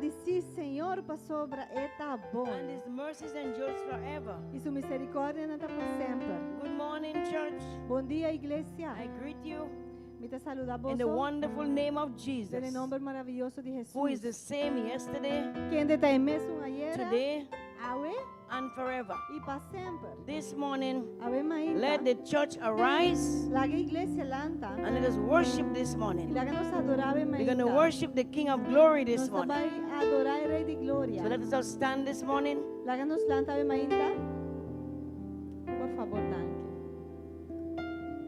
agradecer, Senhor, para sobre eta bom. And His mercies endures forever. E sua misericórdia não está para sempre. Good morning, church. Bom dia, igreja. I greet you Me te saluda in the vos. wonderful name of Jesus, En nombre maravilloso de who is the Jesus. same yesterday, Quem de tem mesmo ayer, today, awe and forever. e para sempre. This morning, Awe mainda. let the church arise Laga igreja lanta. and let us worship this E morning. laga nos adorar We're going to mainda. worship the King of Glory this Nos morning. vai adorar o Rei de Glória. So let us all stand this morning. Laga nos lanta awe mainda. Por favor, danke.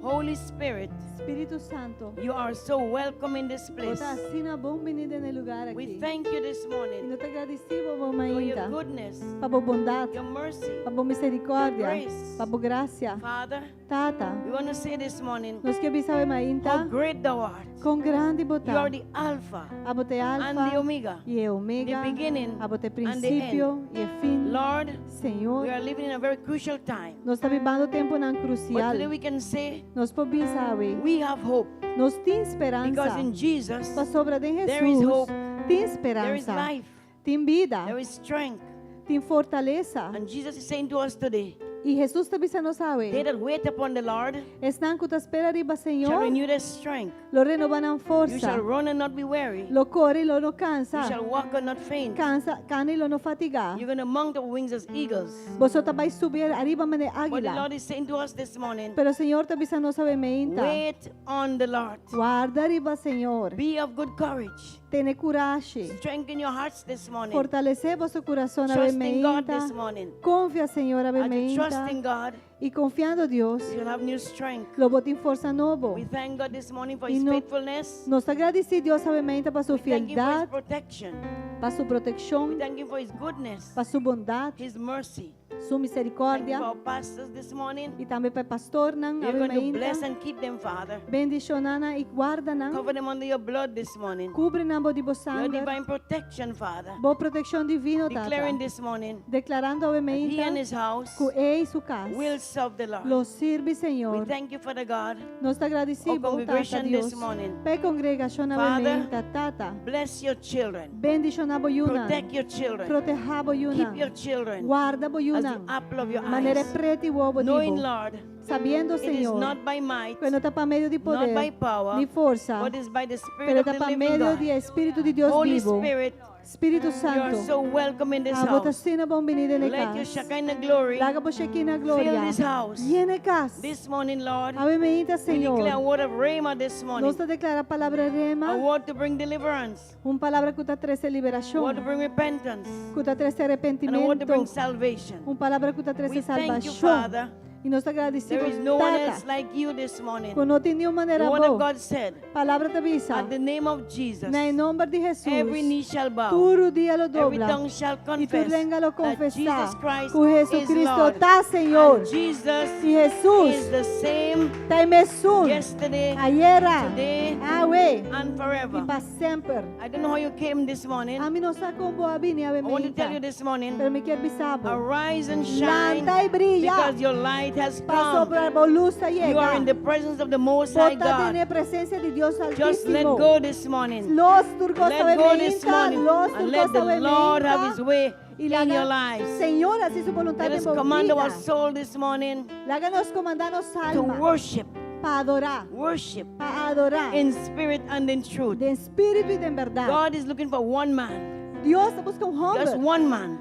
Holy Spirit, Espírito Santo. you are so welcome in this place. Bota assina bom venida no lugar We aqui. thank you this E morning nós te agradecemos, bom for your mainda. goodness, Para boa bondade, your mercy. para boa misericórdia, Grace. para boa graça. Father, Tata, we want to say this morning nós que bisave how mainda, great thou art. com grande You are bondade. the Alpha Abote and the alfa Omega, e the omega. beginning Abote and the princípio e fim. Lord, Senhor, we are living in a very crucial time. nós estamos vivendo tempo não But crucial. today we can say Nós podemos saber, we have hope nós temos esperança. because in Jesus Para sobre de there is Jesus, hope, tem there is esperança, life, tem vida, there is strength. tem fortaleza. And Jesus is saying to us today, E Jesus também se nos they sabe, that wait upon the Lord estão com a espera riba shall Senhor, renew their strength. lo renovan You força, shall run and not be weary. lo corre, lo no You cansa, shall walk and not faint. cansa, cana e lo no fatiga. You're going to mount up wings as eagles. Você vai subir arriba mane What the águila. Lord is saying to us this morning, Pero Senhor também se nos sabe meinta. wait on the Lord. Guarda riba Senhor. Be of good courage. Tene coragem. Strengthen your hearts this morning. Fortalecer vosso coração a Trust in God meinta. this morning. Confia Senhor a As you trust meinta. in God, E confiando Deus, you shall have new strength. lo botem força novo. We thank God this morning for E His no- faithfulness. Nos agradece Deus a meinta para sua We thank Him for His fidelidade, protection. para sua We proteção, thank Him for His goodness, para sua bondade, His mercy. sua Thank you for misericórdia. our pastors this morning. E também para pastor nan a You're going to bless meinta. and keep them, Father. Bendicionana e guarda nan. Cover them under your blood this morning. Cubre nan bo de bo Your sangue. divine protection, Father. Boa proteção divina, Declaring Tata. this morning Declarando a that He and meinta His house que ele e sua casa will serve the Lord. lo sirve, We Senhor. thank you, Father God. Nós te agradecemos, Our Tata congregation Deus. this morning. Pe congregação a Father, meinta, Tata. Bless your children. Bendicionar bo yunan. Protect your children. Proteja bo Keep your yunan. children Guarda bo as the yunan. apple of your Maneira eyes. preta e boa Knowing, dibo. Lord, Sabiendo, it is Senhor, not by might, que não está para meio de not by poder, power, ni força, but is by the Spirit pero of está the para living meio God. de Espírito de Deus Holy vivo. Spirit, Espírito you are Santo, so welcome in this a house. botacina bom venida na Let your casa. Shekinah glory Laga bo Shekinah fill glória. this house. Llena casa. This morning, Lord, Ave meinta, we declare a Senhor. word of rhema this morning. Nós te declara a palavra A rema, word to bring deliverance. palavra que está traz A liberação, word to bring repentance. que está traz And a word to bring arrependimento, salvation. palavra que está traz We thank you, salvação. Father. E nós te There agradecemos, is no one else Tata, like you this morning. que não tem nenhuma The maneira word of boa. God said, Palavra te avisa, at the name of Jesus, na em nome de every knee Jesus, shall bow, todo dia lo every dobla. tongue shall E tu confess venga lo that confessar Jesus Christ que Jesus is Cristo Lord. está, Senhor. And Jesus E Jesus is the same está mesmo, yesterday, ayer, today, awe, and e forever. para sempre. I don't know how you came this morning. A mim não sabe como a vir, I want to tell you a this morning, pero me quer avisar. arise and shine Lanta e brilha, because your light has para come. sobrar a luz a You are in the llegar. presence of the Most High Bota God. na presença de Deus Just let Altíssimo. go this morning. Los turcos Let go this sabe morning los and let turcos the Lord have His sabe way y in la your lives. Senhor, así su Let voluntad us en command our vida. soul this morning Láganos comandarnos to alma worship, para adorar, worship para adorar, in spirit and in truth. de espírito y de verdad. God is looking for one man, Dios busca just hombre, one man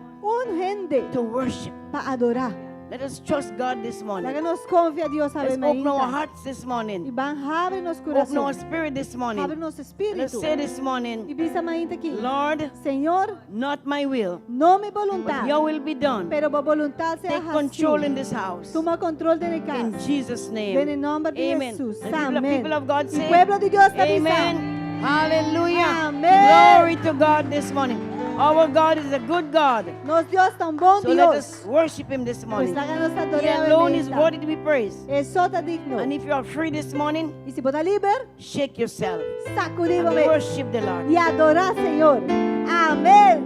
gente to worship. para adorar. Let us trust God this morning. Láganos confia a Dios, Let's sabe open our meinta. hearts this Y morning. van abre nos Open our coração, spirit this abre morning. nos Let's espírito. say this Y morning, bisa meinta aqui. Lord, Senhor, not my will, no mi but voluntad, your will be done. pero mi voluntad sea Take control in así. this house. Toma control de mi In casa. Jesus' Ven en name. nombre de Amen. Jesús. And the Amén. people of God Y say, pueblo de Dios te avisa. Amen. Hallelujah. Amen. Glory to God this morning. Our God is a good God. Nos Dios tan bon So let Dios. us worship Him this Pues morning. háganos He adorar alone is worthy to be praised. Eso está digno. And if you are free this morning, Y si puedes libre, shake yourself and sacudíbame worship the Lord. y adorar, Señor. Amén.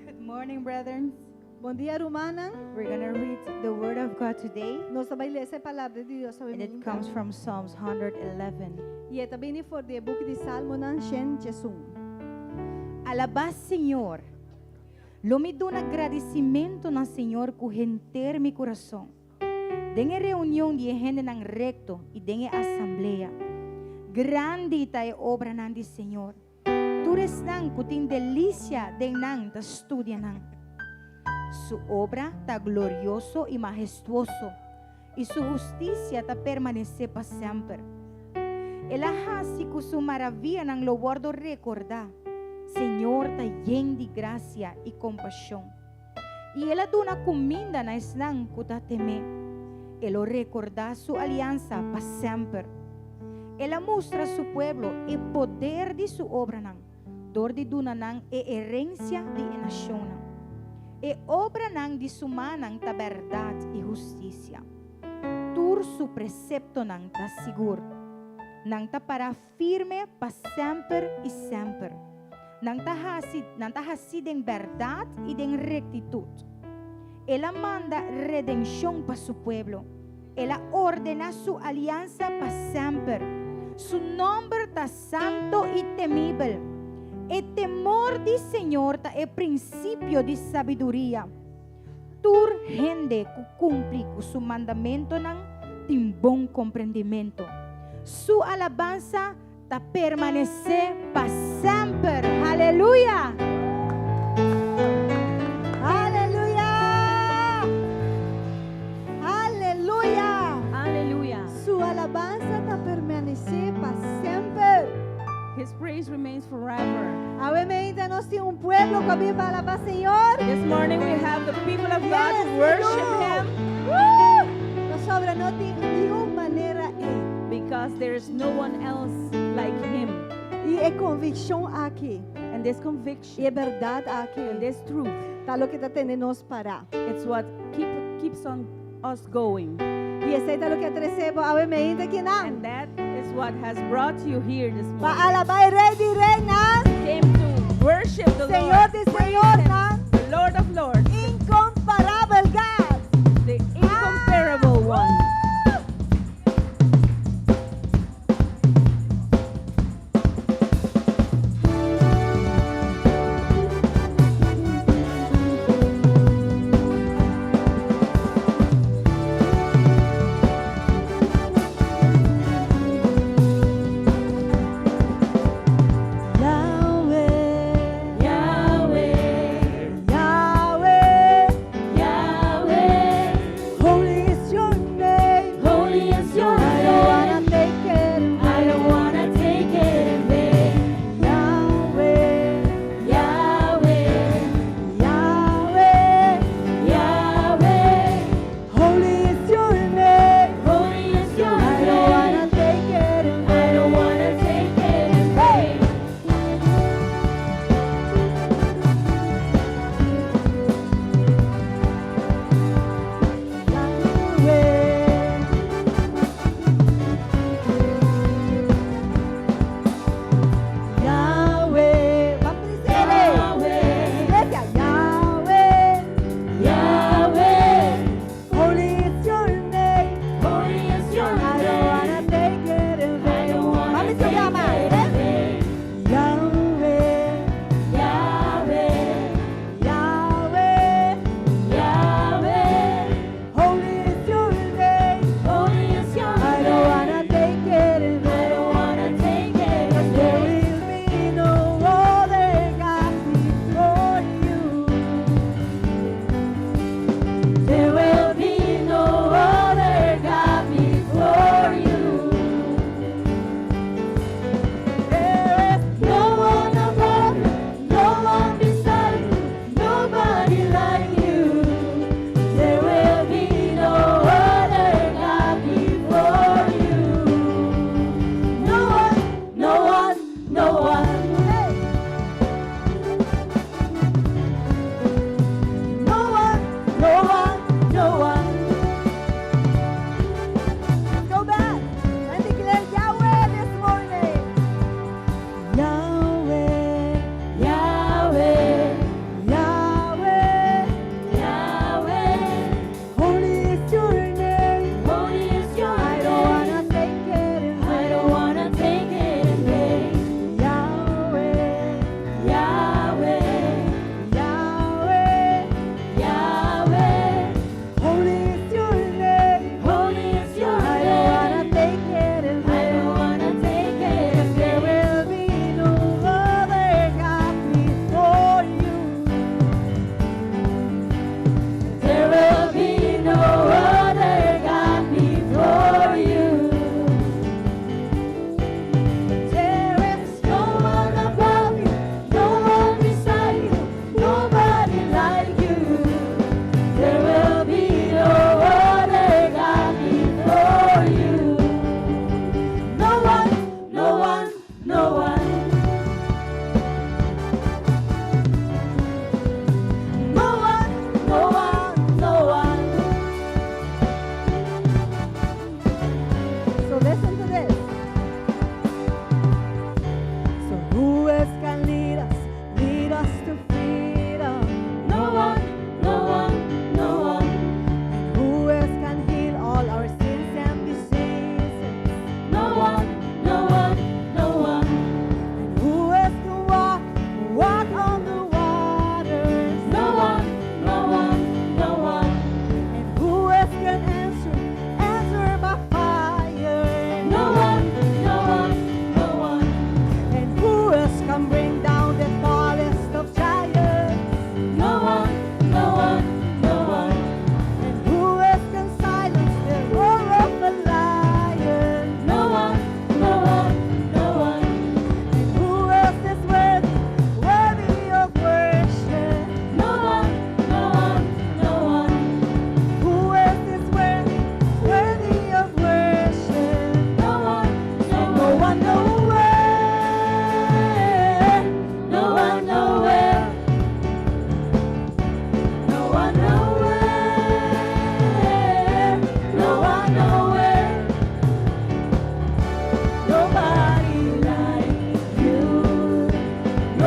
Good morning, brethren. Bom dia, Romana. We're going to read the Word of God today, Nós vamos ler essa palavra de Deus. and it comes from Psalms 111. E é também for de book de Salmo nan Shen Jesum. Alabás, Senhor. Lo me dou agradecimento na Senhor com render mi coração. Dengue reunião de gente nan recto e dengue assembleia. Grande ta é obra nan de Senhor. Tu res nan kutin delícia den nan ta estudia nan. Su obra ta glorioso e majestuoso. E su justicia ta permanece para sempre. Ela hasi com su maravilha nan lo guardo recordar. Senhor ta lleno de gracia e compaixão. E ela dona comida na esnan kuta teme. Ela recorda su aliança para sempre. Ela mostra su pueblo e poder de su obra nan. Dor de duna nan e herência de nação nan. E obra nan de su manang ta verdade e justiça. Tur su precepto nan ta seguro. Nang ta para firme para sempre e sempre. Nang ta hasi den verdade e den rectitude. Ela manda redenção para su pueblo. Ela ordena su aliança para sempre. Su nombre ta santo e temível. E temor de Senhor ta é princípio de sabedoria. Tur gente que cumpre com su mandamento nan tem bom compreendimento. Su alabanza ta permanecer para sempre. Aleluia! Aleluia! Aleluia! Hallelujah. Su alabanza ta permanecer para sempre. His praise remains forever. Obviamente nós temos pueblo que vive para alabar Senhor. This morning we have the people of God Yes, to worship Lord. Him Nós sobre não tem nenhuma maneira because there is no one else like Him. e é convicção aqui. And this E conviction é verdade and aqui. this truth, Tá lo que tá tendo nos parar. it's what keeps on us going. E esse tá lo que recebo obviamente que não. And that is what has brought you here this Para morning. alabar Rei de Reinas, Came to worship the Senhor Lord, de praise Senhor, Him, não. the Lord of Lords, Incomparável God. the incomparable one. La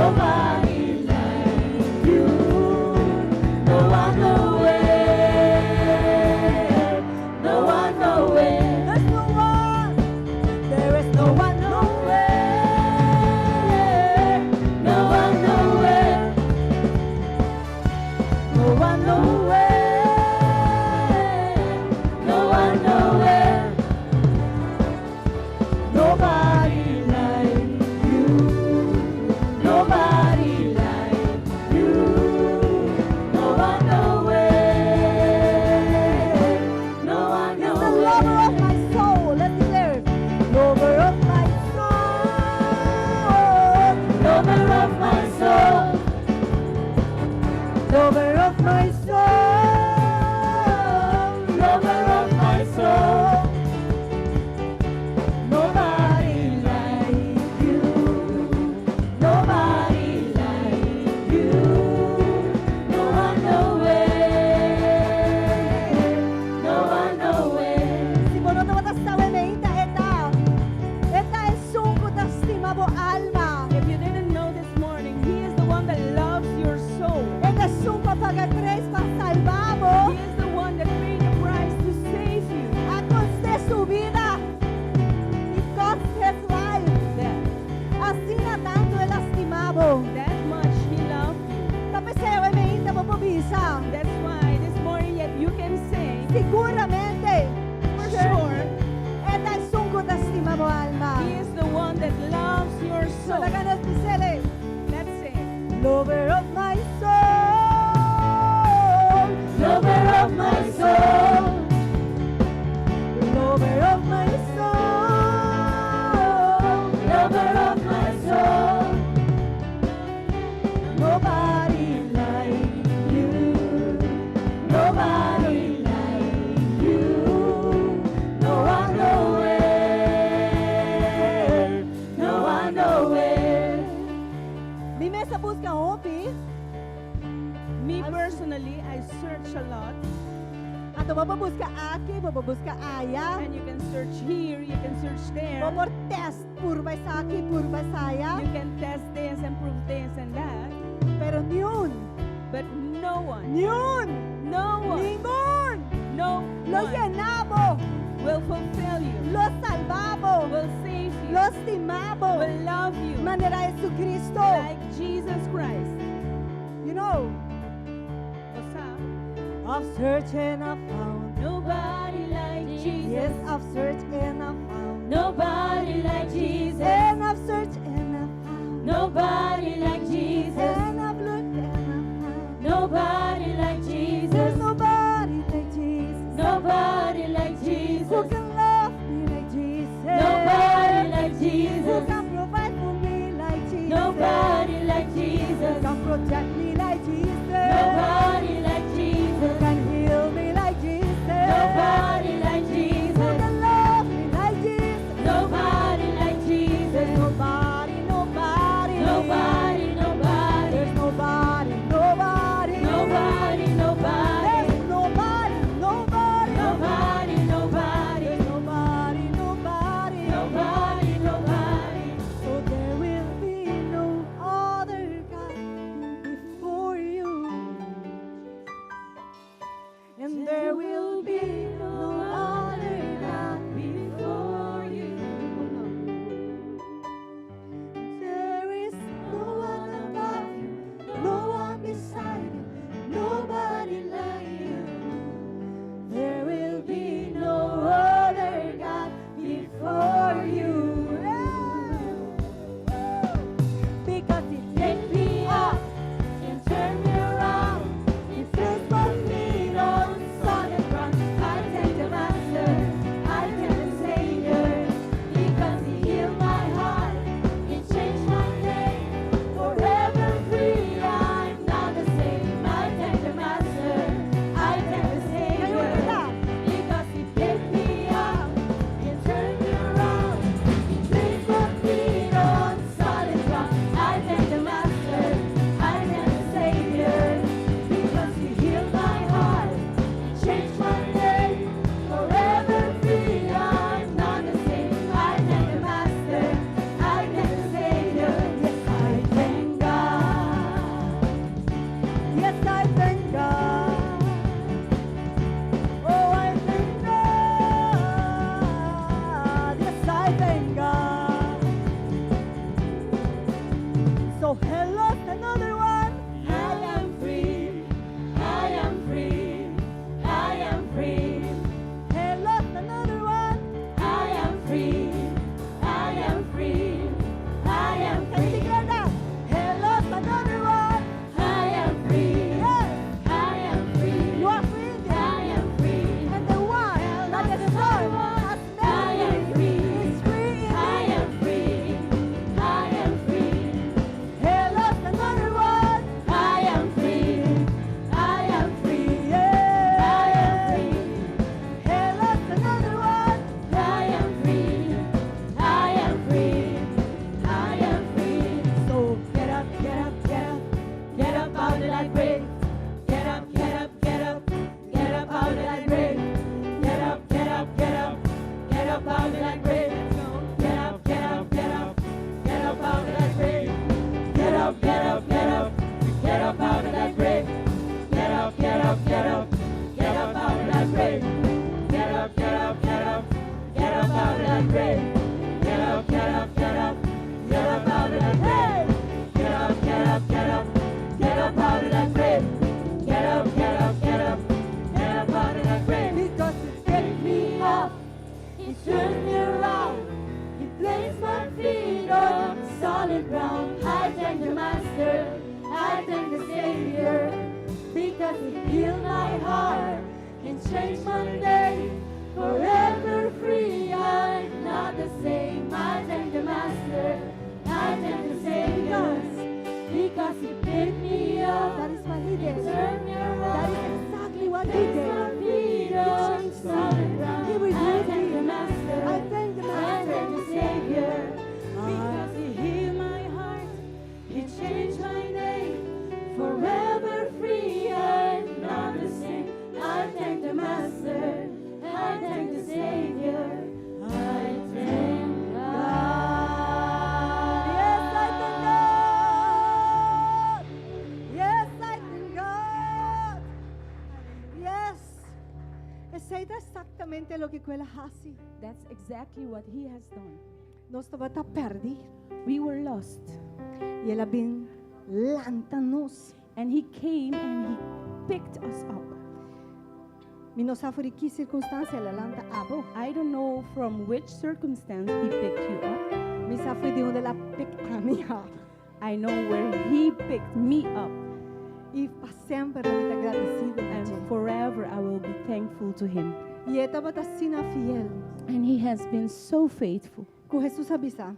Nobody like you. No one nowhere. No one nowhere. There's no one. There is no one nowhere. No one nowhere. No one nowhere. No one nowhere. Nobody like you. Nobody like you. No one nowhere. No one nowhere. He's the lover of my soul. Let's declare. Lover of my soul. Lover of my soul. Lover of my soul. Lover of my soul. Nobody like you. Nobody like you. No one nowhere. No one nowhere. Si monoto matastawe meita eta es sunko tastimabo alma. If you didn't know this morning, He is the one that loves your soul. Eta sunko pagapres pa salvamo. He is the one that paid the price to save you. At coste su vida. It cost his life. Así na tanto el estimabo. That much He loved you. Tapos sa'yo ay may hinta mo pabisa. That's why this morning yet you can say, Seguramente. for sure, Eta es sunko tastimabo alma. He is the one that loves your So soul. la ganas de sele. Let's say, Lover of my soul. Lover of my soul. Lover of my soul. Lover of my soul. Nobody like you. Nobody like you. No one nowhere. No one nowhere. Dime sa busca hopi. me personally, I search a lot. Ato mababusca aki, mababusca aya. And you can search here, you can search there. Mamor test, purbay sa aki, purbay saya. You can test this and prove this and that. Pero yun, But no one, yun, no one, ningon, no lo one llenabo, will fulfill you, lo salvabo, will save you, lo estimabo, will love you manera Jesucristo. like Jesus Christ. You know, What's up? I've searched and I've found. Nobody like Jesus. Yes, I've searched and I've found. Nobody like Jesus. And I've searched and I've found. Nobody like Jesus. And I've looked and I've found. Nobody like There's Jesus. nobody like Jesus. Nobody like Who Jesus. can love me like Jesus? Nobody like Who Jesus. can provide for me like Jesus? Nobody like Who Jesus. can protect me like Jesus? Nobody like Who Jesus. can heal me like Jesus? Nobody like Who Jesus. can love me like Jesus? Nobody like Jesus. There's nobody, nobody. Nobody, nobody. There's nobody, nobody. Nobody, nobody. There's nobody, nobody. Nobody, nobody. There's nobody, nobody. Nobody, nobody. So there will be no other God before you. So he lost another one. I am free. I am free. I am free. He lost another one. I am free. I am free. I am And free. together, he lost another one. I am free. Yes, I am free. you are free indeed. I am free. And the one that the Son has I am made free. is free I indeed. am free. I am free. He lost another one. I am free. I am free. Yeah. I am free. He lost another one. I am free. I am free. I am free. So get up, get up, get up. Get up out of that grave. Get up, get up, get up. Get up out of that grave. Get up, get up, get up. Get up out of that grave. Get up, get up, get up. Get up out of that grave. Get up, get up, get up. Get up out of that grave. Get up, get up, get up. Get up out of that grave. Get up, get up, get up. Get up out of that grave. Get up, get up, get up. Get up out of that grave. Get up, get up, get up. Get up out of that grave. Get up, get up, get up. Get up out of that grave. Because he Pick me up. He turned me around. He placed my feet on solid ground. I thank the Master. I thank the Savior. Because he healed my heart and changed my name. Forever free, I'm not the same. I thank the Master. I thank the Savior. Because he picked me up. that is what he did. Turned me That around. is exactly what he Placed did. my feet on solid ground. He redeemed I thank the me. Master. I thank the I thank Master. the Savior. Because he healed my heart. He changed my name. Forever free, I'm not the same. I thank the Master. I thank the Savior. I thank God. Yes, I thank God. Yes, I thank God. Yes. Es exactamente lo che quella hasi. That's exactly what he has done. Nos stavamo perdi. We were lost. E ela ben lantanos. And he came and he picked us up. Mi non sa fuori che circostanze la lanta abo. I don't know from which circumstance he picked you up. Mi sa fuori di onde la piccami up. I know where he picked me up. E pa sempre lo mita agradecido na And gente. forever I will be thankful to him. E eta bata sina fiel. And he has been so faithful Ku Jesus abisa.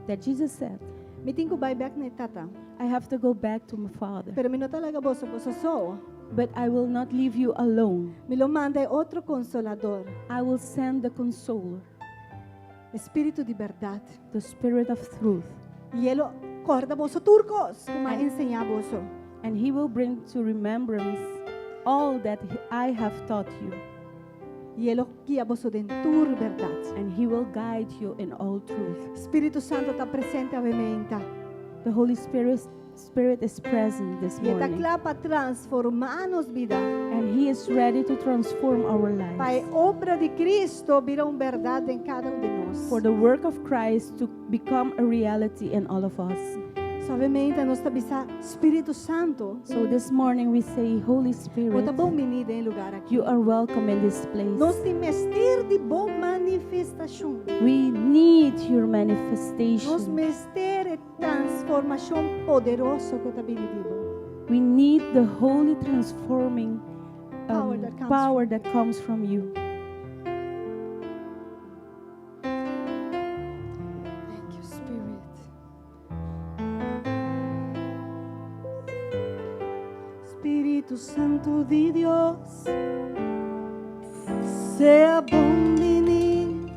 that Jesus said, Mi tinko buy back na tata. I have to go back to my father. Pero mi no talaga boso so. But I will not leave you alone. Mi lo manda otro consolador. I will send the consoler, Espíritu de verdad. the spirit of truth. E ele corda boso turcos. Como ensinar boso. And he will bring to remembrance all that I have taught you. E ele guia boso dentur verdad. And he will guide you in all truth. Espíritu Santo está presente avementa. The Holy Spirit is present this E está morning. clapa transformar-nos vida. And he is ready to transform our Pai, lives. obra de Cristo virá verdade em cada de nós. For the work of Christ to become a reality in all of us. Obviamente, nós estamos Espírito Santo. So this morning we say, Holy Spirit, Bota bom menino em lugar aqui. you are welcome in this Nós place. te mestir de boa manifestação. We need your Nós manifestation. mestir transformação poderosa que está vivido. We need the holy transforming Power that comes power that comes from you. Thank you, Spirit. Espírito Santo de Deus, sea bom menino.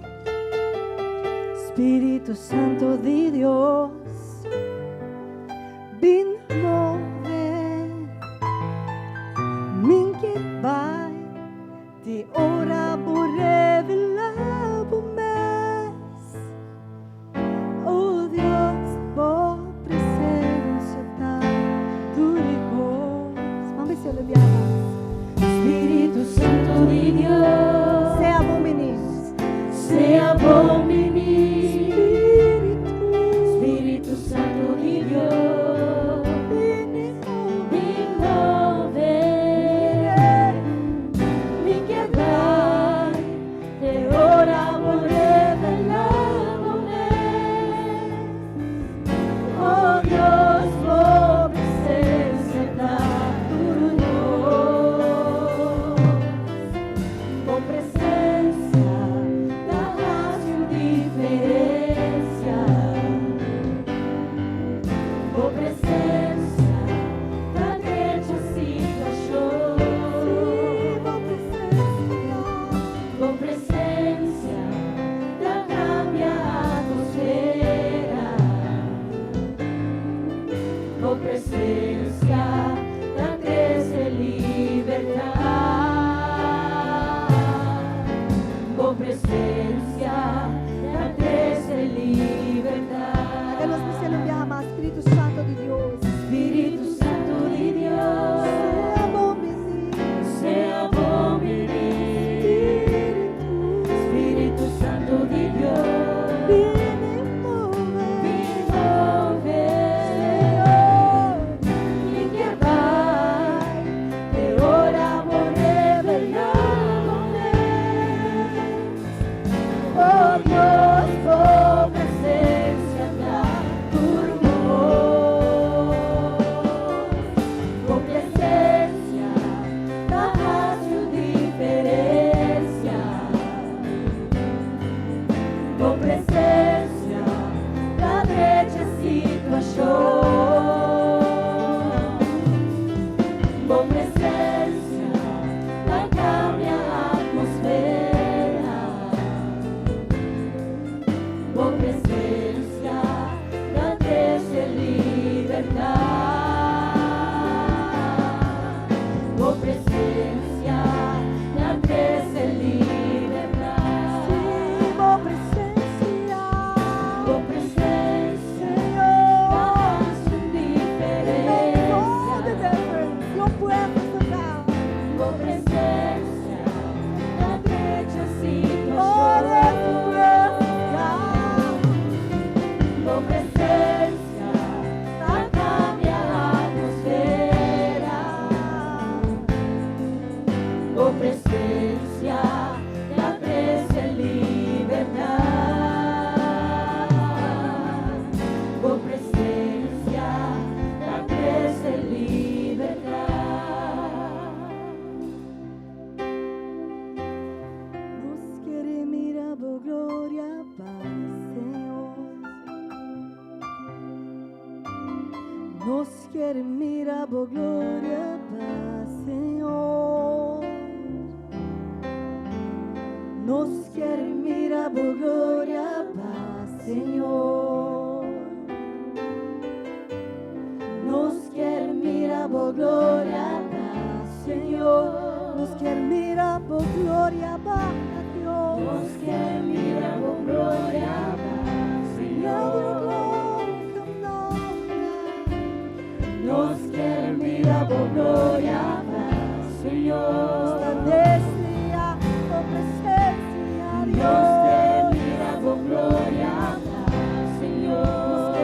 Espírito Santo de Deus, vem mover. Min que vai te ora por revelar por mês. Oh Deus, por presença tá durigos. Vamos ver se ele Espírito Santo de Deus, Sea bom menino. sea bom menino. Espírito presença da grande situação. Com presença da cambia a atmosfera. Com presença da cresce libertad. Com presença da cresce libertad. E nós precisamos enviar mais Espírito Santo de Deus. Espírito Santo de Deus, Sea bom menino. Espírito Santo de Deus, Vem envolver. quem quer vai, te ora por revelar con oh Dios, con presencia da turbo, con presencia da hace diferencia, con presencia da brecha situación, con presencia da cambia atmosfera, con presencia da crece libertad, con presencia da crece libertad, Boa presença. con presencia da hace diferencia, Não podemos tocar. con presencia da brecha Ora situación, con presencia da cambia atmosfera, con presencia da crece libertad, con presencia da crece libertad. Nos quiere mirar por gloria, paz, Senhor. Nos quiere mirar por gloria, paz, Senhor. Nos quiere mirar por gloria, paz, Senhor. Nos quiere mirar por gloria, paz, Senhor. Nos quiere mirar por gloria, paz, Dios. Nos quiere mirar con gloria, Señor. Nos quiere mirar con gloria, Señor. Nos quiere mirar con gloria, Señor.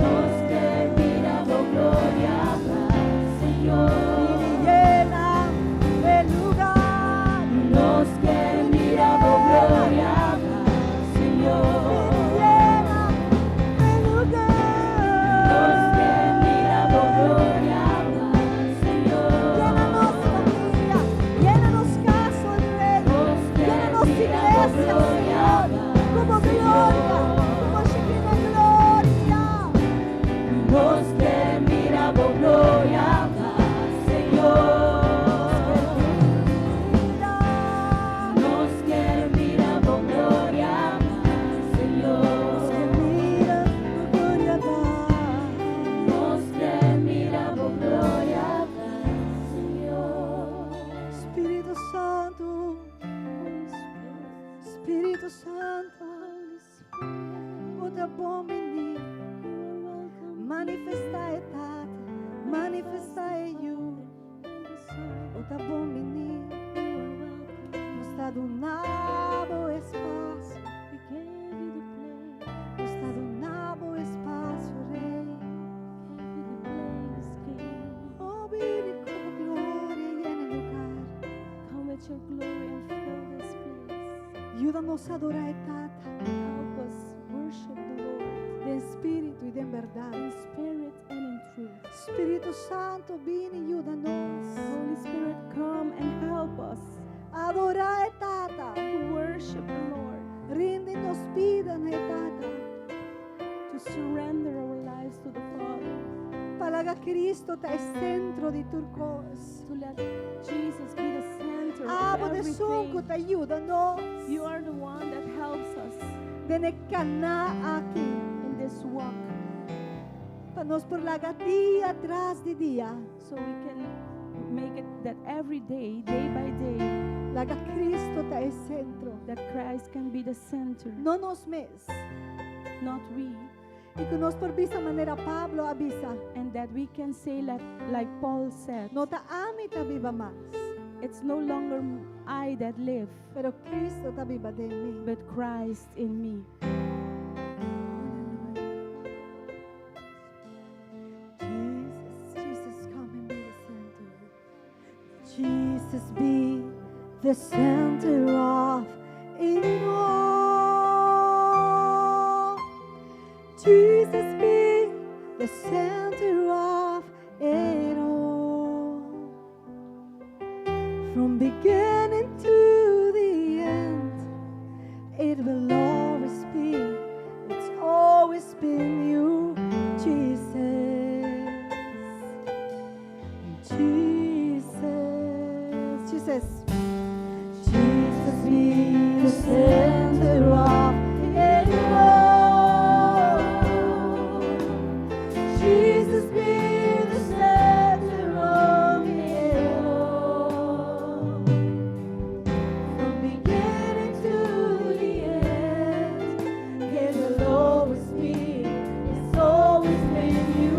Nos quiere mirar con gloria, Señor. Nos quiere mirar con gloria, Señor. Nos quiere mirar con gloria, Señor. Llena-nos casa, Rei. Nos quiere Llena-nos mirar con igreja, gloria, Senhor. Como glória, como chiquina glória. Nos quiere mirar con gloria, Señor. Nos quiere mirar con gloria, Señor. Nos quiere mirar con gloria, Señor. Espírito Santo, Espírito Santo, outra bom menino, manifestar é tata, manifestar é you, outra bom menino, nos está do nabo espaço, nos está do nabo espaço, Rei. Oh, vire como glória e em lugar. Come with your glory and fill this place. Ajuda-nos a adorar, Tata, Help us worship the Lord de espírito e de verdade. in spirit and in truth. Espírito Santo, vem e ajuda-nos Holy Spirit, come and help us a adorar, Tata. to worship the Lord, Rinde-nos vida, Tata. to to surrender our lives to the Father, Palaga Cristo ta es centro di turcos. to let Jesus be the center Abo of de sunko everything. ta ayuda-nos. You are the one that helps us Deneka na aki. in this walk, Panos por laga dia tras di dia. so we can make it that every day, day by day, Laga Cristo ta es centro. that Christ can be the center, No nos mes. not we. Y que nos por visa manera Pablo avisa. And that we can say like Paul said, No ta ami ta viva más. it's no longer I that live, Pero Cristo ta viva de mí. but Christ in me. Jesus, come and be the center. Jesus, be the center of it all. Jesus, be the center of it all. From beginning to the end, it will always be. It's always been you, Jesus. Jesus, Jesus, be the center of it all. Jesus, be the center of it all. From beginning to the end, it will always be. It's always been you,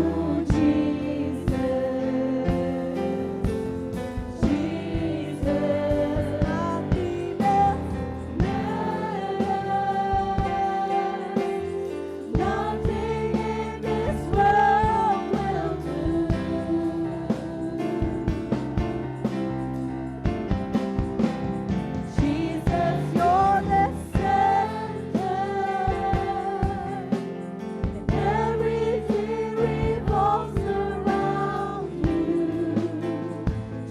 Jesus. Jesus, nothing else matters. Nothing in this world will do. Jesus, you're the center, and everything revolves around you.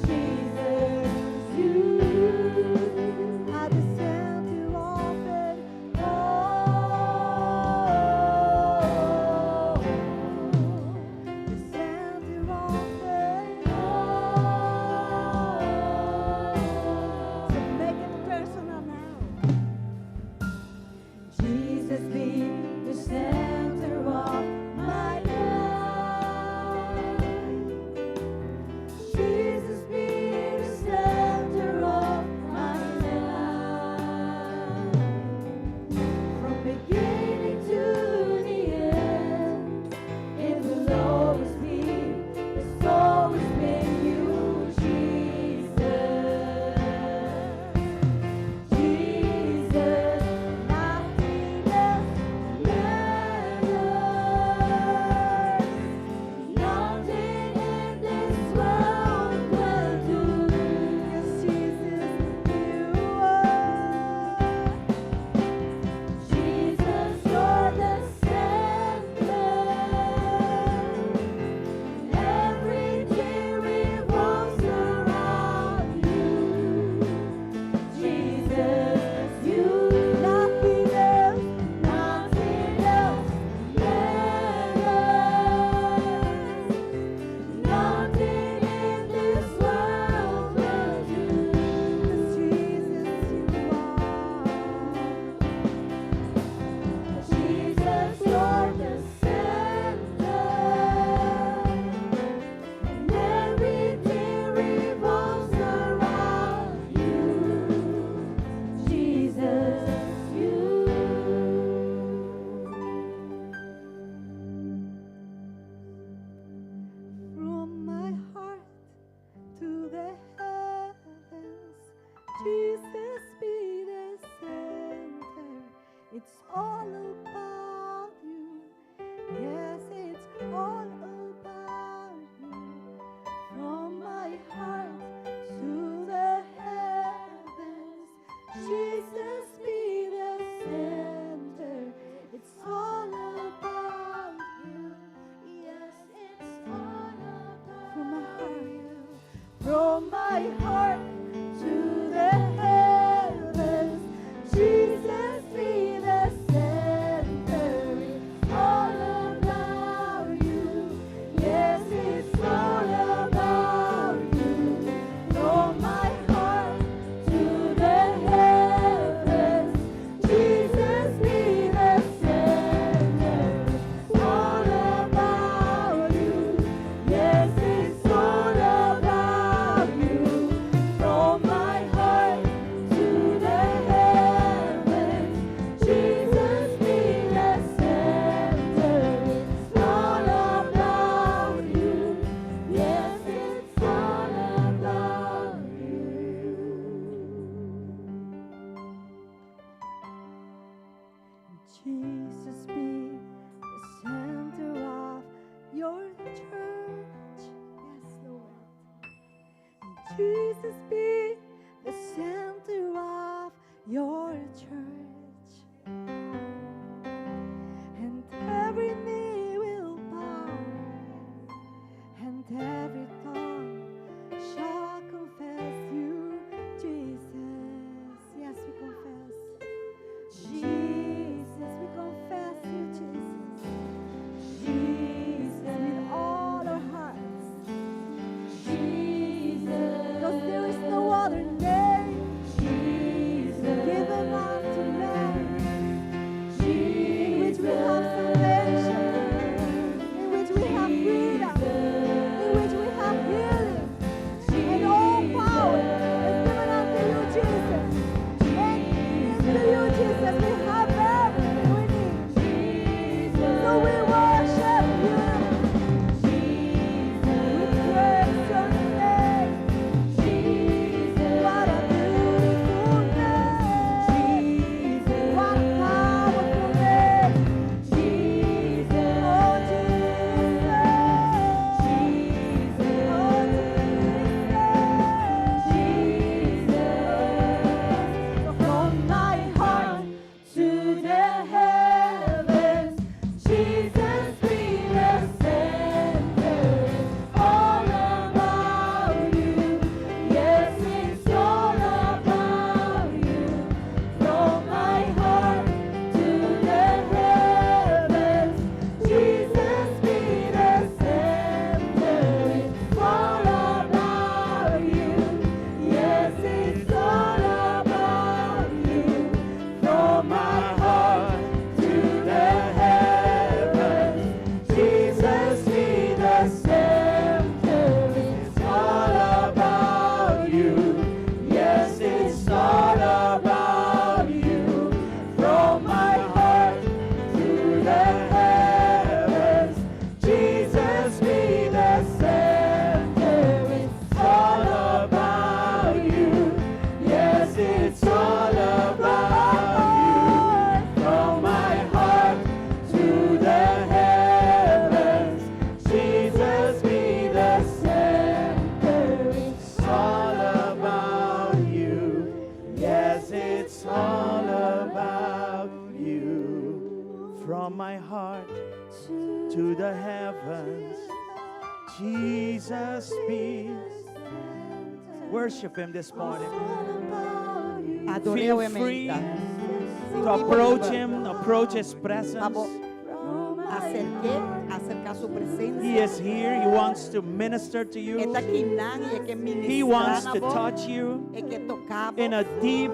Jesus, you are the center of it all. The center of it all. So make it personal now. Jesus, be the center of my life. Jesus, be the center of my life. From beginning to the end, it will always be. It's always been you, Jesus. Jesus, nothing else matters. Nothing in this world will do. Yes, Jesus, you are. Jesus, you're the center. Everything revolves around you. Jesus, you. Nothing else matters. Nothing in this world will do. Jesus, you are. Jesus, you're the center, and everything revolves around you. Jesus, you. From my heart to the heavens, Jesus, be the center. It's all about you. Yes, it's all about you. From my heart to the heavens, Jesus, be the center. It's all about you. Yes, it's all about from my heart to the heavens, Jesus, be the center. It's all Jesus be the center of your church. And every knee will bow, and every tongue shall confess you, Jesus. Yes, we confess. Jesus, we confess you, Jesus. Jesus, with all our hearts. Jesus, because there is no other name given unto men, in which we have salvation, in which we have freedom, in which we have healing, and all power is given unto you, Jesus. And into you, Jesus, we have everything we need. So we worship you. We praise your name. What a beautiful name. What a powerful name. Oh, Jesus. Oh, Jesus. So from my heart to the heavens, Jesus be the center. It's all about you. Yes, it's all about you. From my heart to the heavens, Jesus be the center. It's all about you. Yes, it's all about you. From my heart to the heavens, Jesus be the center. It's all about you. Yes, it's all about you. From my heart to the heavens, Jesus be the center. It's all about you. Yes, it's all about you. From my heart to the heavens, Jesus be the center. It's all about you. Yes, it's all about you. From my heart to the heavens, Jesus be. Worship Him this morning. Feel free to approach Him, approach His presence. acercar su presencia. He is here. He wants to minister to you. Está aqui nan e que He wants to ministrar touch you e que tocar in a deep,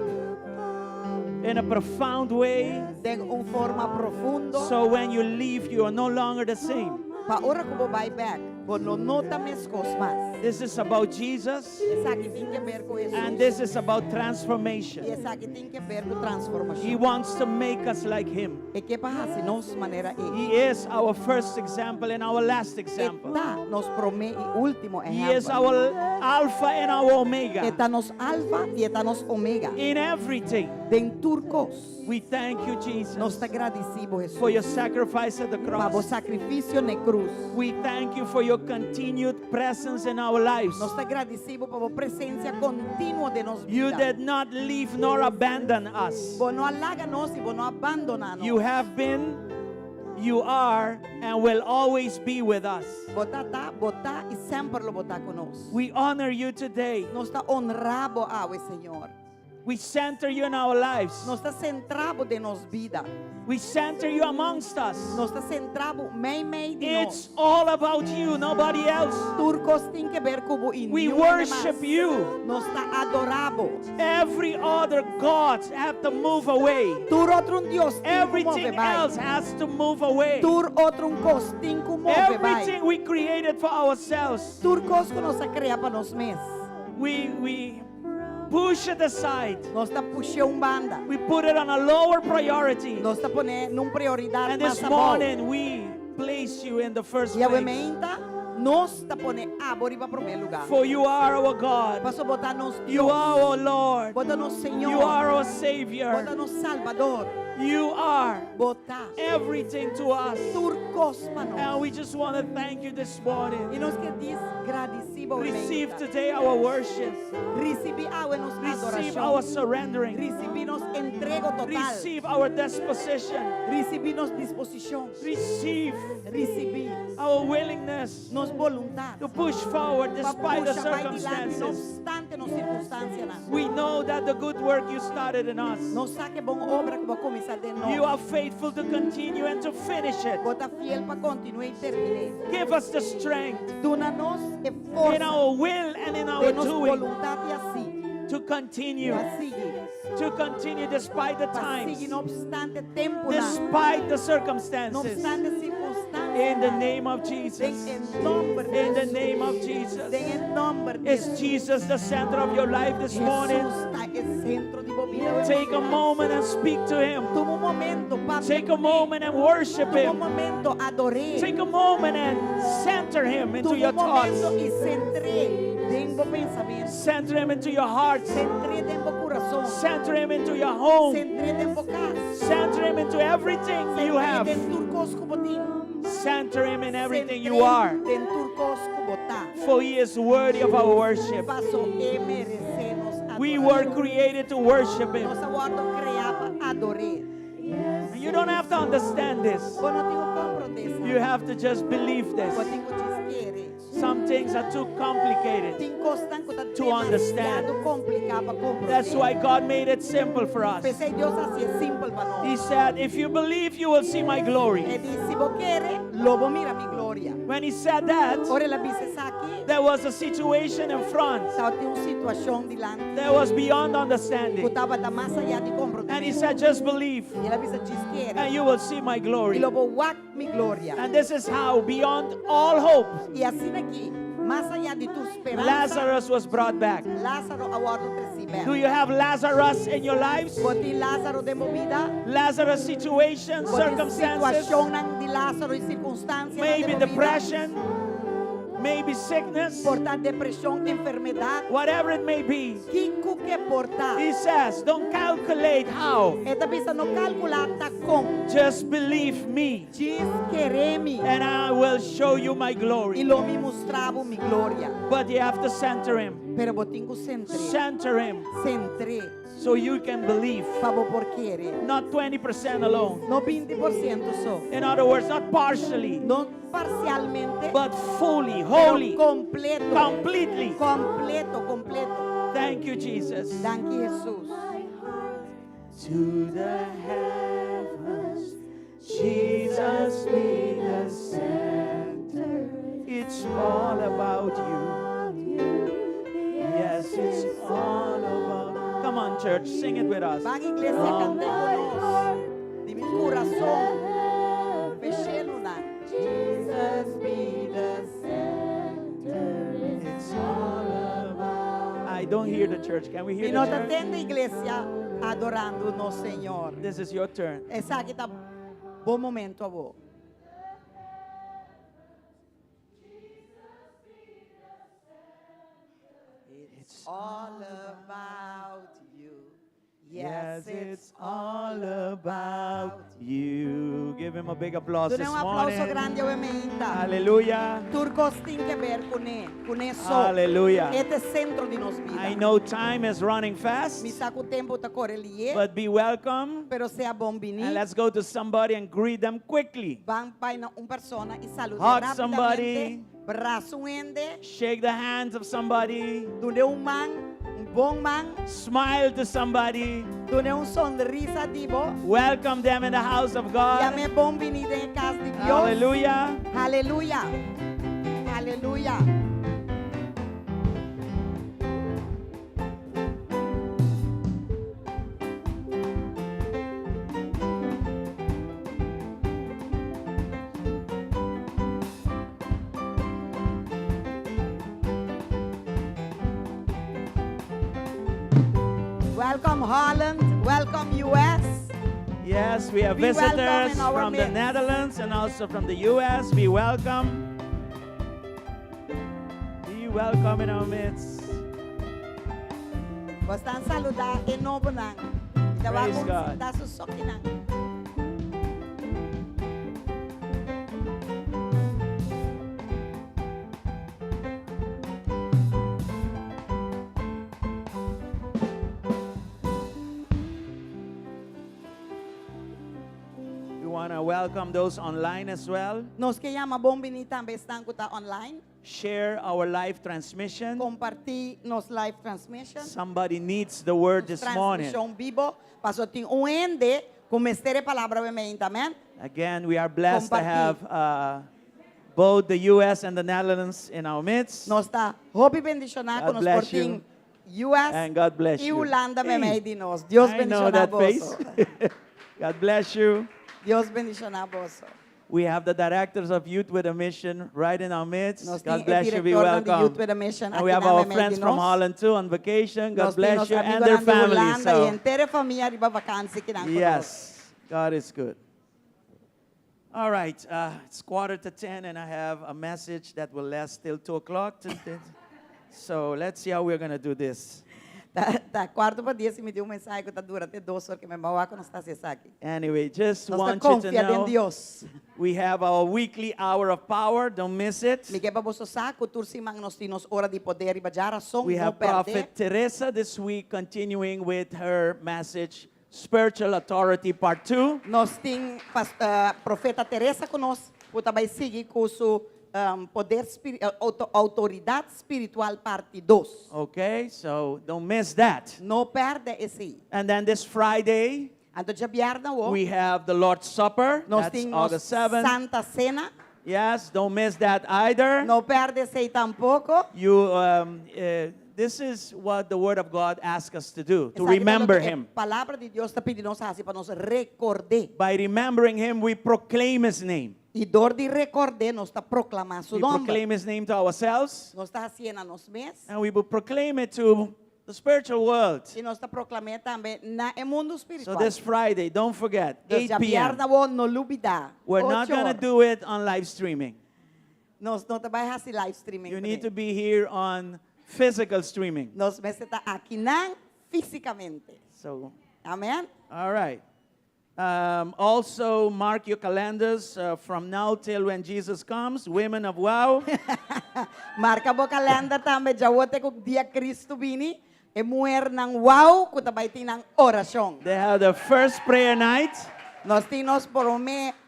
in a profound way. de forma profundo. So when you leave, you are no longer the same. Pa ora que vai back, vos não nota mais coisas mais. This is about Jesus, Essa aqui tem que ver com isso. and this is about E transformation. essa aqui tem que ver com He transformação. wants to make us like Him. E que para assim nossa maneira He is our first example and our last example. Está nos promete último He is ejemplo. our Alpha and our Omega. Está nos alfa e está nos omega. In everything, Den turcos. we thank you, Nós Jesus, está agradecido for your Jesus. sacrifice at the Para o cross. sacrifício na cruz. We thank you for your continued presence in our lives. Nós está agradecido por a presença contínua de nos You vida. did not leave nor abandon us. Vos não alaga nós e vos não abandona nós. You have been, you are, and will always be with us. Bota e sempre lo bota conosco. We honor you today. Nós está honrado ao Senhor. We center you in our lives. Nós está centrado de nos vida. We center you amongst us. Nós está centrado meio de It's nós. all about you, nobody else. Turcos tem que ver com o We worship you. Nós está adorado. Every other gods have to move away. Tur outro Deus tem que Everything move vai. else has to move away. Tur outro cos tem que move vai. Everything we created for ourselves, Turcos que nós criamos para nós mesmos. we push it aside. Nós está puxando banda. We put it on a lower priority. Nós está pondo num prioridade And mais this a morning we place you in the first E a place. emenda Nos tapone abori pa primeiro lugar. For you are our God. Paso botar nos You are our Lord. Bota nos Senhor. You are our Bota Savior. nos Salvador. You are Botar. everything to us. Turcos pa nos. And we just want to thank you this E morning. nós que diz agradecido. Receive today our worship. Recibi agua nos Receive our adoração. surrendering. Recibi nos entrego total. Receive our disposition. Recibi nos disposição. Receive Recibi our willingness nos voluntad. to push forward despite the Papuxa, vai dilante, não circumstances. obstante nos circunstâncias. We know that the good work you started in us, Não saque bom obra que vai começar de novo. you are faithful to continue and to finish it. Bota fiel para continuar e terminar. Give us the strength Dona-nos e in força our will and in our de nos doing voluntad e assim. to continue, Para seguir. despite the Para times, seguir, não obstante tempo. despite the Não circumstances. obstante circunstâncias. In the name of Jesus. Em nome de In the Jesus. name of Jesus. Em nome de Is Jesus the center of your life this morning? Jesus está em centro de vida. Take a moment and speak to Him. Toma momento, papi. Take a moment and worship Toma Him. momento, adoré. Take a moment and center Him into Toma your momento thoughts. e centré dentro pensamento. Center Him into your heart. Centré dentro coração. Center Him into your home. Centré dentro casa. Center Him into everything you Centré have. dentro turcos botim. Center Him in everything you are. Dentro turcos botar. For He is worthy of our worship. Passo e merecemos We were adoração. created to worship Him. Nossa guarda criava adorar. And you don't have to understand this. Eu não tenho compro dessa. You have to just believe this. Eu tenho que querer. Some things are too complicated. Tem coisas que tá To understand. demasiado complicado para compreender. That's why God made it simple for us. Pensei Deus assim é simples para He nós. said, if you believe, you will see my glory. Ele disse, se você quer, lobo mira minha glória. When he said that, Ora ela disse aqui, there was a situation in front só tem uma situação dilante. that was beyond Que understanding. estava da massa allá de And he compreender. said, just believe, E ela disse, diz quer. and you will see my E glory. lobo wak minha glória. And this is how, beyond all hope, E assim aqui, mais allá de tua esperança, Lazarus was brought back. Lázaro agora recebe. Do you have Lazarus in your lives? Bote Lázaro de movida. Lazarus situations, Bote circumstances, situação de Lázaro e circunstâncias. maybe depression, maybe sickness, Portar depressão, enfermidade. whatever it may be. Kiko que portar. He says, don't calculate how, Esta pista não calcular tá com. just believe me, Diz quereme. and I will show you my E glory. lo me mostrava mi glória. But you have to center him, Pero botingo centré. center him, Centré. so you can believe. Pabo por querer. Not 20% alone. No 20% só. In other words, not partially, Não parcialmente. but fully, pero wholly, completo. completely. Completo. Thank you, Jesus. Danke Jesus. To the heavens, Jesus be the center. It's all about you. Yes, it's all about. Come on, church, sing it with us. Van iglesia cante conosco. De mi corazón. Fechelo na. Jesus be the center. It's all about. I don't hear the church. Can we hear E the nós church? tendo iglesia adorando no Senhor. This is your turn. Essa aqui tá bom momento, avô. It's all about you. Yes, it's all about you. Give him a big applause Dune this un applauso morning. grande ovviamente. Hallelujah. Turcos tem que ver con eso. Hallelujah. Este centro de nos vida. I know time is running fast, Mi saco o tempo ta correlie, but be welcome. pero sea bom And venir. let's go to somebody and greet them quickly. Van para una persona y saludar Hug rapidamente. somebody. Braço ende. Shake the hands of somebody. Dune un man, un bom man. Smile to somebody. Dune un sonrisa divo. Welcome them in the house of God. Llame bom venida en casa de Dios. Hallelujah. Aleluya. Aleluya. Welcome Holland. Welcome US. Yes, we have Be welcome in visitors our from the midst. Netherlands and also from the US. Be welcome. welcome in our midst. Basta ang saluda, enobo nang. Praise God. Dasusokin nang. We want to welcome those online as well. Nos kaya mabombinita ang bestang kuta online. Share our live transmission. Compartir nos live transmission. Somebody needs the word this morning. Transmissão vivo. Pastor tem ende com mestere palavra bem também. Again, we are blessed to Compartir. have both the U.S. and the Netherlands in our midst. Nós está hope bendicionar God com nos bless portim you. US And God bless e you. Holanda Hey, bem de nós. Deus I know bendicionar that face. vos. God bless you. Deus bendicionar vos. We have the directors of Youth with a Mission right in our midst. Nós God tem bless you. Be diretor de Youth welcome. with a Mission And we aqui have na our meio friends de from nós. Holland too on vacation. God Nós bless temos you and amigos their de families. Holanda e So, inteira família riba vacância aqui na yes, God is good. All right, it's 9:45 and I have a message that will last till 2 o'clock. So let's see how we're going to do this. Tá quarto para dia se me deu mensagem que tá dura até 2 horas que me mau não está se aqui. Anyway, just Nós want está you to confiado em know Deus. we have our weekly hour of power. Don't miss it. Me quer para você saco tursi mang nós temos hora de poder e bajara som We não have perder. Prophet Teresa this week continuing with her message, Spiritual Authority Part 2. Nós tem profeta Teresa conosco, puta vai seguir com o poder autoridade espiritual parte 2. Okay, so don't miss that. Não perde esse. And then this Friday, Então já vierna o. we have the Lord's Supper. Nós That's temos August 7th. Santa Cena. Yes, don't miss that either. Não perde esse tampouco. This is what the Word of God asks us to do, to Essa aqui remember é Him. A palavra de Deus está pedindo nós assim para nós recordar. By remembering Him, we proclaim His name. E dor de recordar nós está proclamando seu We nome. proclaim His name to ourselves, Nós está haciendo a nós mesmos. and we will proclaim it to the spiritual world. E nós está proclamando também no mundo So espiritual. this Friday, don't forget, Nós 8 já p.m. vierna o no lubida. We're not going to do it on live streaming. Nós não vai fazer live streaming. You need to também. be here on physical streaming. Nós vamos estar aqui não fisicamente. So, Amém? all right. Also, mark your calendars from now till when Jesus comes. Women of Wow. Marca o calendar também já ontem que o dia Cristo vini. E mulher ng wow, kuta vai ter ng orasyon. They have the first prayer night. Nós temos por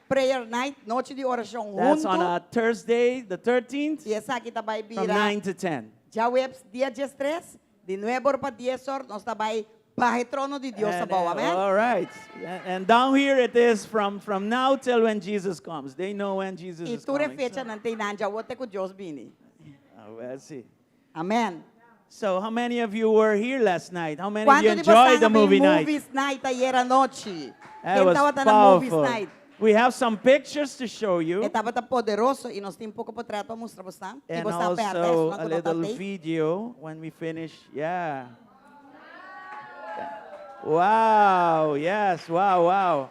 prayer night, noche de oração That's on junto. a Thursday, the 13th, E essa aqui vai from virar 9 to 10. já webs dia 13, de 9 para 10 horas, nós vai para o trono de Deus, And, bom, amém? all right. And down here it is from now till when Jesus comes. They know when Jesus E is tu coming. fecha não tem nada, já ontem que Deus vini. Let's see. Amém. So, how many of you were here last night? How many of Quando you de enjoyed the vocês movie night? movies night ayer à noite? That Quem was estava na movies powerful. night? We have some pictures to show you, Estava poderoso e nós temos pouco para trás para mostrar você. E and você also perde, a não little tem. video when we finish. Yeah. Wow. Yes. Wow. Wow.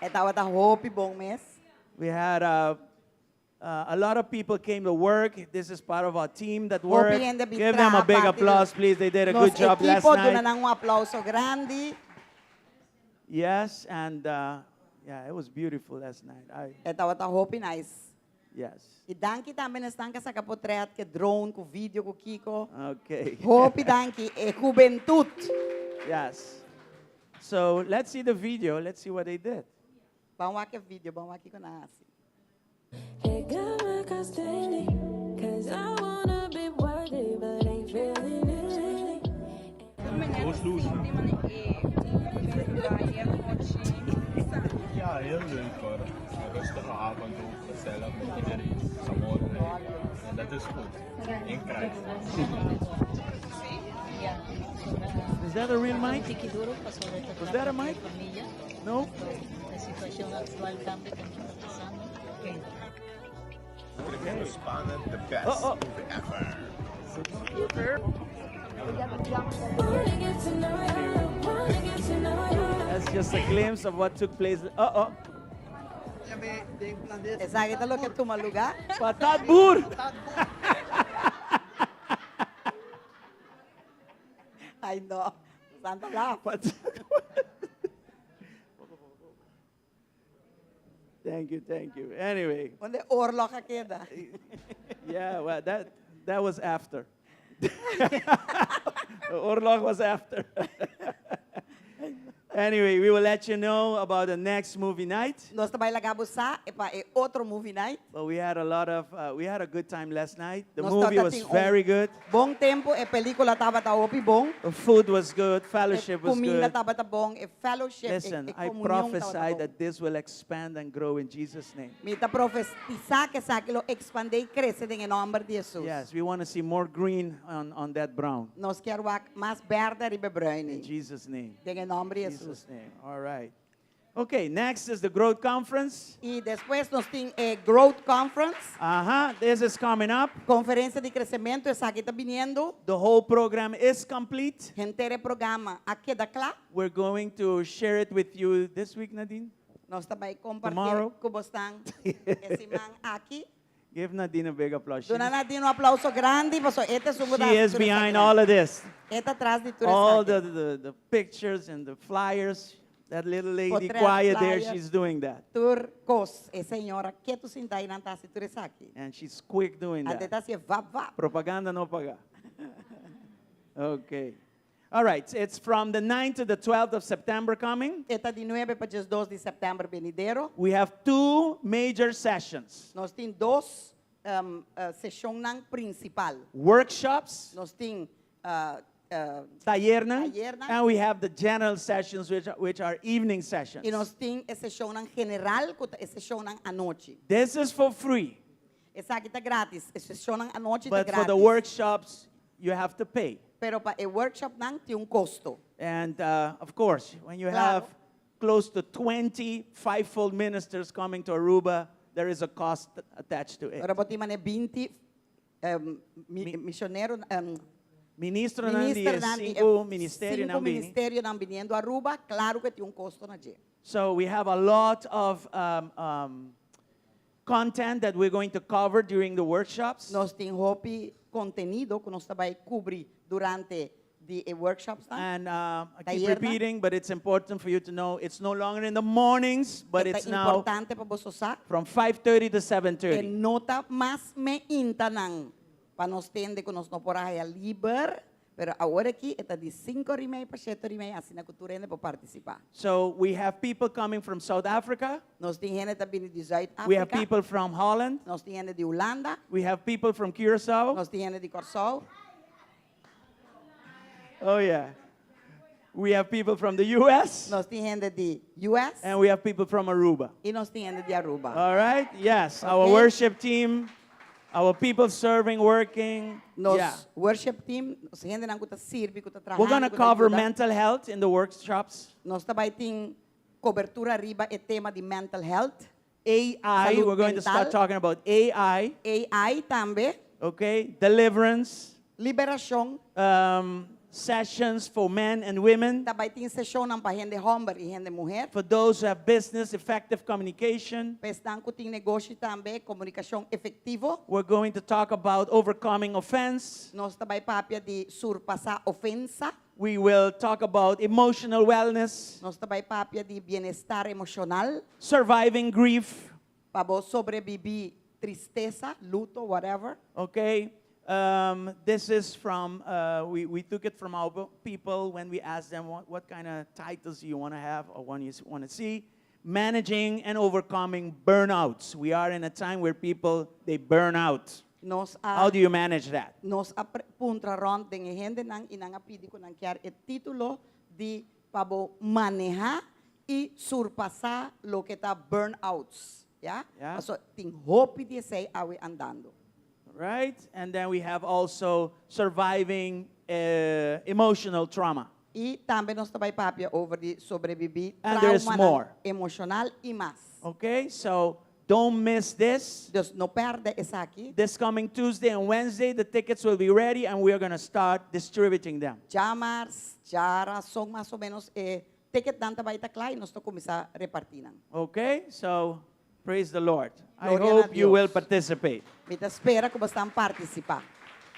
Estava hope bom mês. We had a lot of people came to work. This is part of our team that worked. Hope and the Give them a big Bitra, applause, please. They did a Nos good job last equipo doon night. na ng aplauso grande. Yes, and yeah, it was beautiful last night. Estava hope nice. Yes. E danke também estão com essa capotreat, que drone, com vídeo, com Kiko. Okay. Hope danke, e juventud. Yes. So let's see the video. Let's see what they did. Vamos aqui vídeo, vamos aqui com nós. It got my cause daily, 'cause I wanna be worthy, but ain't feeling it lately. Ja, heel leuk hoor. Een rustige avond ook, gezellig met iedereen, samen. En dat is goed. In krijg. Is that a real mic? Duro pasó de tratar Was that a con mi mic? familia. No? La situación actual cambia que nos está pasando. Spannend, the best Oh, oh. movie ever. Wanna get to know you, wanna get to know you. That's just a glimpse of what took place. Uh-oh. Essa aqui tá louca, toma lugar. Patat Bur! I know. Santa laugh. But thank you. Anyway, Onde oorlog ka keda. yeah, well, that was after. Orlog was after. Anyway, we will let you know about the next movie night. Nós também lagamos sa outro movie night. But we had a good time last night. The Nós movie was tating very good. Bom tempo película tava ta opi bom. The food was good. Fellowship was Comida good. tava ta bom. Fellowship. Listen, I comunhão prophesy tava ta bom. that this will expand and grow in Jesus' name. Mita profetizar que sa aquilo expande e cresce em nome de Jesus. Yes, we want to see more green on that brown. Nós quero mais verde e In bruine. Jesus' name. Em nome de Jesus. Jesus' name. All right. Okay, next is the Growth Conference. E depois nós temos a Growth Conference. This is coming up. Conferência de crescimento, essa aqui está vindo. The whole program is complete. Inteiro programa aqui da Clá. We're going to share it with you this week, Nadine. Nós também Tomorrow. compartilhamos com vocês esse man aqui. Give Nadine a big applause. Dona Nadine, aplauso grande. She is behind all of this. Esta atrás de tudo All isso aqui. the pictures and the flyers. That little lady Portrait quiet there, flyer. she's doing that. Turcos, e senhora, que tu sinta aí na taça tudo isso aqui. And she's quick doing A de that. taça vá. Propaganda no paga. Okay. All right, it's from the 9th to the 12th of September coming. Esta de 9 para 12 de setembro venideiro. We have 2 major sessions. Nós temos duas sessões principal. Workshops, Nós temos Tayerna, Tayerna. and we have the general sessions, which are evening sessions. e nós temos a sessão general e a sessão à noite. This is for free, Essa aqui está grátis. A sessão à noite está but for grátis. the workshops, you have to pay. Pero para o workshop não tem custo. And of course, when you Claro. have close to 20 fivefold ministers coming to Aruba, there is a cost attached to it. Agora botimos 20 missionários. Ministro Nandi is 5 ministério cinco não bini. ministérios não vindo a Aruba, claro que tem custo na gente. So we have a lot of content that we're going to cover during the workshops. Nós temos contenido que nós vai cobrir durante the workshops. And I keep Tayerna. repeating, but it's important for you to know it's no longer in the mornings, but É it's now importante para você saber. from 5:30 to E 7:30. nota mais me intanang para nós tende que nós não porá é livre, pero agora aqui está de 5:30 para 7:30 assim na cultura ainda para participar. So we have people coming from South Africa. Nós temos gente também de South We have África. people from Holland. Nós temos gente de Holanda. We have people from Curacao. Nós temos gente de Corsol. Oh, yeah. We have people from the U.S. Nós temos gente de US. And we have people from Aruba. E nós temos gente de Aruba. All right? Yes. Our Okay. worship team, our people serving, working. Nos Yeah. worship team, nós gente não está sirve, está trabalhando. We're going to cover mental health in the workshops. Nós também tem cobertura arriba é tema de mental health. AI, Salud we're going to start mental. talking about AI, AI também, okay? Deliverance, liberação. sessions for men and women. Também tem sessão para gente homem e gente mulher. For those who have business, effective communication. Pestan que tem negócio também, comunicação efetivo. We're going to talk about overcoming offense. Nós também papia de surpassar ofensa. We will talk about emotional wellness, Nós também papia de bem-estar emocional. surviving grief, Para sobreviver tristeza, luto, whatever. okay? This is from, we took it from our people when we asked them what kind of titles you want to have or what you want to see. Managing and overcoming burnouts. We are in a time where people, they burn out. Nós How do you manage that? nós apuntaron den gente nang inangapidi ko nang kiar e título de pabo manejar e surpassar lo que está burnouts. Yeah? Yeah. So, ting hope de say awe andando. Right? And then we have also surviving emotional trauma. E também nós também papia over de sobreviver And there's trauma more. emocional e mais. Okay? So don't miss this. Deus não perde essa aqui. This coming Tuesday and Wednesday, the tickets will be ready and we are going to start distributing them. Já são mais ou menos ticket dan também tá claro e nós tô começar a repartir. Okay? So praise the Lord. I Gloria a hope you Dios. will participate. Me espera que vocês participar.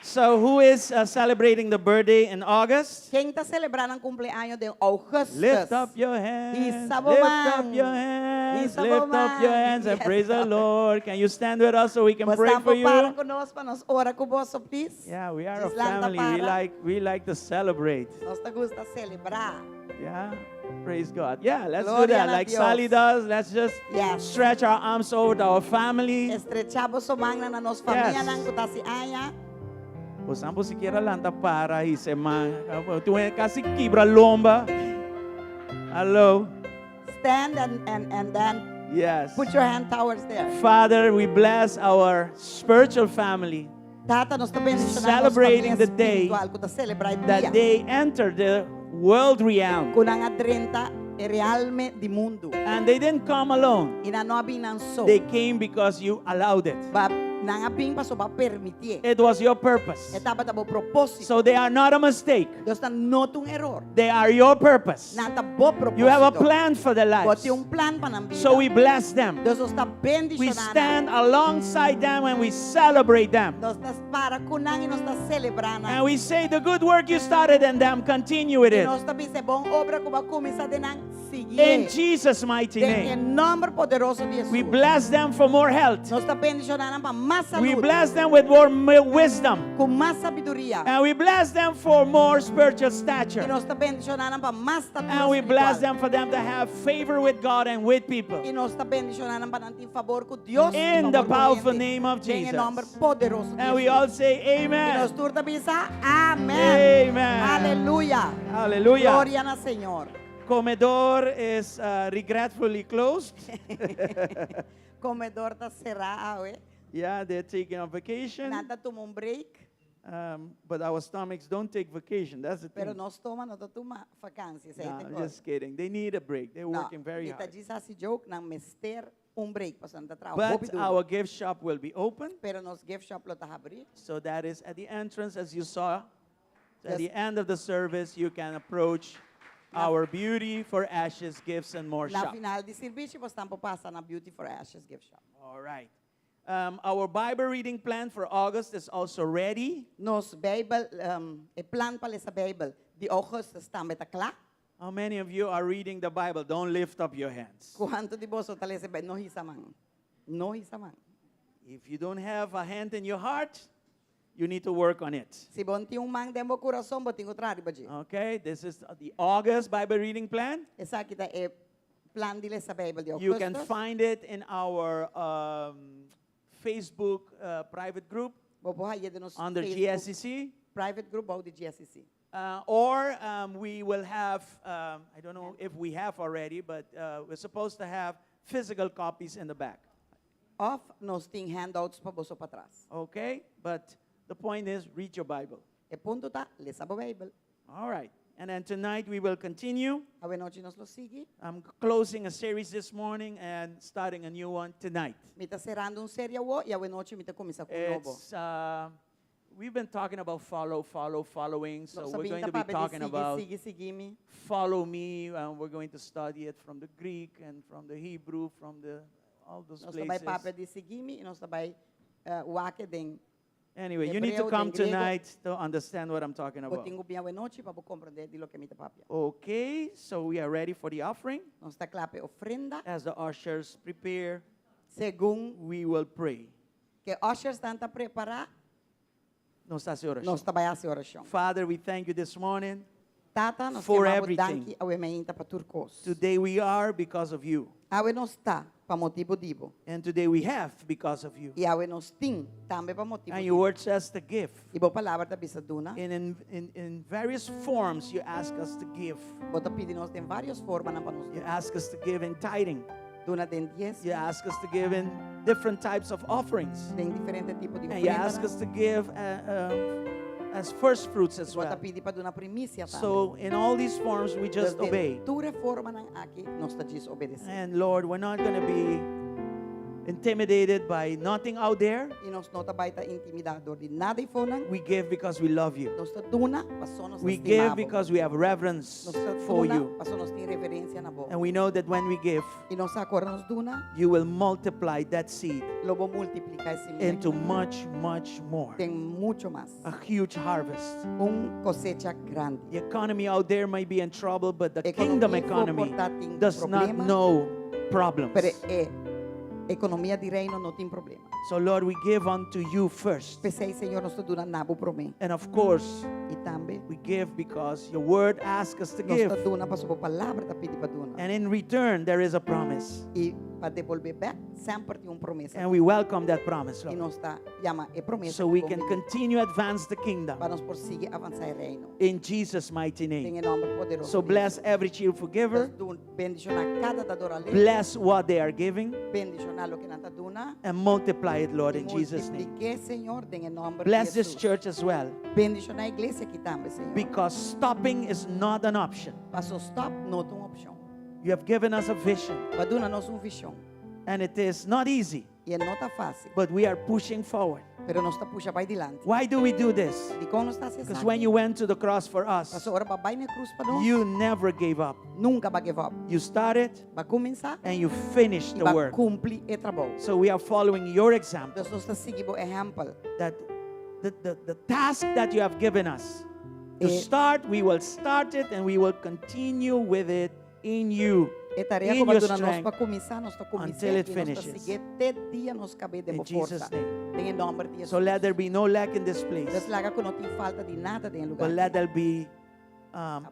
So who is celebrating the birthday in August? Quem está celebrando o cumpleaños de Augustus? Lift up your hands. Isa Lift bomang. up your hands. Isa Lift up your bomang. hands and Yes, praise the God. Lord. Can you stand with us so we can Basta pray for po para you? conosco, para nos ora com você, please. Yeah, we are a Just lanta family. para. We like to celebrate. Nós te gusta celebrar. Yeah. Praise God. Yeah, let's do Gloria that. a Like Dios. Sally does. Let's just Yes. stretch our arms over to our family. Estrechamos o mangna na nos família nang kuta si Aya. O sampo siquiera lanta para y se man. Tu casi quebra lomba. Hello. Stand and then Yes. put your hand towards there. Father, we bless our spiritual family Tata, nos está bendicionando Celebrating the day kuta celebrar that dia. they enter the world realm. Kunang adrenta e realme di mundo. And they didn't come alone. Ina no abing nang so. They came because you allowed it. Ba nang abing pa so ba permitir. It was your purpose. Etapa tabo propósito. So they are not a mistake. Deus está not un error. They are your purpose. Nata bo propósito. You have a plan for their lives. Bote un plan pa ng vida. So we bless them. Deus está bendicionando. We stand alongside them and we celebrate them. Deus está para kunang e nos está celebrando. And we say the good work you started in them, continue with E it. nos está bise bom obra que va começar de nang seguir. In Jesus' mighty En name. nombre poderoso de Jesus. We bless them for more health. Nos está bendicionando para más salud. We bless them with more wisdom. Com más sabedoria. And we bless them for more spiritual E stature. nos está bendicionando para más estatura And we bless espiritual. them for them to have favor with God and with people. E nos está bendicionando para ter favor com Deus. In the powerful name of En Jesus. nombre poderoso de And we Jesus. all say E nos amen. turta bisa, amén. Amen. Aleluya. Hallelujah. Gloria al Señor. Comedor is regretfully closed. Comedor está cerrado, eh. Yeah, they're taking a vacation. Nada toma un break, But our stomachs don't take vacation. That's the pero thing. nós toma, nós toma vacância. No, I'm just kidding. They need a break. They're working very Ita hard. diz assim, joke, não mester um break, passando da trabalho. But our gift shop will be open. Pero nos gift shop lo tá abrir. So that is at the entrance, as you saw. At Yes. the end of the service, you can approach our Beauty for Ashes Gifts and More Na shop. final de serviço, você tampo passa na Beauty for Ashes gift shop. All right. Our Bible reading plan for August is also ready. Nos Bijbel, e plan para essa Bijbel, de Augustus está met klaar. How many of you are reading the Bible? Don't lift up your hands. Quanto de você está lendo Bijbel? No hisamang. No hisamang. If you don't have a hand in your heart, you need to work on it. Se bom tem mang demo coração, bom tem contrário, baji. Okay, this is the August Bible reading plan. Essa aqui tá é plan de essa Bijbel de You can Augustus. find it in our Facebook private group Vou pôr aí de nos under Facebook GSCC. private group ou de GSCC. Or we will have, I don't know if we have already, but we're supposed to have physical copies in the back. Of nós tem handouts para você para trás. Okay? But the point is, read your Bible. E ponto tá, lê essa Bijbel. All right. And then tonight we will continue. A noite nós lo sigue. I'm closing a series this morning and starting a new one tonight. Me tá cerrando série wo e a noite me tá começar com novo. It's, we've been talking about following. So Nós we're going sabemos to be para talking about sigue me. follow me. And we're going to study it from the Greek and from the Hebrew, from all those Nós vai papo places. de seguir me e nós vai wake den. Anyway, you need to Hebreo, come then Griego. tonight to understand what I'm talking about. Botingo bem a noite para compreender de lo que me tá papia. Okay, so we are ready for the offering. Nós tá clape ofrenda As the ushers prepare, según we will pray. que ushers tanta preparar, Nos hace oración. nós tá vai a oração. Father, we thank you this morning. Tata, nós For queremos everything. danke ao emeinta para turcos. Today we are because of you. Awe nós tá para motivo dibo. And today we have because of you. E awe nós tem também para motivo And your dibo. word says to give. E boa palavra da bisaduna. And in various forms, you ask us to give. Bota pedir nós tem várias formas na para nós. You ask us to give in tithing. Duna den 10. You ask us to give in different types of offerings. Tem diferente tipo de And you ofrenda. ask us to give as first fruits as Bota well. pedir para dona primícia também. So in all these forms, we just obey. Ture forma nang aqui nós tá diz obedecer. And Lord, we're not going to be intimidated by nothing out there. E nós não tá baita intimidador de nada e fonan. We give because we love you. Nós tá duna, passou nós We give estimamos. because we have reverence Nós tá for duna, you. passou nós tem reverência na boca. And we know that when we give, E nós agora nós duna, you will multiply that seed lobo multiplicar esse into much, much more. tem muito mais. A huge harvest. Cosecha grande. The economy out there might be in trouble, but the Economia kingdom for economy portar tem does not problema. know problems. Pero economia de reino não tem problema. So, Lord, we give unto you first. Pensei, Senhor, nós duna nabo para mim. And of course, E também we give because your word asks us to nós give. tá duna para sua palavra tá pedindo para duna. And in return, there is a promise. E para devolver back sempre tem promessa. And we welcome that promise, E Lord. nós tá chama promessa. So we can continue advance the kingdom. para nós prosseguir avançar o reino. In Jesus' mighty name. Em nome poderoso. So bless every cheerful giver. Bendicionar cada dador alegre. Bless what they are giving. Bendicionar lo que nanta duna. And multiply it, Lord, in Jesus' name. Multiplique, Senhor, em nome Bless de this Jesus. church as well. Bendicionar a igreja aqui também, Senhor. Because stopping is not an option. Passo stop, não tem uma opção. You have given us a vision. Para duna nós visão. And it is not easy, E não tá fácil. but we are pushing forward. Pero nós tá puxa para adiante. Why do we do this? E como nós tá Because acessando. when you went to the cross for us, Passo ora para na cruz para nós. you never gave up. Nunca vai give up. You started Vai começar and you finished e the vai work. cumprir o trabalho. So we are following your example, Nós está seguindo o exemplo. that the task that you have given us to Eh. start, we will start it and we will continue with it in you, E tarefa in como your duna nós strength, para começar, nós tá começando until it e nós tá finishes. seguir até dia nós cabe de in força. Jesus' name. Em nome de Jesus. So let there be no lack in this Deus place, laga que não tem falta de nada em lugar. but let there be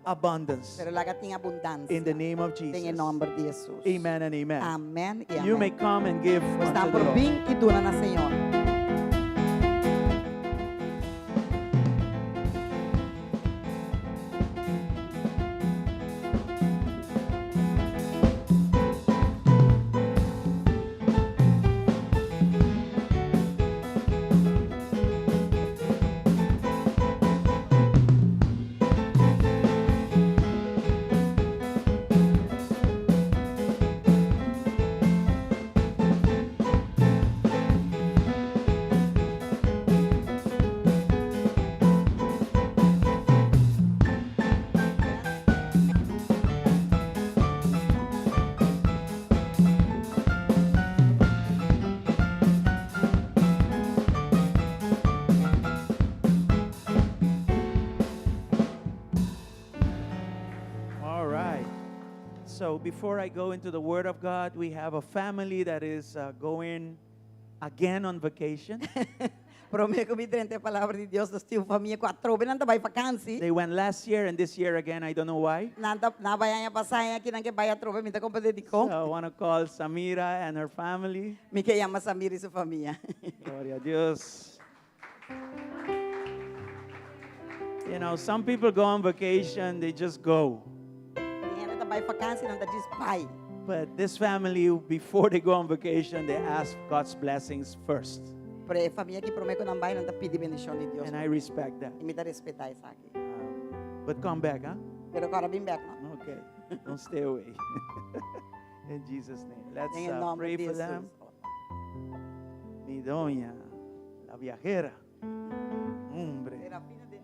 abundance Pero laga tem abundância. in the name of Em Jesus. nome de Jesus. Amen and amen. Amém e You may amém. come and give Está unto the por Lord. vir e duna na Senhor. All right. So before I go into the Word of God, we have a family that is going again on vacation. Prometo que durante a palavra de Deus, nós temos família quatro, não tá vai vacancy. They went last year and this year again. I don't know why. Nada na vai a passar aqui não que vai a trove, me tá com dedicou. So I want to call Samira and her family. Me que chama Samir e sua família. Gloria a Dios. You know, some people go on vacation, they just go. Ninguém tá vai vacancy, não tá diz pai. But this family, before they go on vacation, they ask God's blessings first. Pero a família que prometo não vai, não tá pedir bendição de Deus. And I respect that. E me dá respeitar isso aqui. But come back, huh? Pero agora bem back, não? Okay. Don't stay away. In Jesus' name. Let's Em nome pray de for Jesus. them. Mi doña, la viajera. Hombre. Serafina de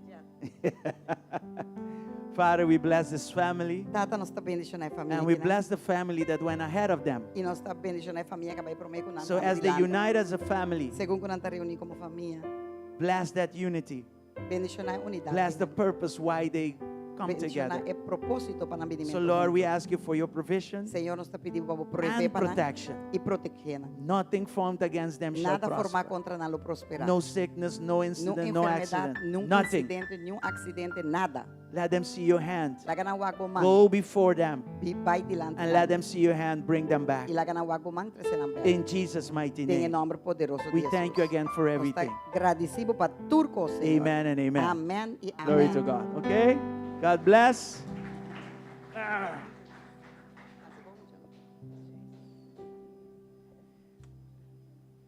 Father, we bless this family. Tata, nós está bendicionando a família. And we aqui, né? bless the family that went ahead of them. E nós está bendicionando a família que vai prometer com So as they unite as a family, Segundo que nós está reunindo como família, bless that unity. bendicionar a unidade. Bless the purpose why they come bendicionar together. o propósito para nós So Lord, we ask you for your provision Senhor, nós está pedindo para and prover para nós protection. e proteger. Nothing formed against them shall Nada formar prosper. contra nós prosperar. No sickness, no Nenhuma incident, no enfermidade, accident. nenhum Nothing. incidente, nenhum acidente, nada. Let them see your hand. Laga na wago man, Go before them vai dilante. and let them see your hand. Bring them back. E laga na wago man, trece na In Jesus' mighty Em name. nome poderoso de We Jesus. thank you again for Nós está everything. agradecido para turco, Senhor. Amen and amen. Amém e amém. Glory to God. Okay? God bless.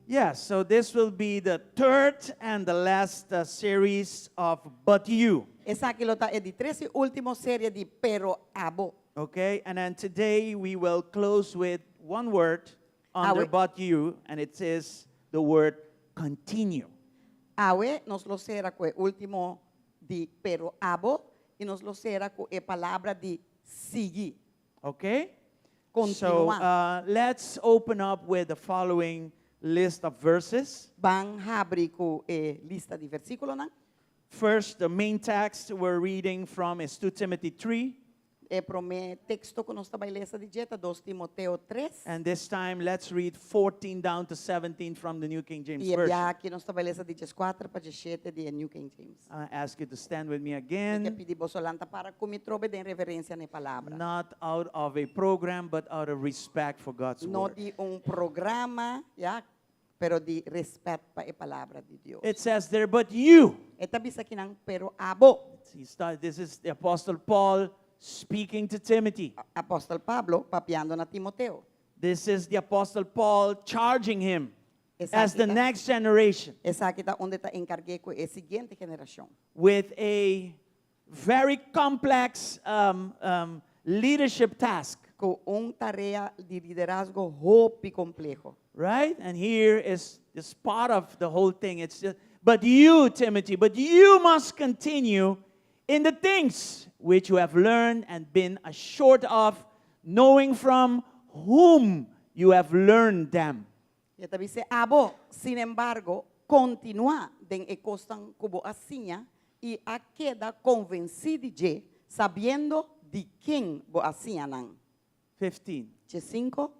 Yes, so this will be the third and the last series of But You. Essa aqui é de 13 última série de Pero Abo. Okay? And then today we will close with one word, under Awe. but you, and it says the word continue. Awe nos lo será com o último de pero abo e nos lo será com a palavra de seguir. Okay? So Continuar. let's open up with the following list of verses. Van abrir com a lista de versículos, não? First, the main text we're reading from is 2 Timothy 3. É para o texto que nós estamos lendo de dieta, 2 Timoteo 3. And this time, let's read 14 down to 17 from the New King James E Version. aqui nós estamos lendo de 4 para 7 de New King James. I ask you to stand with me Que again, pedir bolsolanta para que me trobe de reverência na palavra. not out of a program, but out of respect for God's Não word. de programa, já, pero de respeito para a palavra de Deus. It says there, but you. Esta bisa aqui não, pero abo. This is the Apostle Paul speaking to Timothy. Apóstolo Pablo papiando na Timoteo. This is the Apostle Paul charging him Essa as aqui the tá- next generation Essa aqui está onde está encarguei com a seguinte geração. with a very complex leadership task, Com tarefa de liderazgo roupa complexo. right? And here is part of the whole thing. It's just, but you, Timothy, but you must continue in the things which you have learned and been assured of, knowing from whom you have learned them. E esta dice, abo, sin embargo, continua den e costan cubo asinha e a queda convencido de, sabiendo de quem bo asinha nan. 15. De 5.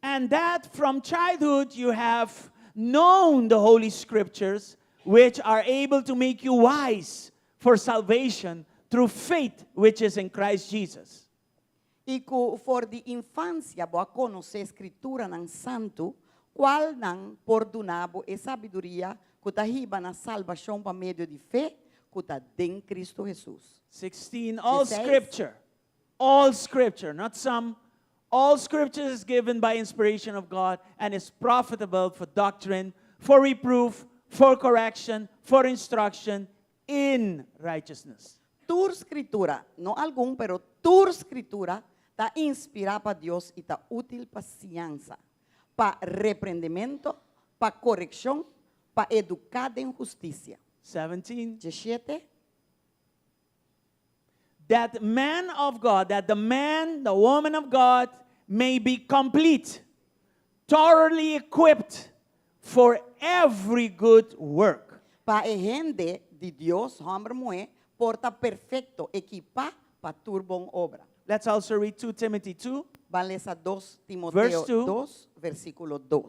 And that from childhood you have known the Holy Scriptures, which are able to make you wise for salvation through faith which is in Christ Jesus. E ku for de infância bo a conhecer escritura nan santo, qual nan por dunabo e sabedoria que ta hiba na salvação por meio de fé, que ta den Cristo Jesus. 16. All 16. Scripture, not some. All Scripture is given by inspiration of God and is profitable for doctrine, for reproof, for correction, for instruction in righteousness. Tu escritura, no algum, pero tu escritura está inspirada para Deus e está útil para ciência, para repreendimento, para correção, para educar em justiça. 17. 17. That man of God, that the man, the woman of God may be complete, thoroughly equipped for every good work. Para a gente de Deus, homem mulher, porta perfeito, equipa para turbon obra. Let's also read 2 Timothy 2. Vale essa 2 Timoteo Verse 2. 2, versículo 2.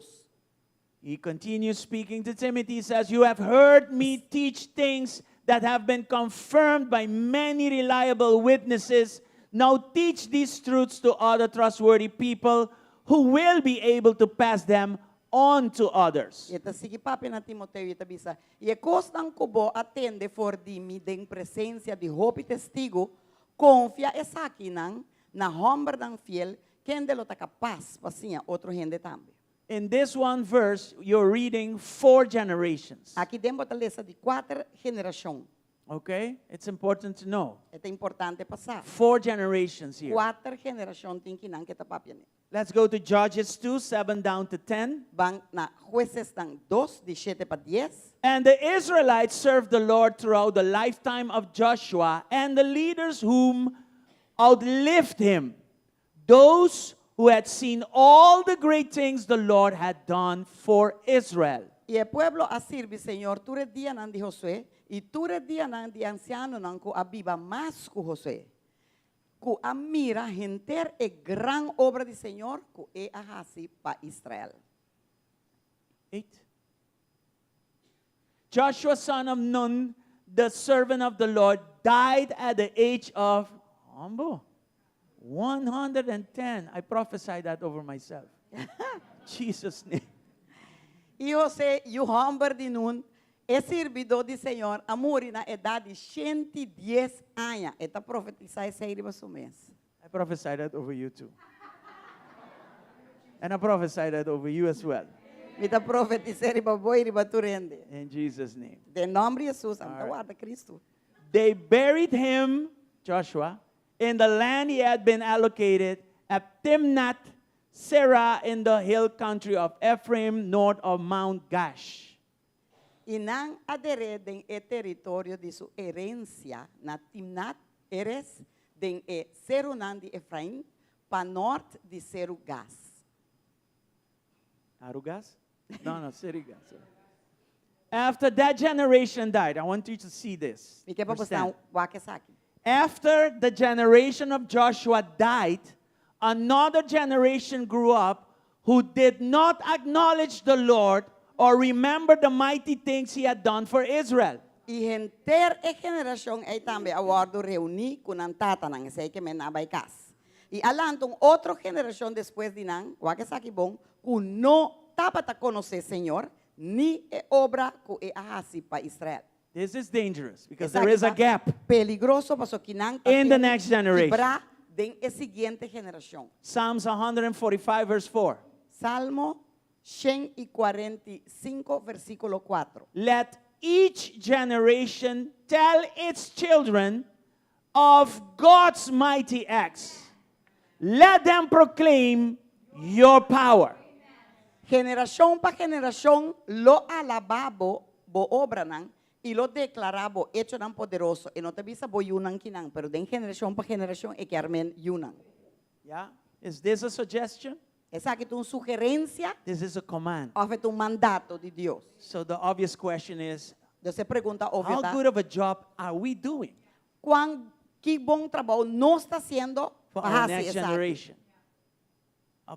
He continues speaking to Timothy. He says, you have heard me teach things that have been confirmed by many reliable witnesses. Now teach these truths to other trustworthy people who will be able to pass them on to others. E ita sige papi na Timoteo ita bisa. E costan kubo atende for di mi den presencia di hopi testigo, confia esa akinang na hombre dan fiel, kende lo ta capaz pasinha outro gente também. In this one verse, you're reading 4 generations. Aqui dentro da lista de 4 gerações. Okay? It's important to know. É importante passar. 4 generations here. 4 gerações tem que não que tá papi ne. Let's go to Judges 2, 7 down to 10. Van na jueces dan 2 de 7 para 10. And the Israelites served the Lord throughout the lifetime of Joshua and the leaders whom outlived him, those who had seen all the great things the Lord had done for Israel. E o pueblo a sirve, Senhor, tu re dia nan di Josué, e tu re dia nan di anciano nan ku abiba mas ku Josué. Ku amira henter e gran obra di Senhor ku e ahasi pa Israel. 8. Joshua, son of Nun, the servant of the Lord, died at the age of 110. I prophesied that over myself. Jesus' name. E José, e o homem de Nun, é servidor de Senhor, amori na idade de 110 anos. Eta profetizar essa iriba sumês. I prophesied that over you too. And I prophesied that over you as well. Mita profetizar iriba boi iriba turende. In Jesus' name. De nome de Jesus, anta Alright. guarda Cristo. They buried him, Joshua, in the land he had been allocated at Timnath Serah in the hill country of Ephraim, north of Mount Gash. Inang adere den e territorio di su herencia na Timnat Eres den e Serunan di Efraim pa norte di Serugas. Arugas? No, Serigas. After that generation died, I want you to see this. Mi que Understand. popos na wakesaki. After the generation of Joshua died, another generation grew up who did not acknowledge the Lord or remember the mighty things he had done for Israel. Y enter e generación ay tambe awardo reuni kunan tata nang say que men abay kas. Y alantong otro generación después dinang wakesaki bon kun no tapata conoce Señor ni e obra ku e ahasi pa Israel. This is dangerous because there is a gap Peligroso paso kinang in the next generation. ibra den e siguiente generación. Psalms 145 verse 4. Salmo 145 versículo 4. Let each generation tell its children of God's mighty acts. Let them proclaim your power. Generación pa generación lo alababo bo obra nan y lo declarabo hecho nan poderoso. E no te bisa bo yunan kinang, pero den generación pa generación e que armen yunan. Yeah? Is this a suggestion? Esa aquí tu sugerencia This is a command. o tu mandato de Dios. So the obvious question is, Dios se pregunta how obvio, good of a job are we doing ¿cuán qué buen trabajo no está haciendo for para our hacer next esa aquí? generation?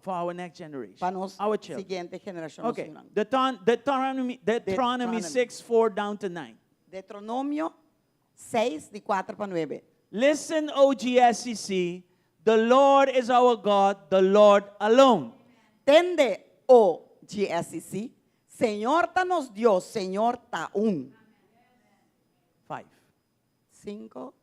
For our next generation, Para nos our children. siguiente generación. Okay, nos unan. Deuteronomy Deuteronomy. 6, 4 down to 9. Deuteronomio 6, de 4 para 9. Listen, O GSCC, the Lord is our God, the Lord alone. Tende, o GSCC, Señor ta nos Dios, Señor ta un. 5. 5.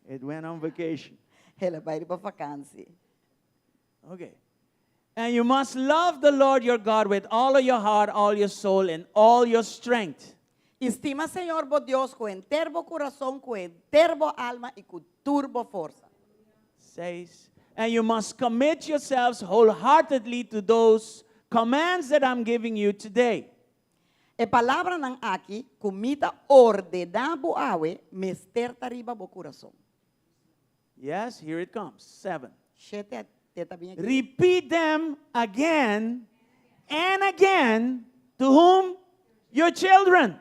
It went on vacation. Ele vai ir para vacância. Okay. And you must love the Lord your God with all of your heart, all your soul, and all your strength. Estima Señor bo Dios com enterbo coração, com enterbo alma e com turbo força. 6. And you must commit yourselves wholeheartedly to those commands that I'm giving you today. E palavra nang aqui, comida ordenabo awe, mester tariba bo coração. Yes, here it comes. 7. Sete teta bem aqui. Repeat them again and again to whom? Your children.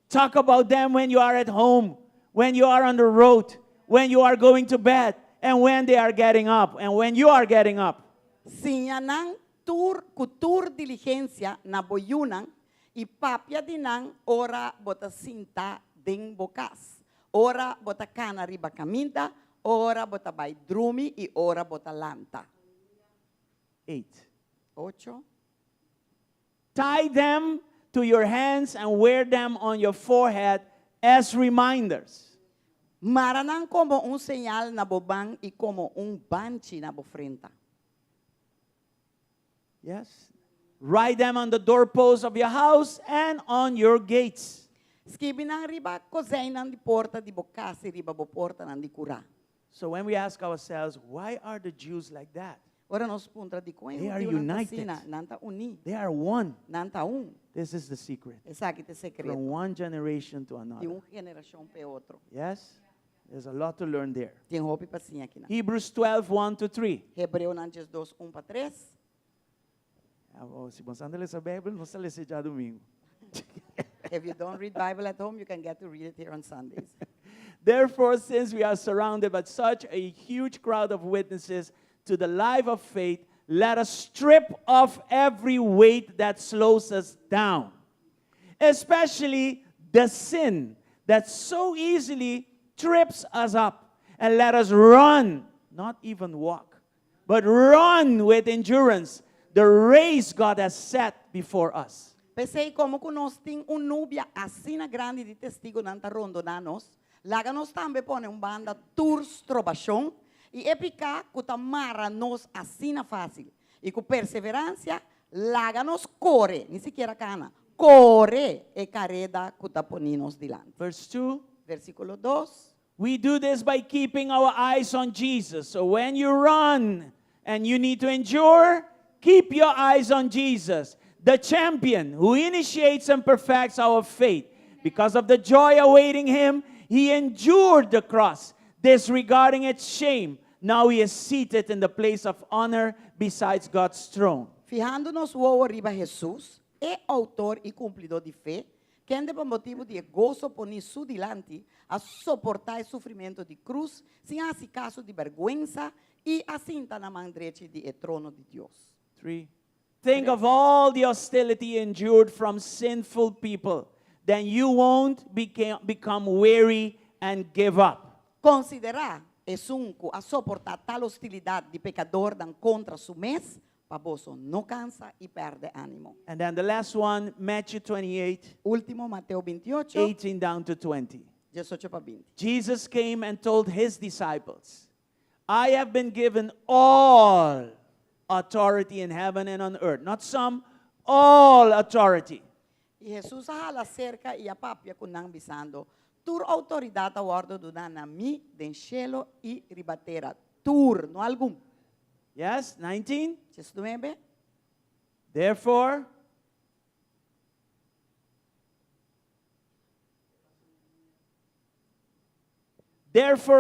Talk about them when you are at home, when you are on the road, when you are going to bed, and when they are getting up, and when you are getting up. Sinyanang kutur diligencia na boyunan, y papia dinang ora bota sinta ding bokas. Ora bota cana riba caminta, ora bota bay drumi, y ora bota lanta. 8. 8. Tie them to your hands and wear them on your forehead as reminders. Maranang como un señal na bobang y como un banchi na bofrenta. Yes. Write them on the doorposts of your house and on your gates. Skibinang riba kozainan di porta di bokasi riba bo porta nan di kura. So when we ask ourselves, why are the Jews like that? Ora nos punta di coin. They are united. Nanta uni. They are one. Nanta un. This is the secret. Esa aqui te secreto. From one generation to De another. generación pe otro. Yes? There's a lot to learn there. Tem roupa para sim aqui na. Hebrews 12, 1 to 3. Hebreu nantes 2, 1 para 3. Se você não lê a Bíblia, não se lê já domingo. If you don't read Bible at home, you can get to read it here on Sundays. Therefore, since we are surrounded by such a huge crowd of witnesses to the life of faith, let us strip off every weight that slows us down, especially the sin that so easily trips us up, and let us run, not even walk, but run with endurance the race God has set before us. Pensei como que nós tem nubia assim grande de testigo nanta rondo na nos, laga nos tambe pone banda tours trobachon e epica kutamara nos assim fácil. E com perseverança laga nos corre, nem sequer cana, corre e careda kutaponinos dilante. Verse 2. Versículo 2. We do this by keeping our eyes on Jesus. So when you run and you need to endure, keep your eyes on Jesus, the champion who initiates and perfects our faith. Because of the joy awaiting him, he endured the cross, disregarding its shame. Now he is seated in the place of honor besides God's throne. Fijándonos o arriba Jesus, é autor e cumpridor de fé, que ande por motivo de gozo poni su dilante a soportar o sofrimento de cruz, sem assim caso de vergüenza, e assinta na mão direita de trono de Deus. 3. Think of all the hostility endured from sinful people. Then you won't become weary and give up. Considerar é sunco a soportar tal hostilidade de pecador dan contra su mes, paboso não cansa e perde ânimo. And then the last one, Matthew 28, Último, Mateo 28, 18 down to 20. 18 para 20. Jesus came and told his disciples, I have been given all authority in heaven and on earth. Not some, all authority. E Jesus hala cerca e a papia kunang bisando, tur autoridade a ordo dona mi den cielo e ribatera. Tur, no algum. Yes, 19. 19. Therefore,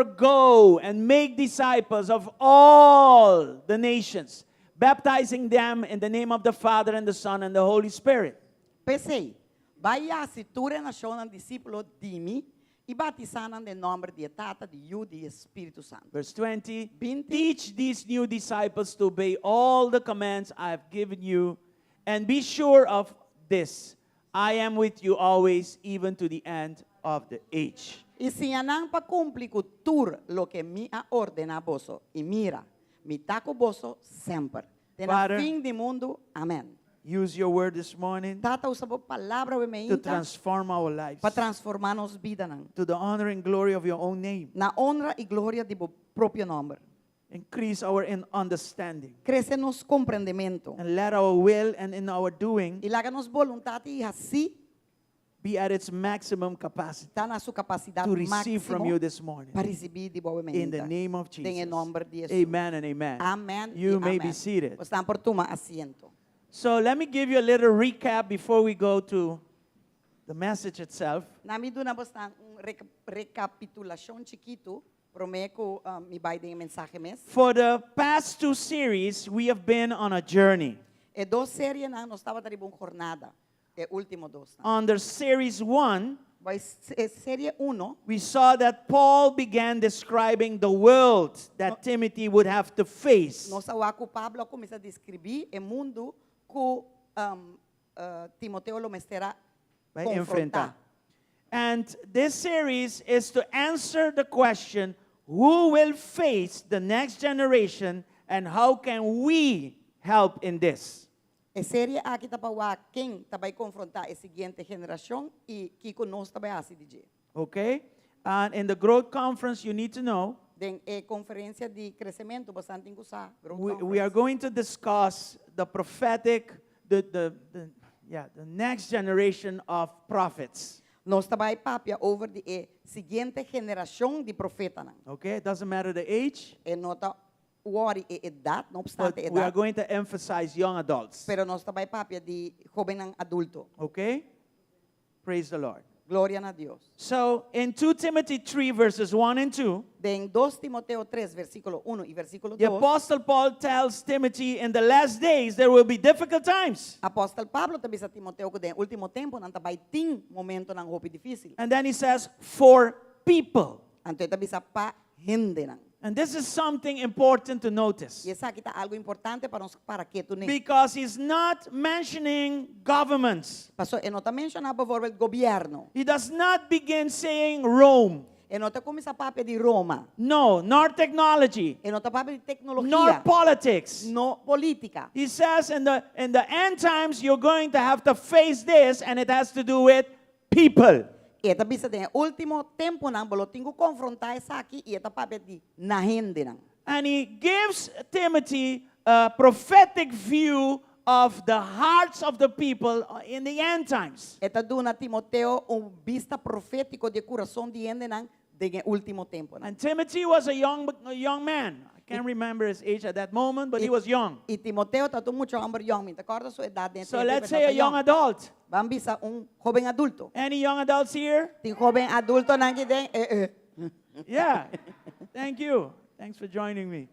go and make disciples of all the nations, baptizing them in the name of the Father and the Son and the Holy Spirit. Pensei, vaya se ture nacionan discípulo dimi e batizanan de nombre de Tata, de Iu, de Espírito Santo. Verse 20, 20. teach these new disciples to obey all the commands I have given you, and be sure of this, I am with you always, even to the end of the age. E se anang pa cumpli cu tur lo que mi ha ordena boso, e mira, mi taco boso sempre. De na Father, fim de mundo, amém. Use your word this morning Tata usa po palavra o to meinta transform our lives para transformar nos vida nang. to the honor and glory of your own name. Na honra e glória de bo próprio nome. Increase our understanding, Cresce nos compreendimento. and let our will and in our doing E laga nos vontade e assim be at its maximum capacity está na sua capacidade to receive from máxima you this morning. para receber de boa In the meinta. name of Em Jesus. nome de Jesus. Amen and amen. Amém. You e may amém. be seated. Estão por tomar assento. So let me give you a little recap before we go to the message itself. Na mi duna basta recapitulação chiquito, prometo mi vai de mensagem mes. For the past 2 series, we have been on a journey. E dos séries na nós estava daribong jornada. E último dos. Under series 1, Vai série 1, we saw that Paul began describing the world that Timothy would have to face. nós awako Pablo começa a descrever o mundo que Timoteo lo mestera Vai confrontar. enfrentar. And this series is to answer the question, who will face the next generation and how can we help in this? E série aqui tá para quem tá vai confrontar a seguinte geração e que conosco tá vai assim dizer. Okay? And in the growth conference, you need to know, Den conferência de crescimento bastante usar. we are going to discuss the prophetic, the next generation of prophets. Nós tá vai papia over de seguinte geração de profeta nan. Okay? It doesn't matter the age, E nota worry e edad, não but obstante we are edad. going to emphasize young adults. Pero nós tá vai papia de jovem nan adulto. Okay? Praise the Lord. Glória a Deus. So, in 2 Timothy 3, verses 1 and 2, En 2 Timoteo 3, versículo 1 y versículo the 2, Apostle Paul tells Timothy, in the last days there will be difficult times. apóstol Pablo também sa Timoteo que den último tempo nan tabay ting momento ng hopi difícil. And then he says, for people. Anto tabi sa pa hindi nan. And this is something important to notice. Y esa kita algo importante para que tu ne. Because he's not mentioning governments. Paso enota mencionaba por el gobierno. He does not begin saying Rome. Enota começa papia de Roma. No, nor technology, Enota papia de nor tecnologia. politics. No política. He says in the end times you're going to have to face this, and it has to do with people. E tabi sa den último tempo nan bolo tingo confrontar esa aqui e eta papia de na hindi nan. And he gives Timothy a prophetic view of the hearts of the people in the end times. Eta duna Timoteo vista profético de coração de ende nang de último tempo. And Timothy was a young man. I can't remember his age at that moment, but he was young. E Timoteo tá muito homem young, te acorda sua idade? So let's say a young adult. Vamos bisa jovem adulto. Any young adults here? Tem jovem adulto nang que Yeah. Thank you. Thanks for joining me.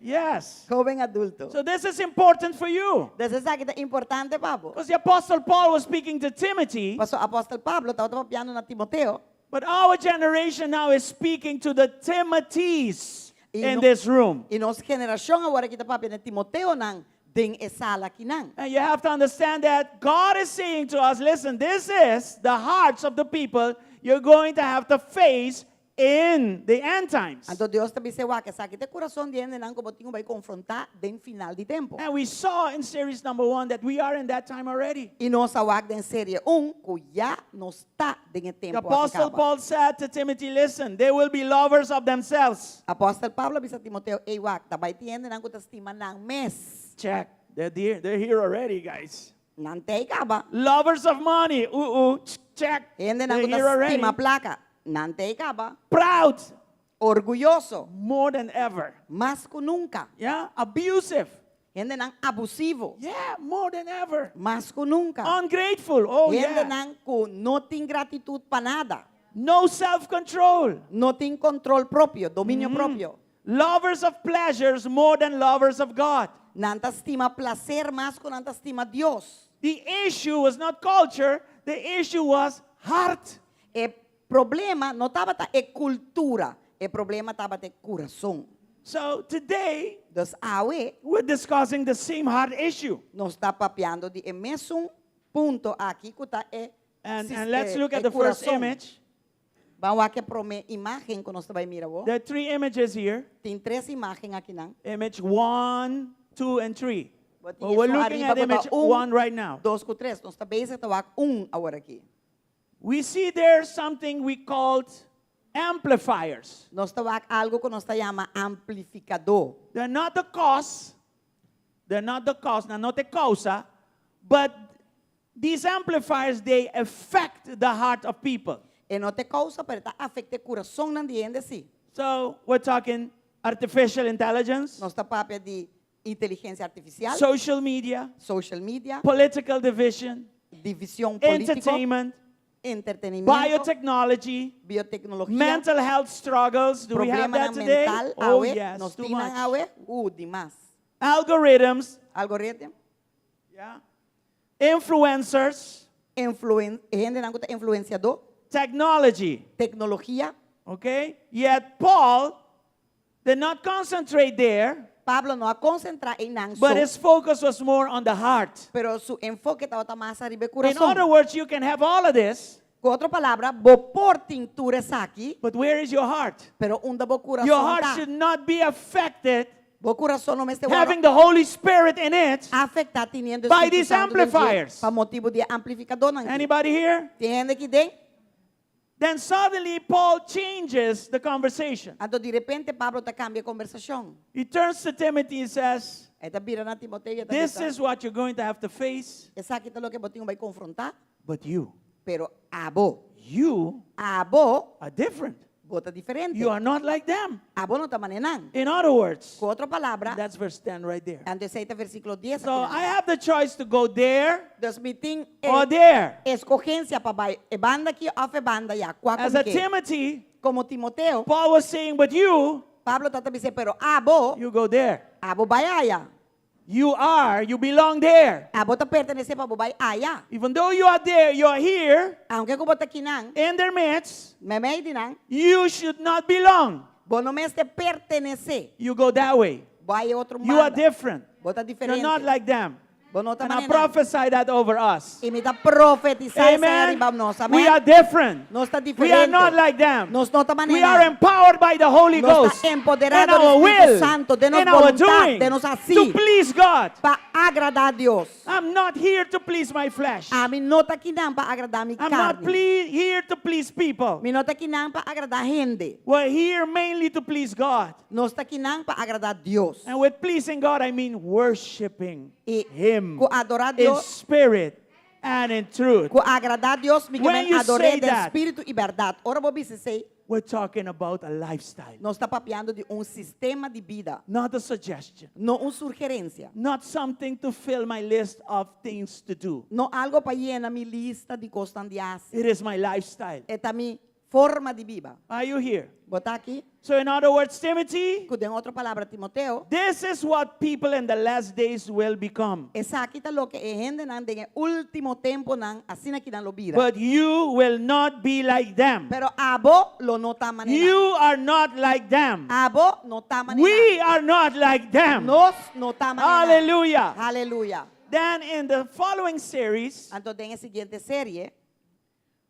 Yes. jovem adulto. So this is important for you. Dessa é que é importante, Pablo. Because the Apostle Paul was speaking to Timothy, Pastor apóstolo Pablo estava papiando na Timoteo. but our generation now is speaking to the Timothys in no- this room. E nossa geração agora que está papiando Timoteo nang ding esala kinang. And you have to understand that God is saying to us, listen, this is the hearts of the people you're going to have to face in the end times. Então Deus também se que sabe que coração de ende nang como tinha vai confrontar den final de tempo. And we saw in series number 1 that we are in that time already. E nossa wag den série que já nos está den tempo. The Apostle Paul said to Timothy, listen, they will be lovers of themselves. Apóstolo Pablo bisa Timoteo ei wag da vai tiende nang kuta estima nang mes. Check. They're here already, guys. Nante kaba. Lovers of money. Check. Ende nang They're kuta here already. estima placa. Nante kaba. Proud. Orgulhoso. More than ever. Más que nunca. Yeah. Abusive. Ende nang abusivo. Yeah. More than ever. Más que nunca. Ungrateful. Oh, Ende yeah. nang ku no tem gratitud para nada. No self-control. No tem control propio, dominio propio. Lovers of pleasures more than lovers of God. Nanta estima placer más que nanta estima Dios. The issue was not culture. The issue was heart. E problema não estava é cultura, e problema estava é coração. So today, Dus awe we're discussing the same heart issue. nós está papiando de mesmo ponto aqui que tá And let's look at the first image. Vamos aqui para uma imagem que nós vai mirar. There are 3 images here. Tem 3 imagens aqui não. Image 1, 2, and 3. But Well, we're isso looking arriba at image para 1 right now. 2 com 3, nós está bezig tá agora aqui. We see there something we called amplifiers. Nós está algo que nós está chama amplificador. They're not the cause. They're not the cause, not the causa, but these amplifiers, they affect the heart of people. E não te causa, pero tá afeta o coração não de si. So we're talking artificial intelligence, Nós está papia de inteligência artificial, social media, social media, political division, divisão política, entertainment, entretenimento, biotechnology, biotecnologia, mental health struggles. Do we have problema that today? mental, Oh, awe, yes, nós too temos much. awe, demais. Algorithms, Algoritmo, yeah. Influencers, gente não influenciador, technology, tecnologia. okay? Yet Paul did not concentrate there, Pablo não a concentrar em não but só, his focus was more on the heart. pero su enfoque estava mais arriba do In other coração. words, you can have all of this, Com outra palavra, vou pôr tinturas aqui, but where is your heart? pero onde o coração Your heart está. should not be affected, O coração não me está having the Holy Spirit in it. afetar teniendo By these amplifiers. para motivo de amplificador. Anybody here? Tem gente que tem. Then suddenly Paul changes the conversation. Então, de repente, Pablo te cambia a conversação. He turns to Timothy and says, Ele vira na Timoteo e this is what you're going to have to face, essa aqui é o que você vai confrontar, but you pero abo are different. bota diferente. You are not like them. Abo não está manenang. In other words, Com outra palavra, that's verse 10 right there. ando aceita versículo 10. So I have the choice to go there Dus meeting or there. escogência para banda aqui ou banda já. As a Timothy, Como Timoteo, Paul was saying, but you Pablo está dizendo, pero abo go there. vai allá. You belong there. Abo está pertenece para vai allá. Even though you are there, you are here Aunque como está aqui nang, in their midst, me dinang, you should not belong. bo no me este pertenece. You go that way. Vai outro You are banda. different. Bota You're diferente. not like them. Bonota And I manena. prophesy that over us. Imita profetizar sa Amen. arriba nos. We are Amen. different. Nos está We are diferente. not like them. Nos nota manena. We are empowered by the Holy Nos Ghost está in empoderado our del Espíritu will, Santo, denos in our voluntad, doing, denos así, to please God. para agradar a Dios. I'm not here to please my flesh. A mí no está aquí para agradar mi I'm not carne. here to please people. Mi no está aquí para agradar gente. We're here mainly to please God. No está aquí para agradar a Dios. And with pleasing God, I mean worshiping Y Him con adorar a in Dios, spirit and in truth. con agradar a Dios, mi que When me you adoré say de that, espíritu y verdad. Ahora vos dices, We're talking about a lifestyle, no está papeando de sistema de vida, not a suggestion, no sugerencia, not something to fill my list of things to do. no algo para llenar mi lista de cosas de hacer. It is my lifestyle. Esta mi forma de vida. Are you here? Bota aquí, So, in other words, Timothy, en otra palabra, Timoteo, this is what people in the last days will become. esa aquí está lo que gente en el último tiempo así aquí dan lo vida. But you will not be like them. Pero a vos lo no está manera. You are not like them. A vos no está manera. We are not like them. Nos no está manera. Hallelujah. Aleluya. Then in the following series, Entonces en la siguiente serie,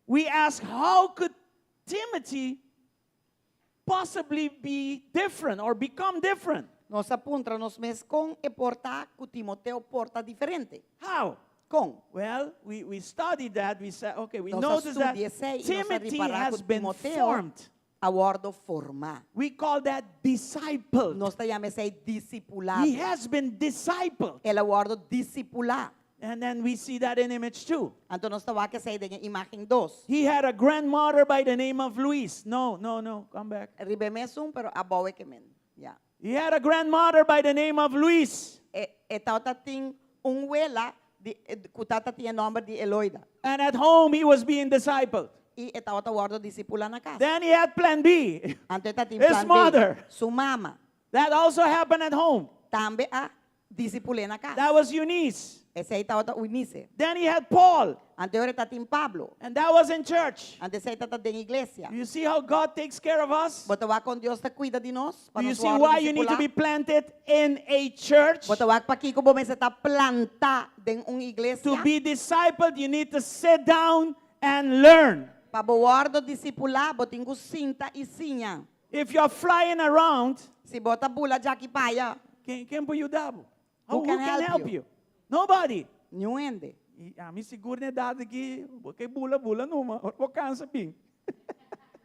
we ask how could Timothy possibly be different or become different? nos apunta nos mes con e porta que Timoteo porta diferente. How? Com? Well, we studied that. We said, okay, we Nos noticed that estudiei e nos Timothy reparar has que been Timoteo formed. abordo formar. We call that disciple. Nos te llama ese discipulado. He has been discipled. El abordo discipular. And then we see that in image 2. Entonces nos te va a say de imagen 2. He had a grandmother by the name of Louise. No, come back. Ribemesum pero aboe que men. Ya. He had a grandmother by the name of Louise. Etauta ting unwela de kutata tinha nome de Eloida. And at home, he was being discipled. E etauta guardo discipula na casa. Then he had plan B. Antes tinha His plan B. mother. Su mama That also happened at home. também a discipulei na casa. That was Eunice. Esse aí estava Unice. Then he had Paul. Anterior está em Pablo. And that was in church. Antes aí está em igreja. You see how God takes care of us? Bota lá com Deus te cuida de nós. Do you see why you need to be planted in a church? Bota lá para aqui como você está plantar em igreja. To be discipled, you need to sit down and learn. Para guardo discipular, botingo cinta e sinha. If you're flying around, Se bota bula já que paia, quem pode ajudar? Who can help you? Nobody. não ende. E a minha segura idade aqui, porque bula numa, ou cansa bem.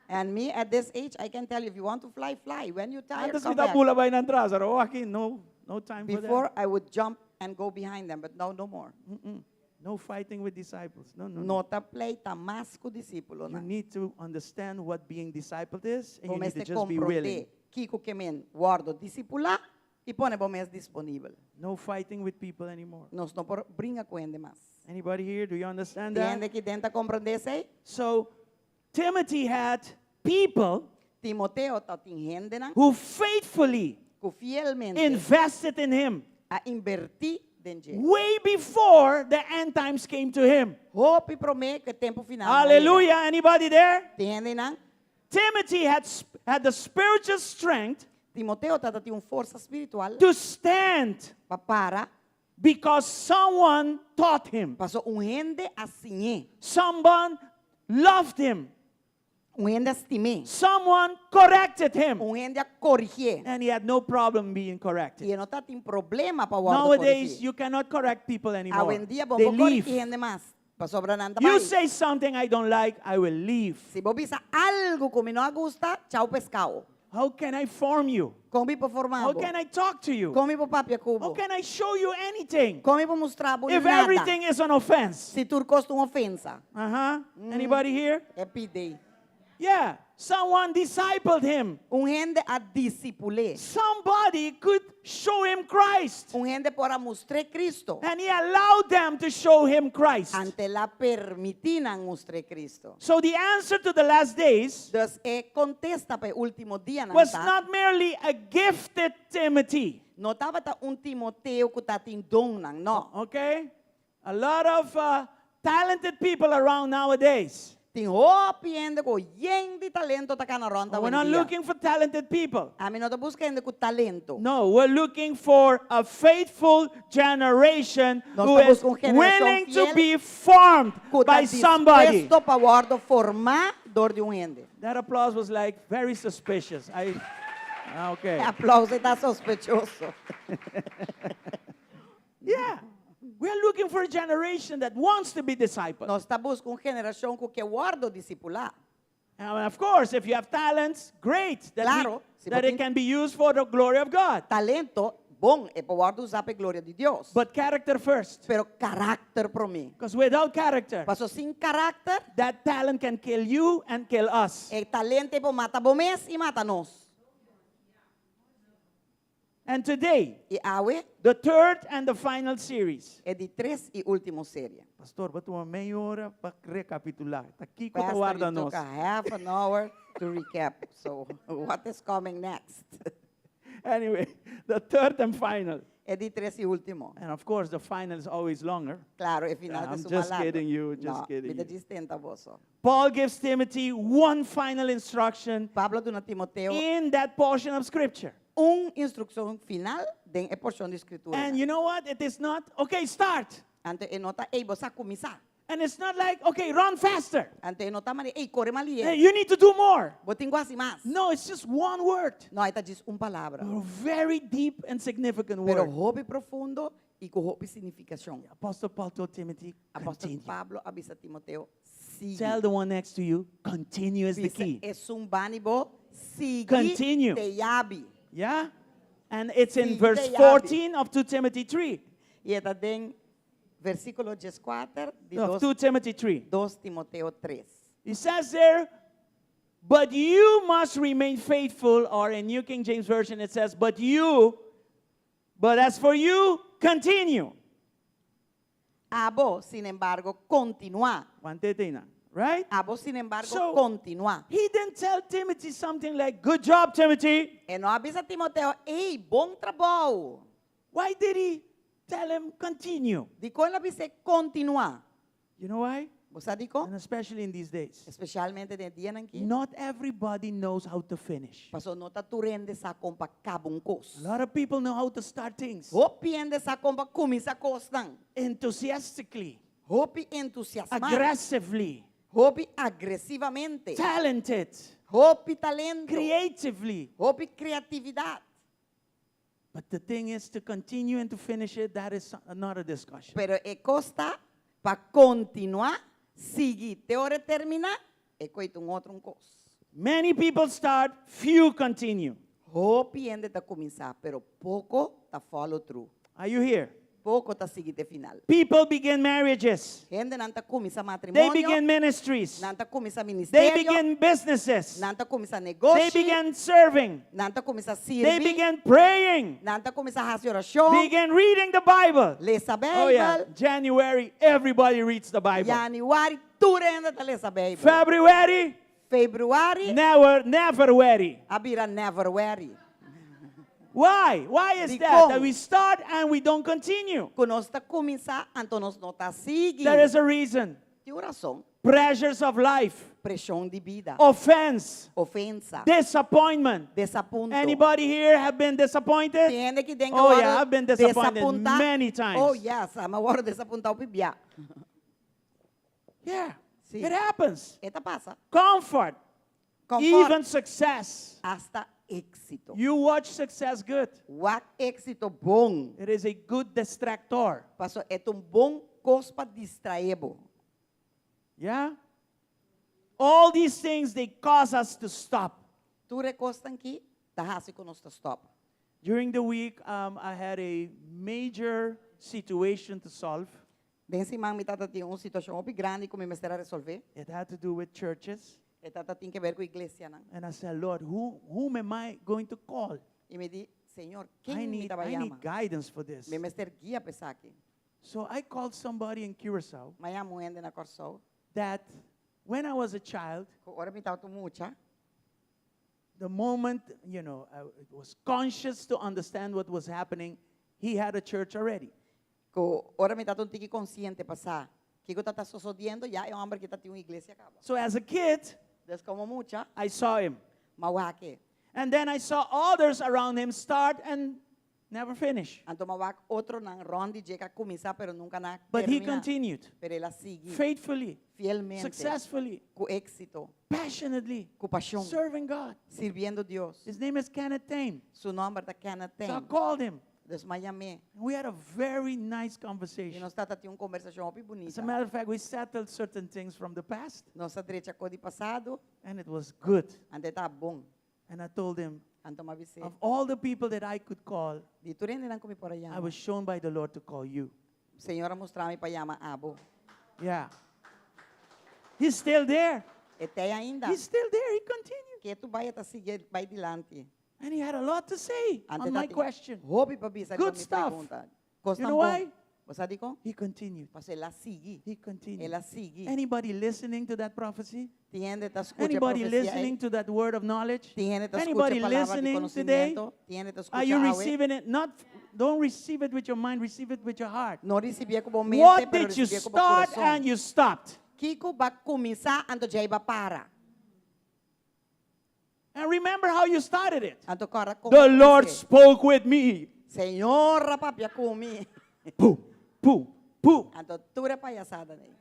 And me at this age, I can tell you, if you want to fly, fly. When you're tired, Antes come que da back. bula vai na entrada, ou aqui, no time for Before, that. I would jump and go behind them, but now no more. No fighting with disciples. No. Nota play, tá mais com o discípulo. You Né? need to understand what being discipled is, and you Bom, need to este just be willing. compreender Kiko que men guardo discipular e pone bom mês disponível. No fighting with people anymore. Nós não por brinca com ele mais. Anybody here? Do you understand that? Entende que tenta compreender sei? So, Timothy had people Timoteo tá tem gente né? who faithfully Que fielmente invested in him a invertir dentro. way before the end times came to him. Hope e promete que tempo final. Hallelujah. Anybody there? Entende não? Timothy had the spiritual strength Timoteo tá tem força espiritual to stand para because someone taught him. passou gente assim, Someone loved him. gente estimé, Someone corrected him. gente corrigir. And he had no problem being corrected. E não tá tem problema para guardar Nowadays, you cannot correct people anymore. Hoje em dia, vamos They corrigir leave. gente mais. Para sobrar nada You mais. say something I don't like, I will leave. Se você bisa algo que não gusta, tchau pescado. How can I form you? Come para formar. How can I talk to you? Come para papia How cubo. can I show you anything Come para mostrar if nada. everything is an offense? Se tu costa uma ofensa, Anybody here? é pidei. Yeah. Someone discipled him. Gente a discipulé. Somebody could show him Christ. Gente para mostrar Cristo. And he allowed them to show him Christ. Ante la permitinan mostrar Cristo. So the answer to the last days Dus contesta para último dia was not merely a gifted Timothy. não estava Timoteo que tá tem dom não. Okay? A lot of talented people around nowadays. Ting hopiende ko yen di talento ta kanaronta We're not looking for talented people. Ami no ta buscando ko talento. No, we're looking for a faithful generation Nós who estamos is com geração willing to fiel, be formed Ko ta by somebody. dispuesto pa guardo formar dor de ende. That applause was like very suspicious. Okay. Aplauso está sospechoso. Yeah. We're looking for a generation that wants to be discipled. Nós está buscando geração que guardo discipular. And of course, if you have talents, great. Claro, si that você it can be used for the glory of God. Talento bom é para guardo usar para glória de Deus. But character first. Pero carácter para mim. Because without character, Passo sem carácter, that talent can kill you and kill us. talento é para mata bomes e mata nós. And today, E awe the third and the final series. é de 3 e último série. Pastor, ba't uma meia hora para recapitular? Taki ko Pastor, tawarda it nos. took a half an hour to recap. So, what is coming next? Anyway, the third and final. É de 3 e último. And of course, the final is always longer. Claro, é final I'm de just sumalado. kidding you, just No, kidding vida you. distenta vosso. Paul gives Timothy one final instruction Pablo dona Timoteo in that portion of scripture. instrução final de porção de escritura. And you know what? It is not, okay, start. Ante nota, ei, você começar. And it's not like, okay, run faster. Ante nota, mari, ei, corre mali. Hey, you need to do more. Botinho quase mais. No, it's just one word. Não, aí tá diz palavra. A very deep and significant Pero word. hobby profundo e com hobby significação. Apostle Paul told Timothy, Apóstolo continue. Pablo avisa Timoteo, sigue. Tell the one next to you, continue is the key. É bánibo, sigue. Continue. Te yabi. Yeah? And it's in Sigue verse yabi. 14 of 2 Timothy 3. E é den versículo 14 de Of 2 Timothy 3. 2 Timoteo 3. It says there, but you must remain faithful, or in New King James Version it says, but as for you, continue. Abo, sin embargo, continúa. Pantetina, right? Abo, sin embargo, So- continúa. He didn't tell Timothy something like, good job, Timothy. E não avisa Timoteo, ei, bom trabalho. Why did he tell him continue? Dico ele avisa continua. You know why? Você dico? And especially in these days. Especialmente de dia aqui. Not everybody knows how to finish. Paso nota tu rende sa compa cabun A cos. lot of people know how to start things Hopi ende sa compa kumisa costan. enthusiastically, Hopi entusiasmado. aggressively, Hopi agresivamente. talented, Hopi talento. creatively. Hopi creatividad. But the thing is to continue and to finish it, that is another discussion. Pero e costa pa continuar, seguir, te ore terminar, e coito outro cos. Many people start, few continue. Hopi ende ta começar, pero pouco ta follow through. Are you here? Pouco ta seguir te final. People begin marriages. Gente não ta começa They matrimônio. begin ministries. Não ta começa They ministério. begin businesses. Não ta começa They negócio. begin serving. Não ta começa They servir. begin praying. Não ta começa a fazer oração. Begin reading the Bible. Lê a Oh yeah, Bíblia. January, everybody reads the Bible. Januário, tudo ainda ta lê a Bíblia. February, Februário, never worry. abira never worry. Why? Why is Di that? como? That we start and we don't continue. Quando nós ta começar, então nós não ta seguir. There is a reason. Tem oração, Pressures of life, pressão de vida, offense, ofensa, disappointment. desaponto. Anybody here have been disappointed? Tem gente que tem que Oh, agora yeah, I've been disappointed desapontar. many times. Oh yes, mas agora desapontar o pibia. Yeah, Sí. it happens. Eta passa. Comfort, Confort, even success. hasta éxito. You watch success good. O éxito bom. It is a good distractor. Passo é um bom cos para distraebo. Yeah? All these things, they cause us to stop. Tu recostan aqui, tá hasi com nós stop. During the week, I had a major situation to solve. Den semana me tata tinha uma situação bem grande que me mestra resolver. It had to do with churches. E tata tinha que ver com a igreja, não? And I said, Lord, whom am I going to call? E me di, Senhor, I quem me need trabalhama? guidance for this. Me mestre guia pensar aqui. So I called somebody in Curacao Mas a moenda na Corsol, that when I was a child, ora me tata mucha. the moment, I was conscious to understand what was happening, he had a church already. Ko ora me tata um tiki consciente passar Kiko está sucediendo ya, é um homem que está uma igreja acaba. So as a kid, Des como mucha, I saw him. mawake. And then I saw others around him start and never finish. Anto mawak outro nang rondi jeka começar, pero nunca na But he termina. continued Pero ela sigue faithfully, fielmente, successfully, com êxito, passionately, com paixão, serving God. sirviendo Deus. His name is Kenneth Tain. Su nome é Kenneth So I Tain. called him. Des Miami. We had a very nice E conversation. nós tata tinha uma conversação bem As bonita. a matter of fact, we settled certain things from the past, Nossa direita cor de passado, and it was good. ande tá bom. And I told him, Anto mabise. of all the people that I could call, Di tu rin nang kumi por allá. I was shown by the Lord to call you. Senhora mostrami pa yama abo. Yeah. He's still there. Ete ainda. He's still there. He continued. Que tu vai ta seguir vai dilante. And he had a lot to say Ante on my question. Hobi pa bisa Good mi stuff. pergunta. You know why? Você dico? He continued. Parce ela sigue. He continued. Ela sigue. Anybody listening to that prophecy? Tiene ta escucha Anybody profecia listening to that word of knowledge? Tiene ta escucha Anybody palabra de listening today? conocimiento. Tiene ta Are you escucha awe. receiving it? Don't receive it with your mind, receive it with your heart. No recibia como mente, What pero did you recibia como start coração. and you stopped? Kiko ba começar anto já iba para. And remember how you started it. Anto cara como The Lord comecei. spoke with me. Senhora papia comi. Boom, boom, boom. Anto tura palhaçada né.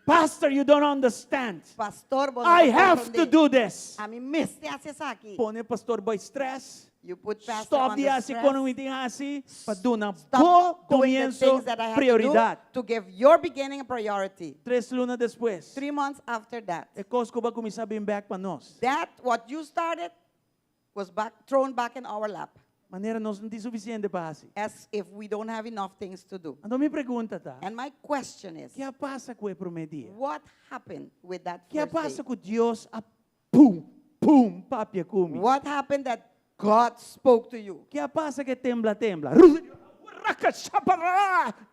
Pastor, you don't understand. Pastor, você I não have to compreende. do this. A mim me se hace isso aqui. Pone pastor boy stress. You put pastor Stop on the the asi stress. kono hindi asi. Paduna Stop po doing the comienzo things that I have prioridad. to do to give your beginning a priority. 3 lunas después. 3 months after that, E ko ba kumisa bim back pa nos? that what you started was thrown back in our lap, Manera nos hindi suficiente pa asi. as if we don't have enough things to do. Ando mi pregunta ta. And my question is, Kaya pasa ko e promedia? what happened with that Kaya first pasa day? ko Dios a boom, boom, papia kumi. What happened that God spoke to you? Kaya pasa que tembla.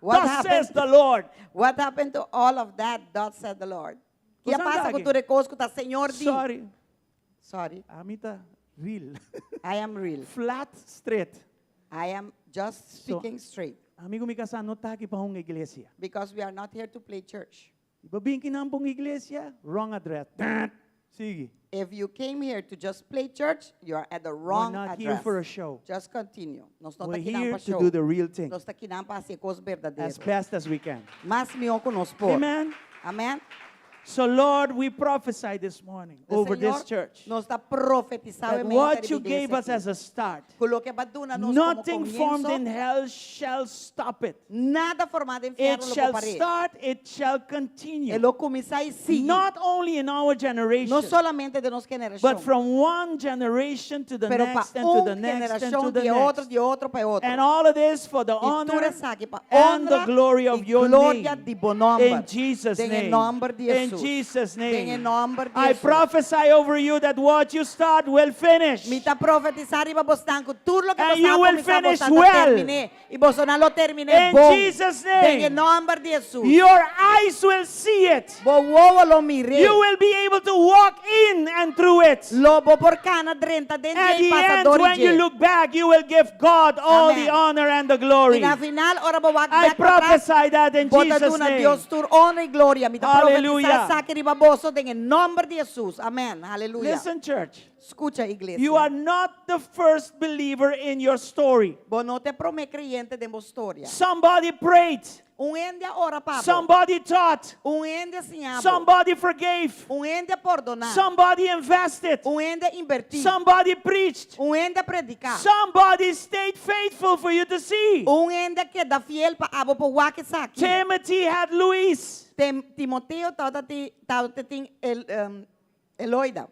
What Thus says happened? the Lord. What happened to all of that? Thus said the Lord. Kaya Kusang pasa ko lagi? tu recosco ta Senhor di. Sorry. Sorry, Amita, real. I am real. Flat, straight. I am just speaking straight Amigo mi kasano taki pa hong iglesia. because we are not here to play church. Iba bing kinampong iglesia? Wrong address. Sige. If you came here to just play church, you are at the We're wrong not address. here for a show. Just continue. Nós não We're está here para to show. do the real thing Nós está aqui para ser coisa verdadeira. as best as we can. Mas melhor que nós por. Amen. Amém. So Lord, we prophesy this morning over Senhor, this church nós está profetizando that what you gave us as a start, Coloque baduna nós nothing como formed in comienzo, hell shall stop it. nada formado em It ferro shall lo pared. start, it shall continue. Ele começar e seguir. Not only in our Não generation, solamente de nossa geração, but from one generation to the pero next para and to the next and generação to the de outro para outro. And all of this for the E tudo honor isso aqui para and the honra glory of e your glória name. de bom nome. In Jesus' Em name. nome de In Jesus. Jesus' Em name. nome de I Jesus. prophesy over you that what you start will finish. Me está profetizando e bastanco tudo o que And você you will começar finish você well. termine e você não lo termine In bom. Jesus' name. Em nome de Jesus. Your eyes will see it. Bo uovo lo mire. You will be able to walk in and through it. Lo bo por cana drenta dentro At e the end, passador when you look back, you will give God all Amen. the honor and the glory. E na final ora bo wag I back para trás. prophesy that in Bota Jesus' duna name. Dios tur honra e glória. Me está Hallelujah. profetizando saque de baboso em nome de Jesus. Amém. Aleluia. Listen, church. Escucha, igreja. You are not the first believer in your story. Bo não te prome creyente de história. Somebody prayed. Ende ora Pablo. Somebody taught. Ende ensinava. Somebody forgave. Ende perdonar. Somebody invested. Ende invertir. Somebody preached. Ende predicar. Somebody stayed faithful for you to see. Ende que da fiel pa abo po wake saque. Timothy had Luis. Timoteo tauta ting Eloida.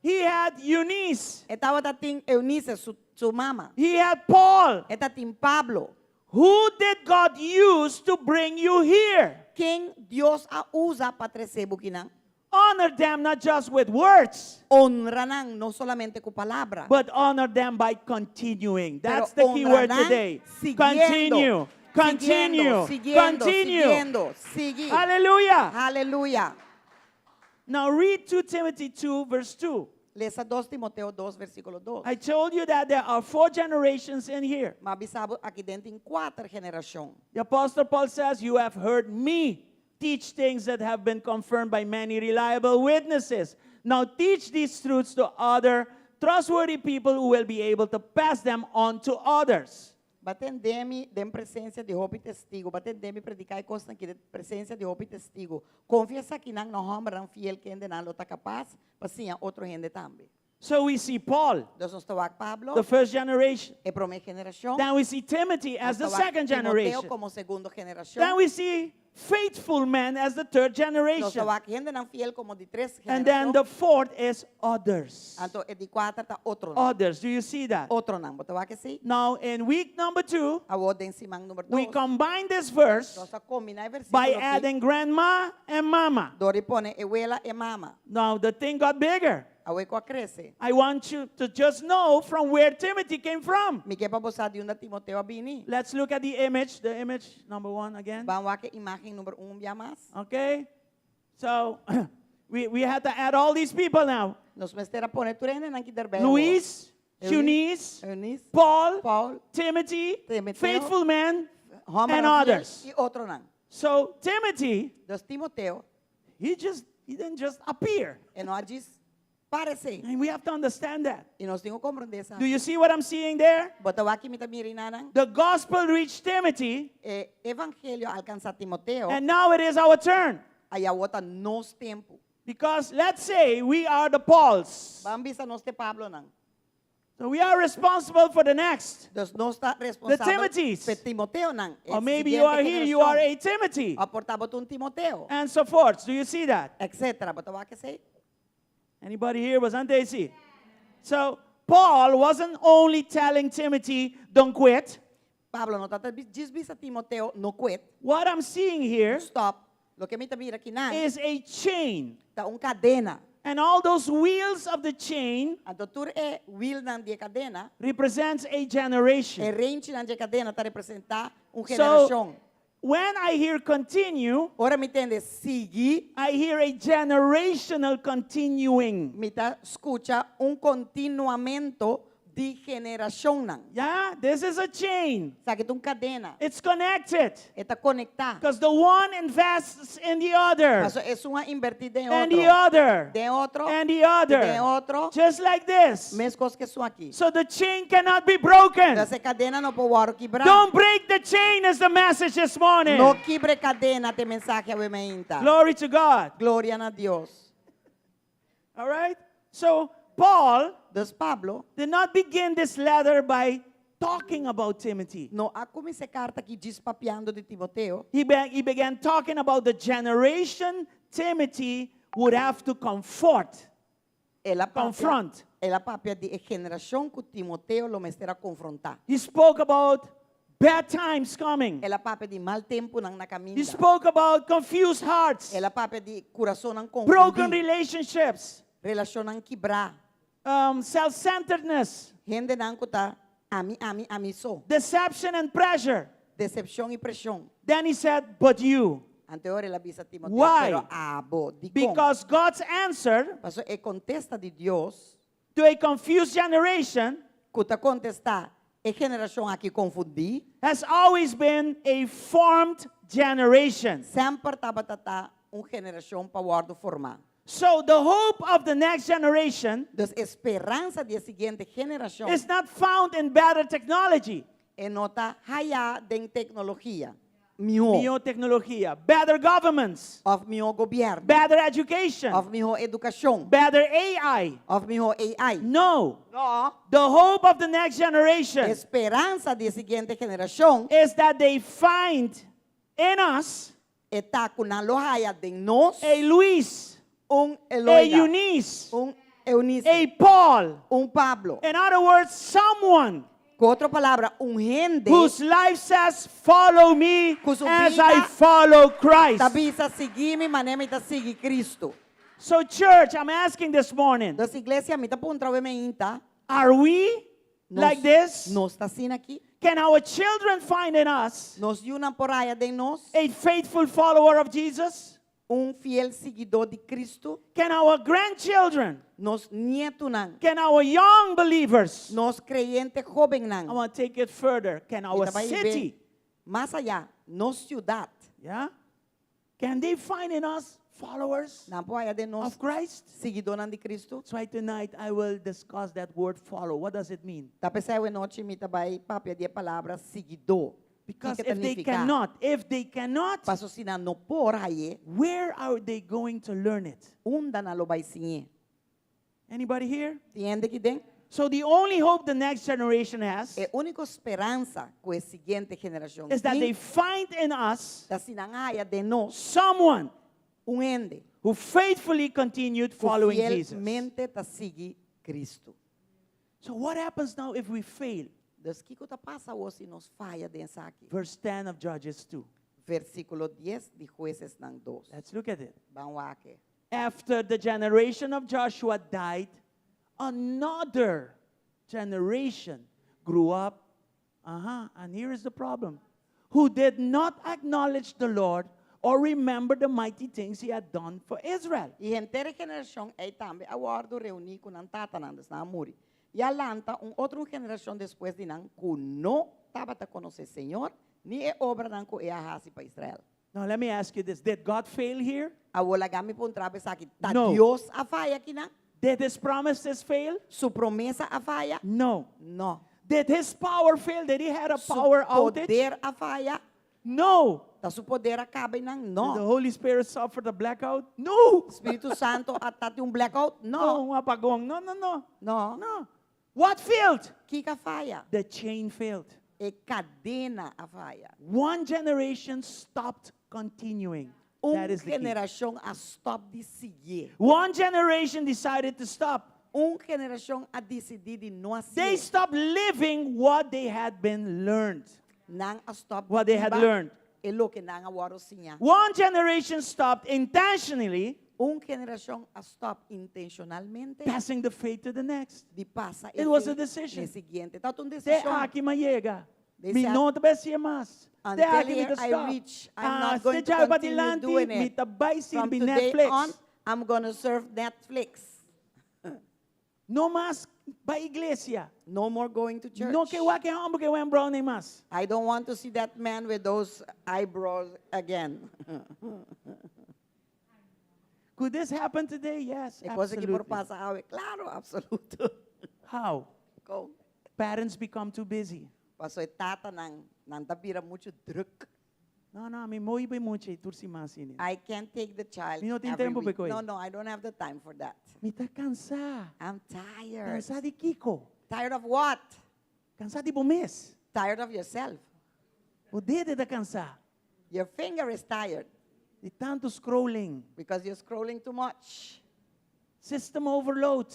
He had Eunice. Estava ting Eunice su mama. He had Paul. Eta ting Pablo. Who did God use to bring you here? Quem Dios a usa para trazer bukinang. Honor them not just with words, Honranang no solamente con palabra. but honor them by continuing. That's Pero the key word honrarán today. siguiendo, Continue. siguiendo, Continue. siguiendo, seguir. Hallelujah. Aleluya. Now read 2 Timothy 2, verse 2. Lesa 2 Timoteo 2, versículo 2. I told you that there are 4 generations in here. Mas bisabo aqui dentro em 4 gerações. The Apostle Paul says, you have heard me teach things that have been confirmed by many reliable witnesses. Now teach these truths to other trustworthy people who will be able to pass them on to others. Batendemi den presença de hopi testigo, batendemi predicai costa aqui de presença de hopi testigo. Confiesa que nang nohomran fiel que ende nang lota capaz, pasinha outro gente também. So we see Paul, Dus ons tawag Pablo, the first generation. e primeira geração. Then we see Timothy as the Ons tawag second Timoteo generation. como segunda geração. Then we see faithful men as the third Nos generation. tawag gente nang fiel como de tres And then geração. the fourth is others. Anto e di quatro ta outro nang. Others. Do you see that? Outro nang, tawag que si. Now in week number 2, Awo den simang número 2. we combine this verse Nós combinai versículo by aqui. adding grandma and mama. Dori pone abuela e mama. Now the thing got bigger. Awe ko cresce. I want you to just know from where Timothy came from. Mi que pa bosa di una Timoteo abini. Let's look at the image number 1 again. Vamos a que imagen número 1 ya más. Okay? So we had to add all these people now. Nos mestera pone turene nang kiderbe. Luis, Eunice, Eunice, Paul, Paul, Timothy, Timoteo, faithful men, Homer and Rafael others. y otro nang. So Timothy, Dos Timoteo, he didn't just appear. e no agis parece. And we have to understand that. E nós temos que compreender essa. Do you see what I'm seeing there? Botawa aqui mita mirinanang. The gospel reached Timothy, E evangelio alcança Timoteo. and now it is our turn. Aí a outra nos tempo. Because let's say we are the Pauls. Bambisa nos te Pablo nang. So we are responsible for the next. Dos nos está responsável. Timothy's. Pe Timoteo nang. Or maybe you are here, you are a Timothy. Aportava un Timoteo. And so forth. Do you see that? Etcétera. Botawa que sei. Anybody here was on Daisy? So Paul wasn't only telling Timothy, don't quit. Pablo no tata disbisa Timoteo no quit. What I'm seeing here Stop. Lo que mita mira aqui nang. is a chain. Ta cadena. And all those wheels of the chain A doutor é wheel nang dia cadena. represents a E generation. range nang dia cadena ta representar So generação. when I hear continue, Ora me entende seguir. I hear a generational continuing. Mita escucha continuamento de geração nang. Yeah, this is a chain. Sabe que cadena. It's connected. Está conectada. Because the one invests in the other, Mas é uma invertida em and outro. the other, De outro. and the De other. outro. Just like this. Mesma coisa que são aqui. So the chain cannot be broken. Essa cadena não pode quebrar. Don't break the chain is the message this morning. Não quebre cadena te mensagem a meinta. Glory to God. Glória a Deus. All right? So Paul Dos Pablo, did not begin this letter by talking about Timothy. não há como essa carta que diz papiando de Timoteo. He began talking about the generation Timothy would have to confront. Confront. Ela papia de geração que Timoteo lo mestera confrontar. He spoke about bad times coming. Ela papia de mal tempo nang He nakamina. spoke about confused hearts, Ela papia de coração nang broken confundir. relationships, Relação nang quebrar. self-centeredness, Gente nang kuta ami so. deception and pressure. Decepção e pressão. Then he said, but you. Anterior ela avisa Timoteo. Why? Pero abo di con. Because God's answer Paso e contesta de Deus. to a confused generation Kuta contestar. E geração aqui confundir. has always been a formed generation. Sempre estava tata geração para guardo formar. So the hope of the next generation Dus esperança de seguinte geração is not found in better technology, é nota haya de tecnologia. Mio. biotechnologia, better governments, Of mio governo. better education, Of mio educação. better AI. Of mio AI. No. No. The hope of the next generation Esperança de seguinte geração is that they find in us está com a lohaya de nós a Luis, a Eloida. Eunice, Eunice. a Paul. Pablo. In other words, someone Com outra palavra, gente whose life says, follow me Cujo as vida I follow Christ. tabisa seguir-me, maneira de seguir Cristo. So church, I'm asking this morning, Das igreja me tá pontra o meinta. are we like this? Nós está assim aqui. Can our children find in us Nós una poraya de nós. a faithful follower of Jesus? Fiel seguidor de Cristo. Can our grandchildren, Nos nieto nang. can our young believers, Nos creyente joven I nang. want to take it further, can our Ita vai city, ver mais allá, nos ciudad. yeah? Can they find in us followers Nampo haya de nos of Christ? seguidores de Cristo. That's why tonight I will discuss that word follow. What does it mean? Tapos ay noche mita bay papia de palavra seguidor. Because Ika if they cannot, paso sina no por haye, where are they going to learn it? unda na lo bay sinye. Anybody here? Tiende que den? So the only hope the next generation has É única esperança com a seguinte geração is that they find in us da sinangaya de nós someone ende who faithfully continued following Jesus. fielmente ta sigue Cristo. So what happens now if we fail? Deus que ta passa hoje nos falha densa aqui. Verse 10 of Judges 2. Versículo 10 de Jueces nang 2. Let's look at it. Vamos aqui. After the generation of Joshua died, another generation grew up. And here is the problem. Who did not acknowledge the Lord or remember the mighty things he had done for Israel. E inteira geração é também aguardo reunir com an tatanandas na muri. E alanta outra geração depois de nan ku no tava ta conhecer Senhor, ni é obra nan ku é a hasi para Israel. Now let me ask you this. Did God fail here? Awola gami pon trabe sa aqui. Ta No. Deus a falha aqui nan? Did his promises fail? Su promessa a falha? No. No. Did his power fail? Did he had a Su power outage? poder a falha? No. Ta su poder acaba nan? Did the No. Holy Spirit suffer the blackout? No. Espírito Santo atati blackout? No. No, apagong. No, no, no. No. No. What failed? Kika falha? The chain failed. É cadena a falha. One generation stopped continuing. That is the key. Geração a stop de seguir. One generation decided to stop. Geração a decidir de não They seguir. stopped living what they had been learned. Nang a stop What they had learned. É lo que nang a waro sinha. One generation stopped intentionally Geração a stop intencionalmente passing the faith to the next. de passa It was a decision. seguinte. Tá um Te decisão. aqui maiega. They Mi said, não te besia mas. Te until aqui here mi te I stop. reach, I'm not going to jai continue badilanti, doing mi it. te baisi From bi today Netflix. on, I'm going to serve Netflix. No mas ba iglesia. No more going to church. No que wa que hambo que wen brown mas. I don't want to see that man with those eyebrows again. Could this happen today? Yes, É coisa que por absolutely. passa awe. Claro, absoluto. How? Go. Parents become too busy. Pasoi tata nang tapira muito druk. No, mi moi be mucho tursi mas ini. I can't take the child Mi no tin every tempo, week. Bekoy. No, I don't have the time for that. Mi ta cansa. I'm tired. Cansa di Kiko. Tired of what? Cansa di bumis. Tired of yourself. O dedo da cansa. Your finger is tired Di tanto scrolling. because you're scrolling too much. System overload.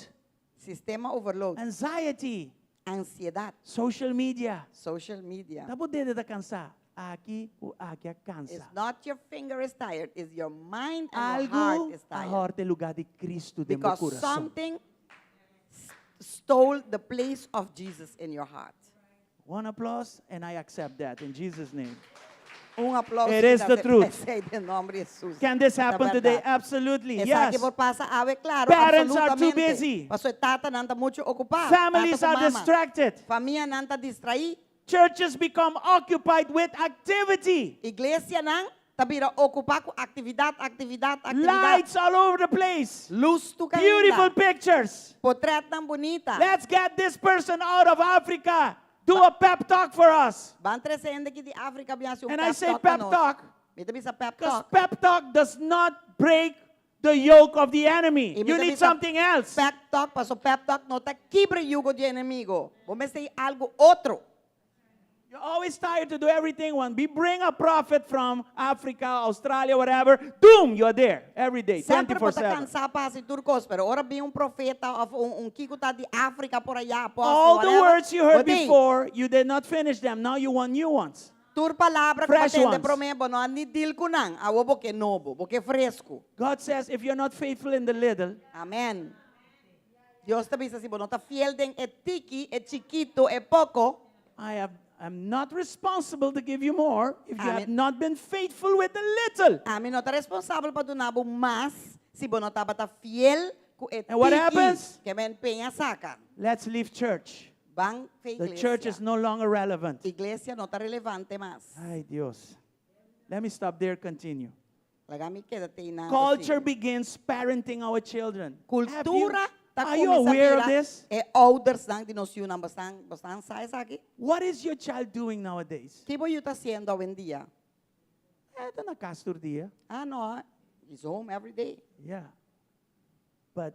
Sistema overload. Anxiety. Ansiedad. Social media. Social media. Tabo dedo da cansa. Aqui o aqui a It's cansa. not your finger is tired, it's your mind and your heart Algo is a tired. horte lugar de Cristo de meu Because coração. something stole the place of Jesus in your heart. One applause and I accept that in Jesus' name. Aplauso. It is the truth. Say the nombre de Jesus. Can this happen Na today? verdade. Absolutely. Esa Yes. que por pasa ave claro. Parents are too absolutamente. busy. Pastor tata nanta mucho ocupado. Families Tata are com mama. distracted. Família nanta distraí. Churches become occupied with activity. Iglesia nang tabira ocupar com atividade. Lights all over the place. Luz tu Beautiful caminda. pictures. Portrait nang bonita. Let's get this person out of Africa. Do a pep talk for us. Van tresende que de África biasa And I say pep talk Mita bisa pep because talk. pep talk does not break the yoke of the enemy. E You mita need bisa something else. Pep talk, paso pep talk no te quebre yugo de enemigo. Vamos say algo otro. You're always tired to do everything one. We bring a prophet from Africa, Australia, whatever. Boom, you're there every day, Sempre pode 24/7. cansar para si turcos, pero ora vem profeta of kiko tá de África por allá, apóstolo, All the whatever. words you heard Botei, before, you did not finish them. Now you want new ones. Tur palavra que Fresh batende ones. promebo no ani dil kunang, awo boke novo, boke fresco. God says, if you're not faithful in the little, Amén. Dios te avisa si vos no estás fiel den tiki, chiquito, poco. I'm not responsible to give you more if you have Amen. not been faithful with the little. Amén, no está responsável para donabo más si vos no estás fiel com And what happens? que me empeña saca. Let's leave church. Van fe The iglesia. church is no longer relevant. Iglesia no está relevante más. Ay, Dios. Let me stop there, continue. Lagami quédate ina. Culture begins parenting our children. Kultura ta Are you aware of this? E ouders nang dinosyonan bastan sa aqui. What is your child doing nowadays? Que boy tá haciendo hoy en día? Eto na castor dia. Ah, no, he's home every day. Yeah. But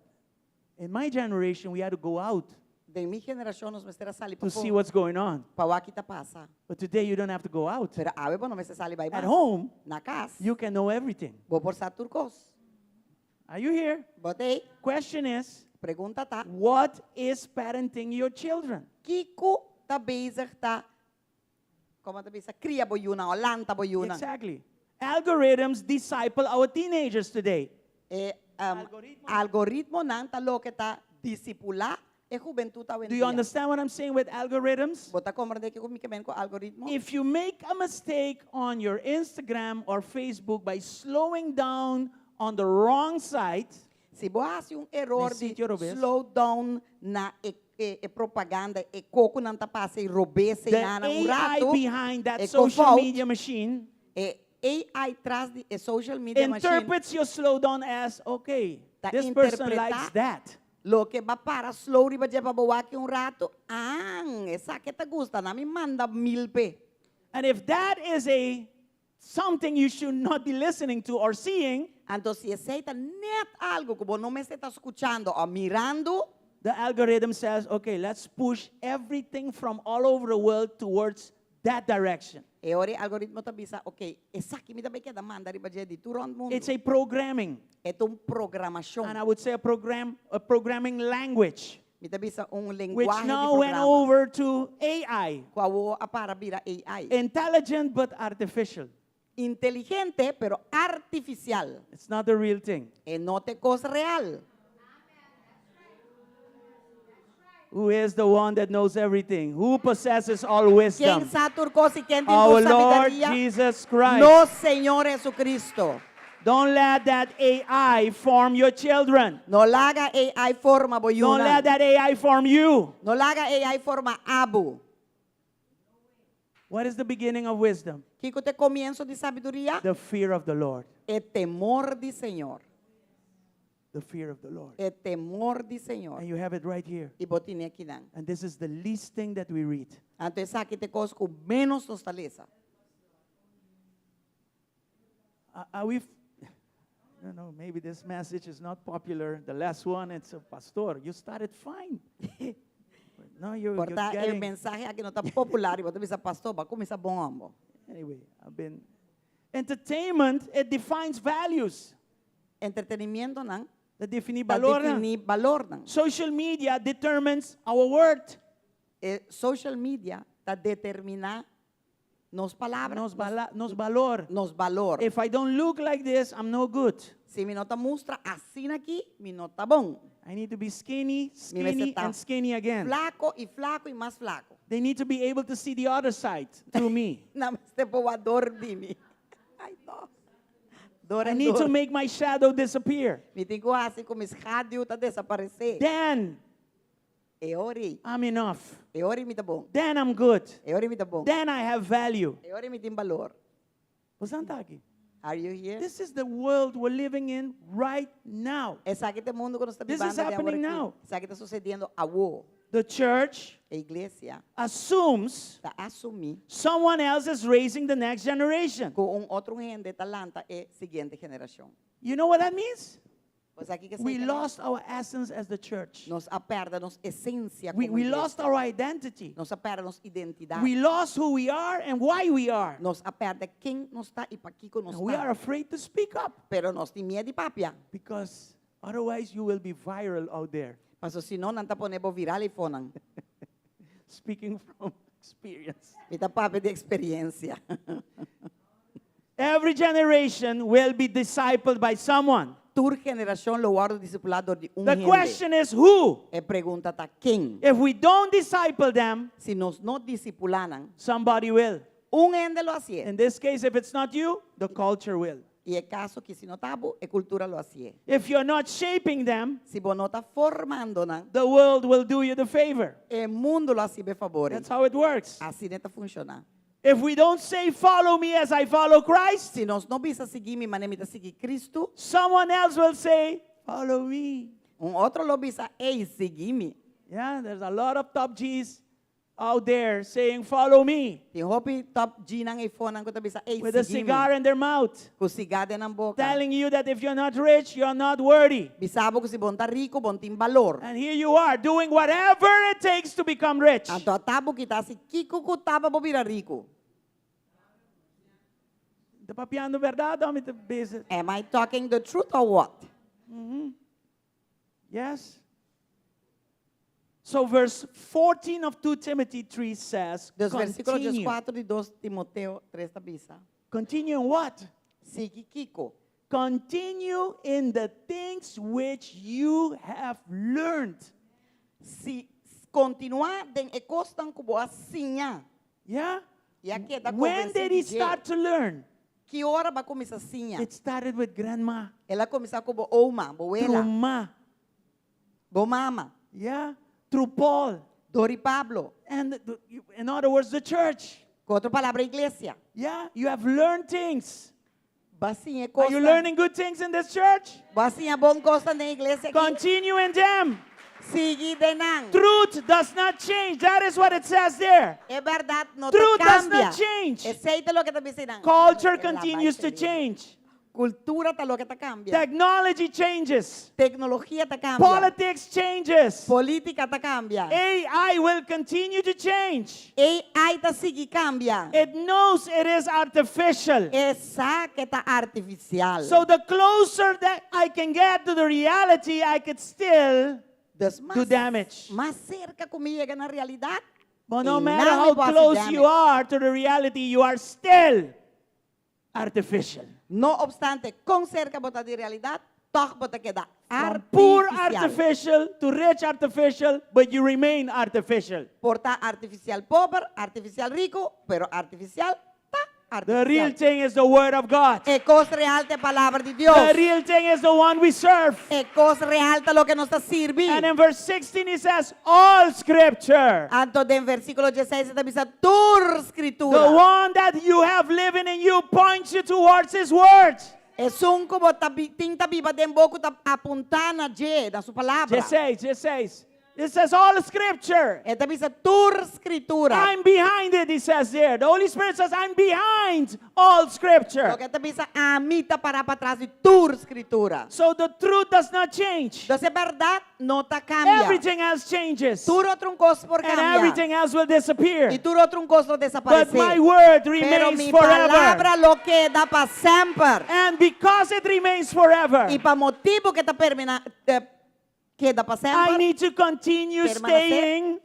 in my generation, we had to go out De mi generación nos mestera sali to see what's going on. pa wa kita pasa. But today, you don't have to go out. Pero ave po no me se sali bye At home, Na casa. you can know everything. Bo por sa turcos. Are you here? Botei, Question is, pergunta ta. what is parenting your children? Kiko ta bezig ta. Como ta bezig cria boyuna o lanta boyuna. Exactly. Algorithms disciple our teenagers today. Algoritmo nang talo que ta disipula e juventud ta Do you understand what I'm saying with algorithms? Bota comprende que kung ko algoritmo. If you make a mistake on your Instagram or Facebook by slowing down on the wrong site, Si bo hace un error May de sitio robes. slow down na propaganda e coco nang tapase e robese the na AI un rato. behind that e social confaut, media machine AI tras de social media machine. interprets your slowdown as, okay, Ta this person interpreta- likes that. Lo que va para slow riba je babawaki un rato. Esa que te gusta na mi manda 1000 pe. And if that is something you should not be listening to or seeing, Entonces, si aceita net algo como no me está escuchando o mirando, the algorithm says, okay, let's push everything from all over the world towards that direction. e ora algoritmo ta bisa, ok, esa que me da beke da manda riba je di turon mundo. It's a programming, É um programação. and I would say a programming language, Me ta bisa un which linguagem de now went programa. over to AI, Qual a para vira AI. intelligent but artificial. Inteligente, pero artificial. It's not the real thing. E não te cosa real. Who is the one that knows everything? Who possesses all Quem wisdom? sabe turcos e quem tem Our toda Lord sabedoria? Jesus Christ. No Senhor Jesucristo. Don't let that AI form your children. No laga AI forma Don't boyuna. let that AI form you. No laga AI forma abu. What is the beginning of wisdom? Kiko te comienzo de sabedoria? The fear of the Lord. É temor de Senhor. The fear of the Lord. É temor de Senhor. And you have it right here. E botine aqui não. And this is the least thing that we read. Então essa aqui te coisa com menos nostalgia. Are we? I don't know, maybe this message is not popular. The last one, it's a pastor. You started fine. But no, you're Porta é getting... mensagem aqui não está popular. E você pensa, pastor, vai começar bom amor. Anyway, entertainment, it defines values. Entretenimento não. That define Tá valor. na. definir valor não. Social media determines our worth. Social media está determinar nos palavras, Nos valor. nos valor. If I don't look like this, I'm no good. Se me nota mostra assim aqui, me nota bom. I need to be skinny, Mi vai skinny, ser and skinny again. Flaco e flaco e mais flaco. They need to be able to see the other side through me. Não, este voador de mim. Ai, não. Dor I need to make my shadow disappear. Me tem que assim como esse rádio está desaparecer. Then É ori. I'm enough. É ori me dá bom. Then I'm good. É ori me dá bom. Then I have value. É ori me tem valor. Você não tá aqui? Are you here? This is the world we're living in right now. Essa aqui é o mundo que nós estamos This is vivendo happening agora now. aqui. Essa aqui está sucedendo agora. The church A igreja assumes está assumir someone else is raising the next generation. com outro rende talanta é seguinte geração. You know what that means? Pois aqui que We lost our essence as the church. nos aperda nos essência We como igreja. lost our identity. Nos aperda nos identidade. We lost who we are and why we are. Nos aperda quem nos está e para que nos And we are está. afraid to speak up Pero nos tem medo de papia. because otherwise you will be viral out there. Paso se não nanta ponebo viral e fonan. Speaking from experience. Ita papi de experiência. Every generation will be discipled by someone. Tur geração lo guardo discipulador de The gente. question is who? E pergunta tá quem? If we don't disciple them, Se nos não discipulanan, somebody will. ende lo hacía. In this case, if it's not you, the culture will. E é caso que se não tabo, é cultura lo hacía. If you're not shaping them, Se você não está formando, the world will do you the favor. o mundo lo hacía favores. That's how it works. Assim não está funcionando. If we don't say, follow me as I follow Christ, Se nós não bisa seguir mi manemita seguir Cristo, someone else will say, follow me. outro lo bisa, ei, seguir-me. Yeah, there's a lot of top G's out there saying, follow me, Tem hopi top G ng iPhone ang ko bisa, ei, with a seguir-me. cigar in their mouth, Com cigada ng boca. telling you that if you're not rich, you're not worthy. Bisabo ko si bonta rico, bonting valor. And here you are, doing whatever it takes to become rich. Anto atabo kita si Kiko ko taba bo bira rico. The papiando verdade o the business? Am I talking the truth or what? Yes. So verse 14 of 2 Timothy 3 says, Dos versículos continue. 4 de 2 Timoteo 3 da bisa. Continue in what? Sige Kiko. Continue in the things which you have learned. Si continuar den e costan kubo asinha. Yeah? E aqui da When did he start to learn? Que hora ba começar asinha? It started with grandma, Ela começar kubo oma, bo through ela, ma, bo mama, yeah, through Paul, Dori Pablo. and in other words, the church. Com outra palavra, igreja. Yeah, you have learned things. Basinha Are you costa. learning good things in this church? Basinha bom costa na igreja aqui. Continue in them. Sigue denang. Truth does not change. That is what it says there. É verdade, não te Truth does cambia. not change. Aceita lo que te dizem. Culture continues to change. Cultura tá lo que te cambia. Technology changes. Tecnologia te cambia. Politics changes. Política te cambia. AI will continue to change. AI te sigue cambia. It knows it is artificial. Essa que tá artificial. So the closer that I can get to the reality, I could still Das do damage. mais cerca comigo na realidade. But no e matter não me how posso close damage. you are to the reality, you are still artificial. No obstante, com cerca bota de realidade, toch bota queda From poor artificial. artificial to rich artificial, but you remain artificial. Porta artificial pobre, artificial rico, pero artificial ta The real artificial. thing is the word of God. E cosa real te palavra de Dios. The real thing is the one we serve. E cosa real te lo que nos sirve. And in verse 16 he says, all scripture, Anto den versículo 16 está bisa tur the escritura. one that you have living in you, points you towards his word. Es un como tinta viva den boco ta apuntana je da su palavra. 16. It says all scripture. Está bisa tur escritura. I'm behind it, he says there. The Holy Spirit says, I'm behind all scripture. Lo que está bisa a mita para trás de tur escritura. So the truth does not change. Entonces, verdad no ta cambia. Everything else changes. Tur outro coisa por And cambia. everything else will disappear. Y tur outro coisa But desaparecer. my word Pero remains mi forever. palabra lo queda para sempre. And because it remains forever, Y para motivo que está queda para I sempre. need to continue Permanecer. staying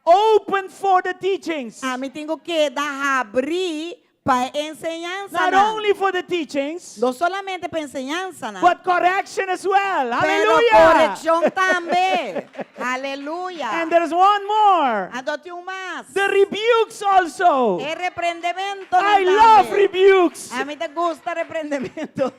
open for the teachings. A mí tengo que abrir para enseñanza. Not na. only for the teachings, No solamente para enseñanza, na, but correction as well. pero Hallelujah. corrección también. Aleluya. And there's one more. Adote un más. The rebukes also. El reprendimiento. I también. love rebukes. A mí te gusta reprendimiento.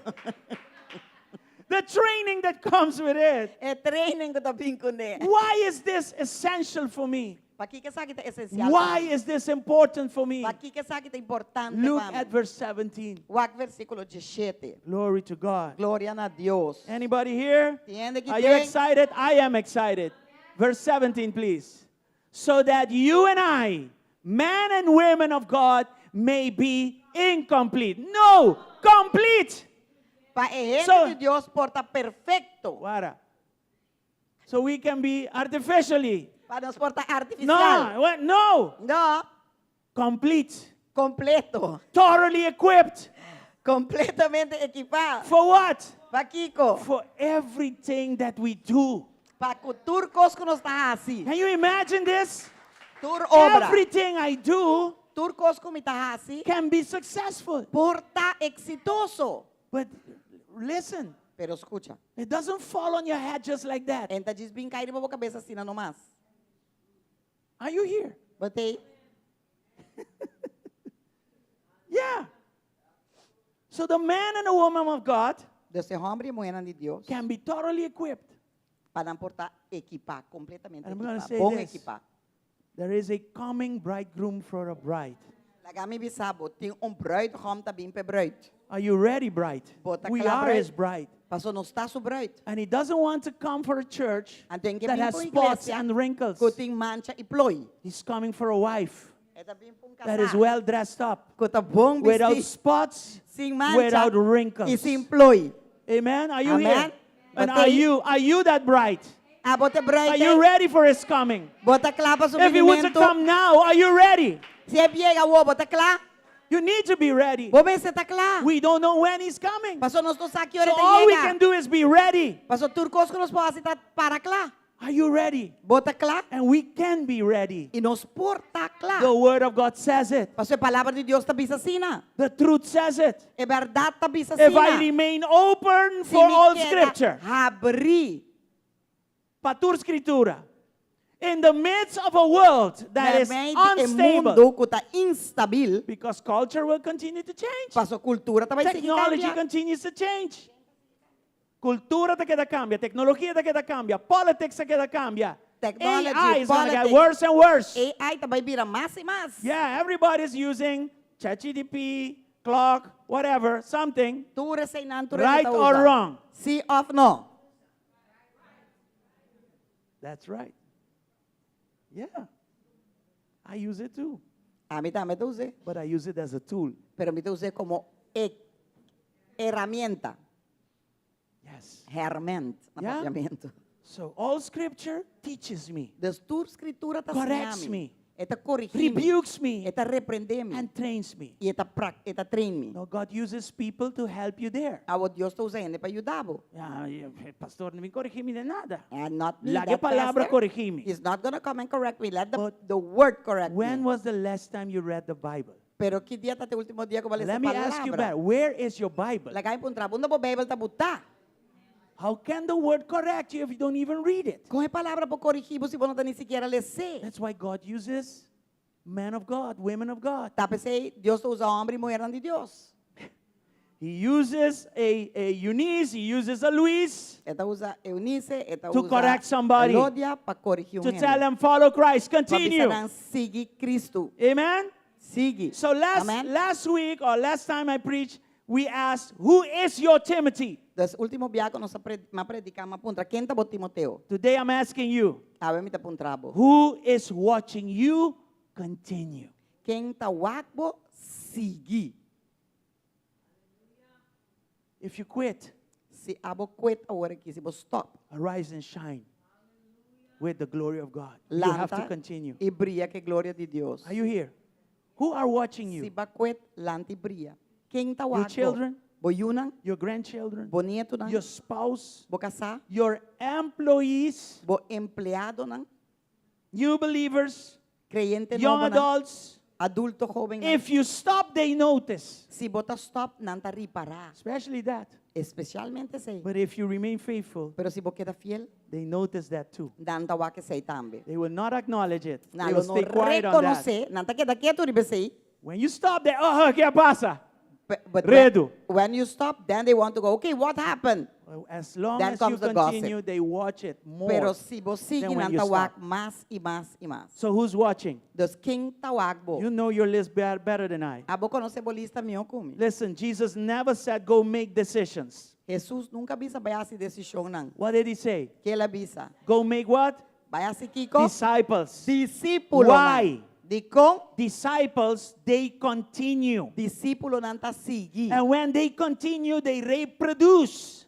The training that comes with it. El training que también con él. Why is this essential for me? Para aquí que sabe que es esencial. Why is this important for me? Para aquí que sabe que es importante. Look para mí. at verse 17. Wac versículo 17. Glory to God. Gloria a Dios. Anybody here? Tiene que Are you excited? I am excited. Verse 17, please. So that you and I, men and women of God, may be incomplete. No, complete. Para el So- de Dios porta perfecto. Wara. So we can be artificially. Para nos porta artificial. No, what? No. No, Complete. completo. Thoroughly equipped. Completamente equipado. For what? Para Kiko. For everything that we do. Para que turcos que nos está así. Can you imagine this? Tur obra. Everything I do Turcos que me está así. can be successful. Porta exitoso. But listen, Pero escucha. it doesn't fall on your head just like that. Enta diz bem cair na cabeça assim não mais. Are you here? Botei. Yeah. So the man and the woman of God Desse homem e mulher de Deus. can be thoroughly equipped. Para portar equipar completamente I'm gonna equipar. say Bom this. equipar. There is a coming bridegroom for a bride. Nagami bisabo, ting bruid kom tabing pe bruid. Are you ready, bride? Bota We kla are bride. his bride. Paso no está su bruid. And he doesn't want to come for a church Anten que that has ping spots iglesia, and wrinkles. kuting mancha iploy. He's coming for a wife Eta bing pong that is kasal. well dressed up, Kuta bong without bisti. spots, Sing mancha. without wrinkles. Isimploy. Amen. Are you Amen. here? And Batoy. are you that bride? Abote Are bruid. you ready for his coming? Bota kla pa If he was to subinimento. come now, are you ready? Si biega wo bota kla. You need to be ready. Bobe se takla. We don't know when he's coming. Paso nos to sakyo So rete all we llega. can do is be ready. Paso turcos ko nos po asita para kla. Are you ready? Bota kla. And we can be ready. Y nos porta kla. The word of God says it. Paso a palavra de Dios tabi sa sina. The truth says it. E verdad tabi sa If sina. I remain open Si for mi all queda scripture, Abri. patur scriptura, in the midst of a world that is E unstable, mundo kuta instabil. because culture will continue to change. Paso cultura tabi sige Technology cambia. continues to change. Cultura te queda cambia, tecnología te queda cambia, politics te queda cambia. Technology, AI is going to get politics. worse and worse. AI tabay bira mas y mas. Yeah, everybody's using ChatGPT, clock, whatever, something. Ture say nanture Right kita or usa. wrong? Si off no. That's right. Yeah. I use it too, A mí también te usé. but I use it as a tool. Pero a mí te usé como herramienta. Yes. Herramienta. Yeah. Papiamento. So all scripture teaches me, Dus tu escritura ta corrects ensinami. me, Eta corrigime. rebukes me, Eta reprendeme. and trains me. Y eta train me. No, God uses people to help you there. Abo Dios te usa gente para ayudabo. Pastor, no me corregime de nada. And not me, La que that palabra pastor corregime. is not going to come and correct me. Let But the word correct When me. was the last time you read the Bible? Pero que dia tate último dia ko balik sa Let me ask you palabra. back. Where is your Bible? Lagay po trabo na po Bible ta buta. How can the word correct you if you don't even read it? Kung ay palabra po corrigibo si bono ta ni siquiera le sé. That's why God uses men of God, women of God. Tapos ay Dios usa hombre y mujer de Dios. He uses a Eunice, he uses a Luis Esta usa Eunice, esta to usa correct somebody, Elodia para corrigir to tell them, follow Christ, continue. Sigi Cristo. Amen? Sigi. So Amen. last week or last time I preached, we asked, who is your Timothy? Das último biaco nos predicamos puntra. Quem ta bot Timoteo? Today I'm asking you, Ave mi ta puntrabo. who is watching you continue? Quem ta wakbo sigi. If you quit, Si abo quit awara ki si bo stop. arise and shine with the glory of God. You have to Lanta continue. e brilha que glória de Deus. Are you here? Who are watching Si you? ba quit lanta e brilha. Quem ta Your wakbo? children, Bo yunang, your grandchildren, bo nieto nang, your spouse, bo kasal, your employees, bo empleado nang, new believers, creyente young novo nang, adults. adulto joven nang. If you stop, they notice. Si bota stop nanta ripara. Especially that. Especialmente sei. But if you remain faithful, Pero si bo queda fiel, they notice that too. nanta wa que sei tambe. They will not acknowledge it. They Nalo will no stay quiet on that. reconoce, nanta queda quieto ribe sei. When you stop there, oh, ¿qué pasa? But Redo. when you stop, then they want to go, okay, what happened? Well, as long Then as you comes the continue, gossip. they watch it more. Pero si bo sigue than when you nanta wak stop. mas y mas y mas. So who's watching? Dos king tawag bo. You know your list better than I. Abo conoce bolista mio kumi. Listen, Jesus never said go make decisions. Jesus nunca bisa bayasi desisyon nang. What did he say? Que la bisa? Go make what? Bayasi kiko? Disciples. Discípulo. Why? Di kong Disciples, they continue. discípulo nanta sigi. And when they continue, they reproduce.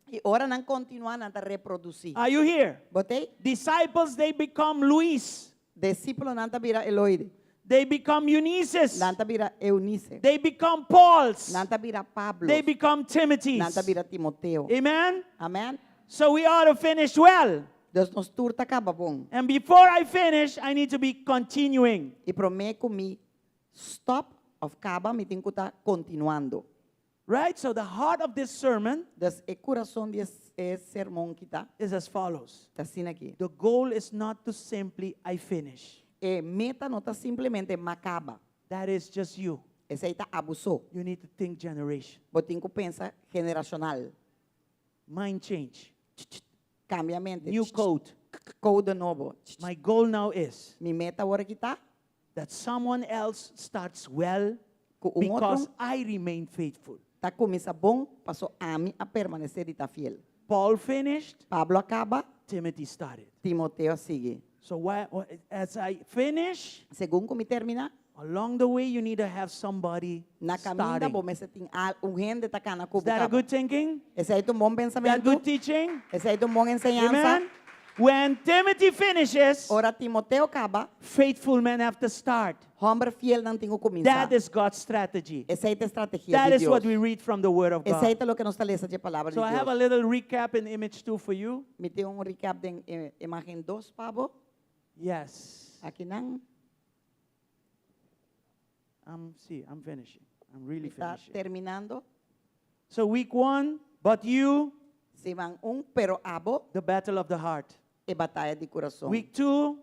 Y ora nang continua nanta reproducir. Are you here? Botei? Disciples, they become Luis. Discípulo nanta bira Eloide. They become Eunices. Nanta bira Eunice. They become Pauls. Nanta bira Pablo. They become Timothys. Nanta bira Timoteo. Amen? Amen. So we ought to finish well. Deus nos turta kababong. And before I finish, I need to be continuing. E prometo mi stop of kaba mitin kuta continuando. Right? So the heart of this sermon Das e coração de sermão kita. is as follows. Tá assim aqui. The goal is not to simply, I finish. E meta não tá simplesmente macaba. That is just you. Esse aí tá abusou. You need to think generation. Botinho pensa generacional. Mind change. Cambia a mente. New code. Code novo. My goal now is Mi meta agora que tá. that someone else starts well Kung because otro I remain faithful. ta começa bom, passou ami a permanecer e tá fiel. Paul finished, Pablo acaba, Timothy started. Timoteo sigue. So as I finish, Según como termina, along the way you need to have somebody na caminda, starting. bom, esse tem gente tá na Is cubo. that a good thinking? Esse aí é um bom That pensamento. good teaching? Esse aí é um bom ensinança. Amen? When Timothy finishes, Ora Timoteo acaba, faithful men have to start. homem fiel não tem que começar. That is God's strategy. Essa aí é a estratégia That de is Deus. what we read from the Word of Essa aí God. é o que nós está lendo de palavra So de I have a Deus. little recap in image 2 for you. Me tem recap de imagem 2, Pablo. Yes. Aqui não. I'm finishing. I'm really Está finishing. terminando. So week 1, but you, Se van pero abo the battle of the heart. é batalha de coração. Week 2,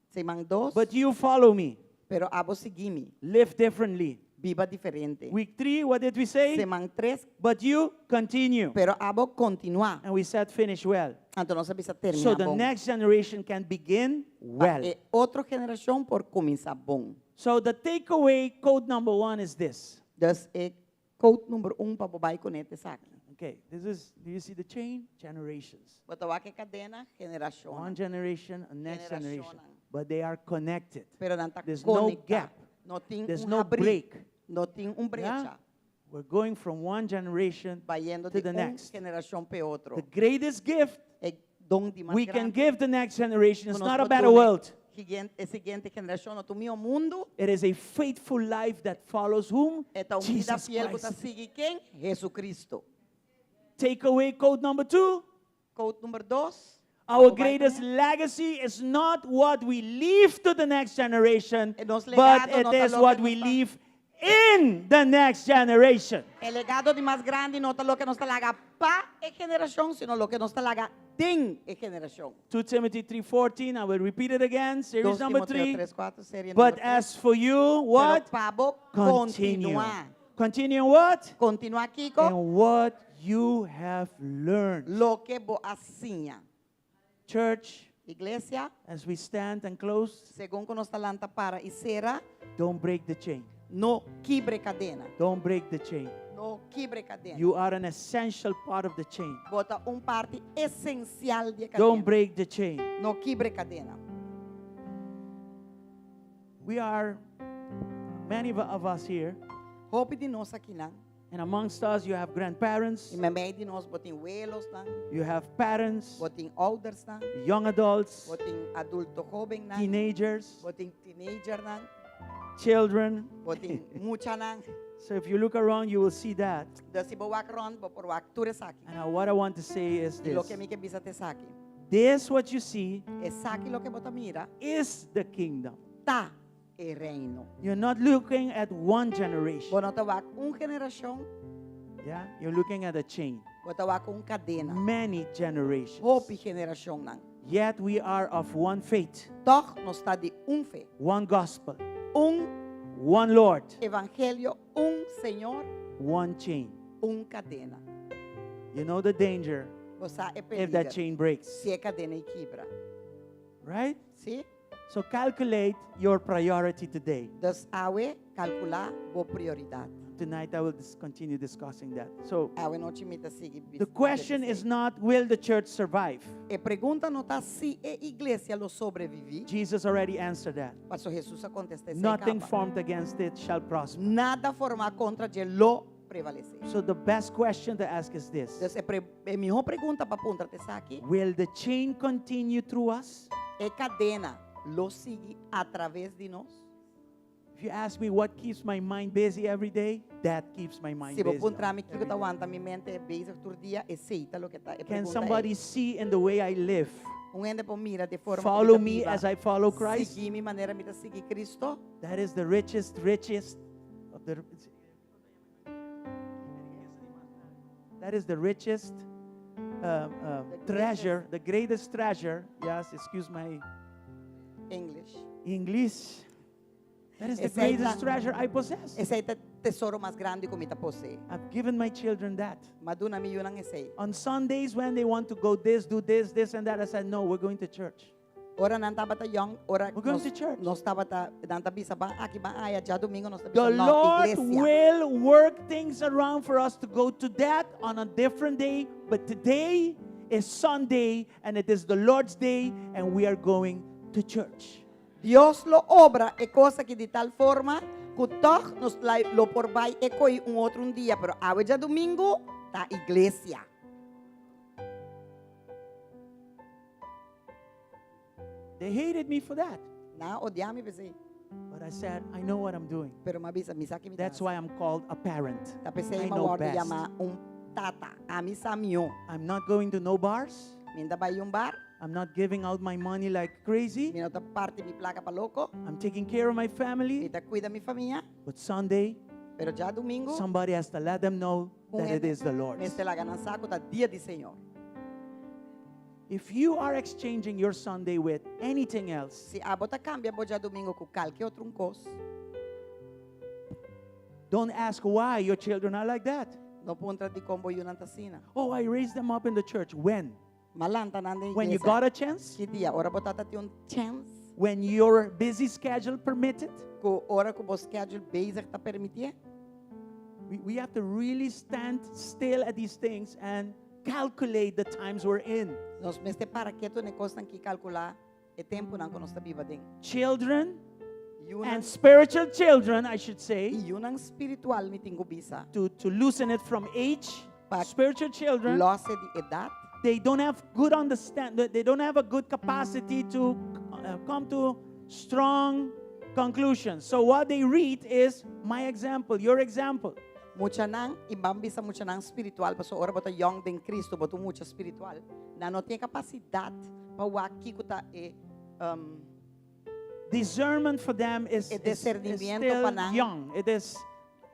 Se van 2, but you follow me. pero abo seguime. Live differently. Viva diferente. Week 3, what did we say? Se van 3, But you continue. pero abo continua. And we said finish well. Então nós precisa So terminar the bom. next generation can begin well. É outra geração por começar bom. So the takeaway code number 1 is this. Dus code número 1 para bobai conecte saque. Okay, do you see the chain? Generations. Botawa que cadena geração. One generation, a next generation. Generación. But they are connected. Pero não está There's no gap. Não tem There's um no break. Não tem brecha. Yeah? We're going from one generation Vai indo to de the next. geração para outro. The greatest gift É dom de mais we can grande. give the next generation is Nós not a botamos better world. Seguinte geração no meu mundo. It is a faithful life that follows whom? Então vida Jesus fiel você Christ. sigue quem? Jesus Takeaway code number 2. Code número 2. Our greatest legacy is not what we leave to the next generation, Nos but legado it no está is lo what que we nos leave in the next generation. El legado de más grande no está lo que nos está laga pa e generación, sino lo que nos está laga den e generación. 2 Timothy 3:14, I will repeat it again, series 2 number Timoteo 3. 3:4, serie But número as for you, what? Pero Pablo, Continue. continúa. Continue what? Continúa, Kiko, And what you have learned. lo que vos hacía. Church, Iglesia, as we stand and close, según que nos talanta para y será, don't break the chain. no quibre cadena. Don't break the chain. No quibre cadena. You are an essential part of the chain. Bota parte esencial de cadena. Don't break the chain. No quibre cadena. We are, many of us here, Hope de nós aqui não. and amongst us you have grandparents, E meio de nós botem abuelos não. you have parents, Botem elders não. young adults, Botem adulto jovem não. teenagers, Botem teenager não. children. Botem mucha não. So if you look around, you will see that. Dus si bawa karon, bo por wak ture saki. And what I want to say is E lo this. que mi ke bisa te saki. This, what you see, E saki lo que bota mira, is the kingdom. ta e reino. You're not looking at one generation. Bono ta wak generación, Yeah, you're looking at a chain. bota wak cadena. Many generations. Hope generación nan. Yet we are of one faith, Toch nos está de fe, one gospel, un one Lord, evangelio, un Señor, one chain. cadena. You know the danger Você é if that peligro. chain breaks, Se é cadena e quebra. right? Sim? So calculate your priority today. Dus awe calcular bo prioridade. Tonight I will continue discussing that. So Awe noche mita sigue. the question is not, will the church survive? E pergunta não tá se a igreja lo sobrevive. Jesus already answered that. Pastor Jesus contesta essa Nothing capa. formed against it shall prosper. Nada forma contra de lo prevalecer. So the best question to ask is this. Dus é melhor pergunta para punta te aqui. Will the chain continue through us? É cadena lo sigue através de nós. If you ask me what keeps my mind busy every day, that keeps my mind Se vou busy. encontrar me que every tá day. aguanta minha mente busy todo dia, aceita lo que tá. Can somebody see in the way I live? ende por mira de forma Follow me as I follow Christ? Seguir mi maneira de seguir Cristo. That is the richest of the. That is the richest treasure, the greatest treasure. Yes, excuse my English. English. That is the Esa es greatest la- treasure I possess. Esse é o tesouro mais grande que me tá possui. I've given my children that. Maduna mi yun ang esse. On Sundays when they want to go this, do this, and that, I said, no, we're going to church. Ora nanta bata young, ora We're going to church. nos tabata nanta bisa ba aki ba aya ja domingo nos The tabisa no Lord iglesia. will work things around for us to go to that on a different day, but today is Sunday and it is the Lord's day and we are going to church. Dios lo obra e cosa que de tal forma que toch nos lo por vai e coi un outro un dia, pero awe ja domingo ta iglesia. They hated me for that, Na odiami besi, but I said, I know what I'm doing. pero mabisa misaki mi. That's why I'm called a parent. Ta pese I ma know wardo best. yama tata, ami samio. I'm not going to no bars. Minda ba yung bar? I'm not giving out my money like crazy. Minota parte mi placa pa loco. I'm taking care of my family. Mita cuida mi familia. But Sunday, Pero ja domingo, somebody has to let them know that it is the Lord's. Meste la ganan saco ta dia di Señor. If you are exchanging your Sunday with anything else, Si abota cambia bo ja domingo ku calque outro cos, don't ask why your children are like that. no punta di combo yun ang tasina. Oh, I raised them up in the church. When? Malanta nande When you got a chance? Ki dia ora botata ti un chance. When your busy schedule permitted? Ku ora ku bo schedule basic ta permitir. We have to really stand still at these things and calculate the times we're in. Nos meste para quieto ne costan ki calcula e tempo nan konos tabiba ding. Children Yun and ang spiritual children, I should say, yun ang spiritual mi tingo bisa. to loosen it from age, Pag spiritual children, Lose di edad, they don't have good they don't have a good capacity to come to strong conclusions. So what they read is my example, your example. mucha nang ibang bisa mucha nang spiritual paso ora bota young din Cristo boto mucha spiritual na no tiene capacidad pa waki kuta Discernment for them is discernimiento still pa nang- young. It is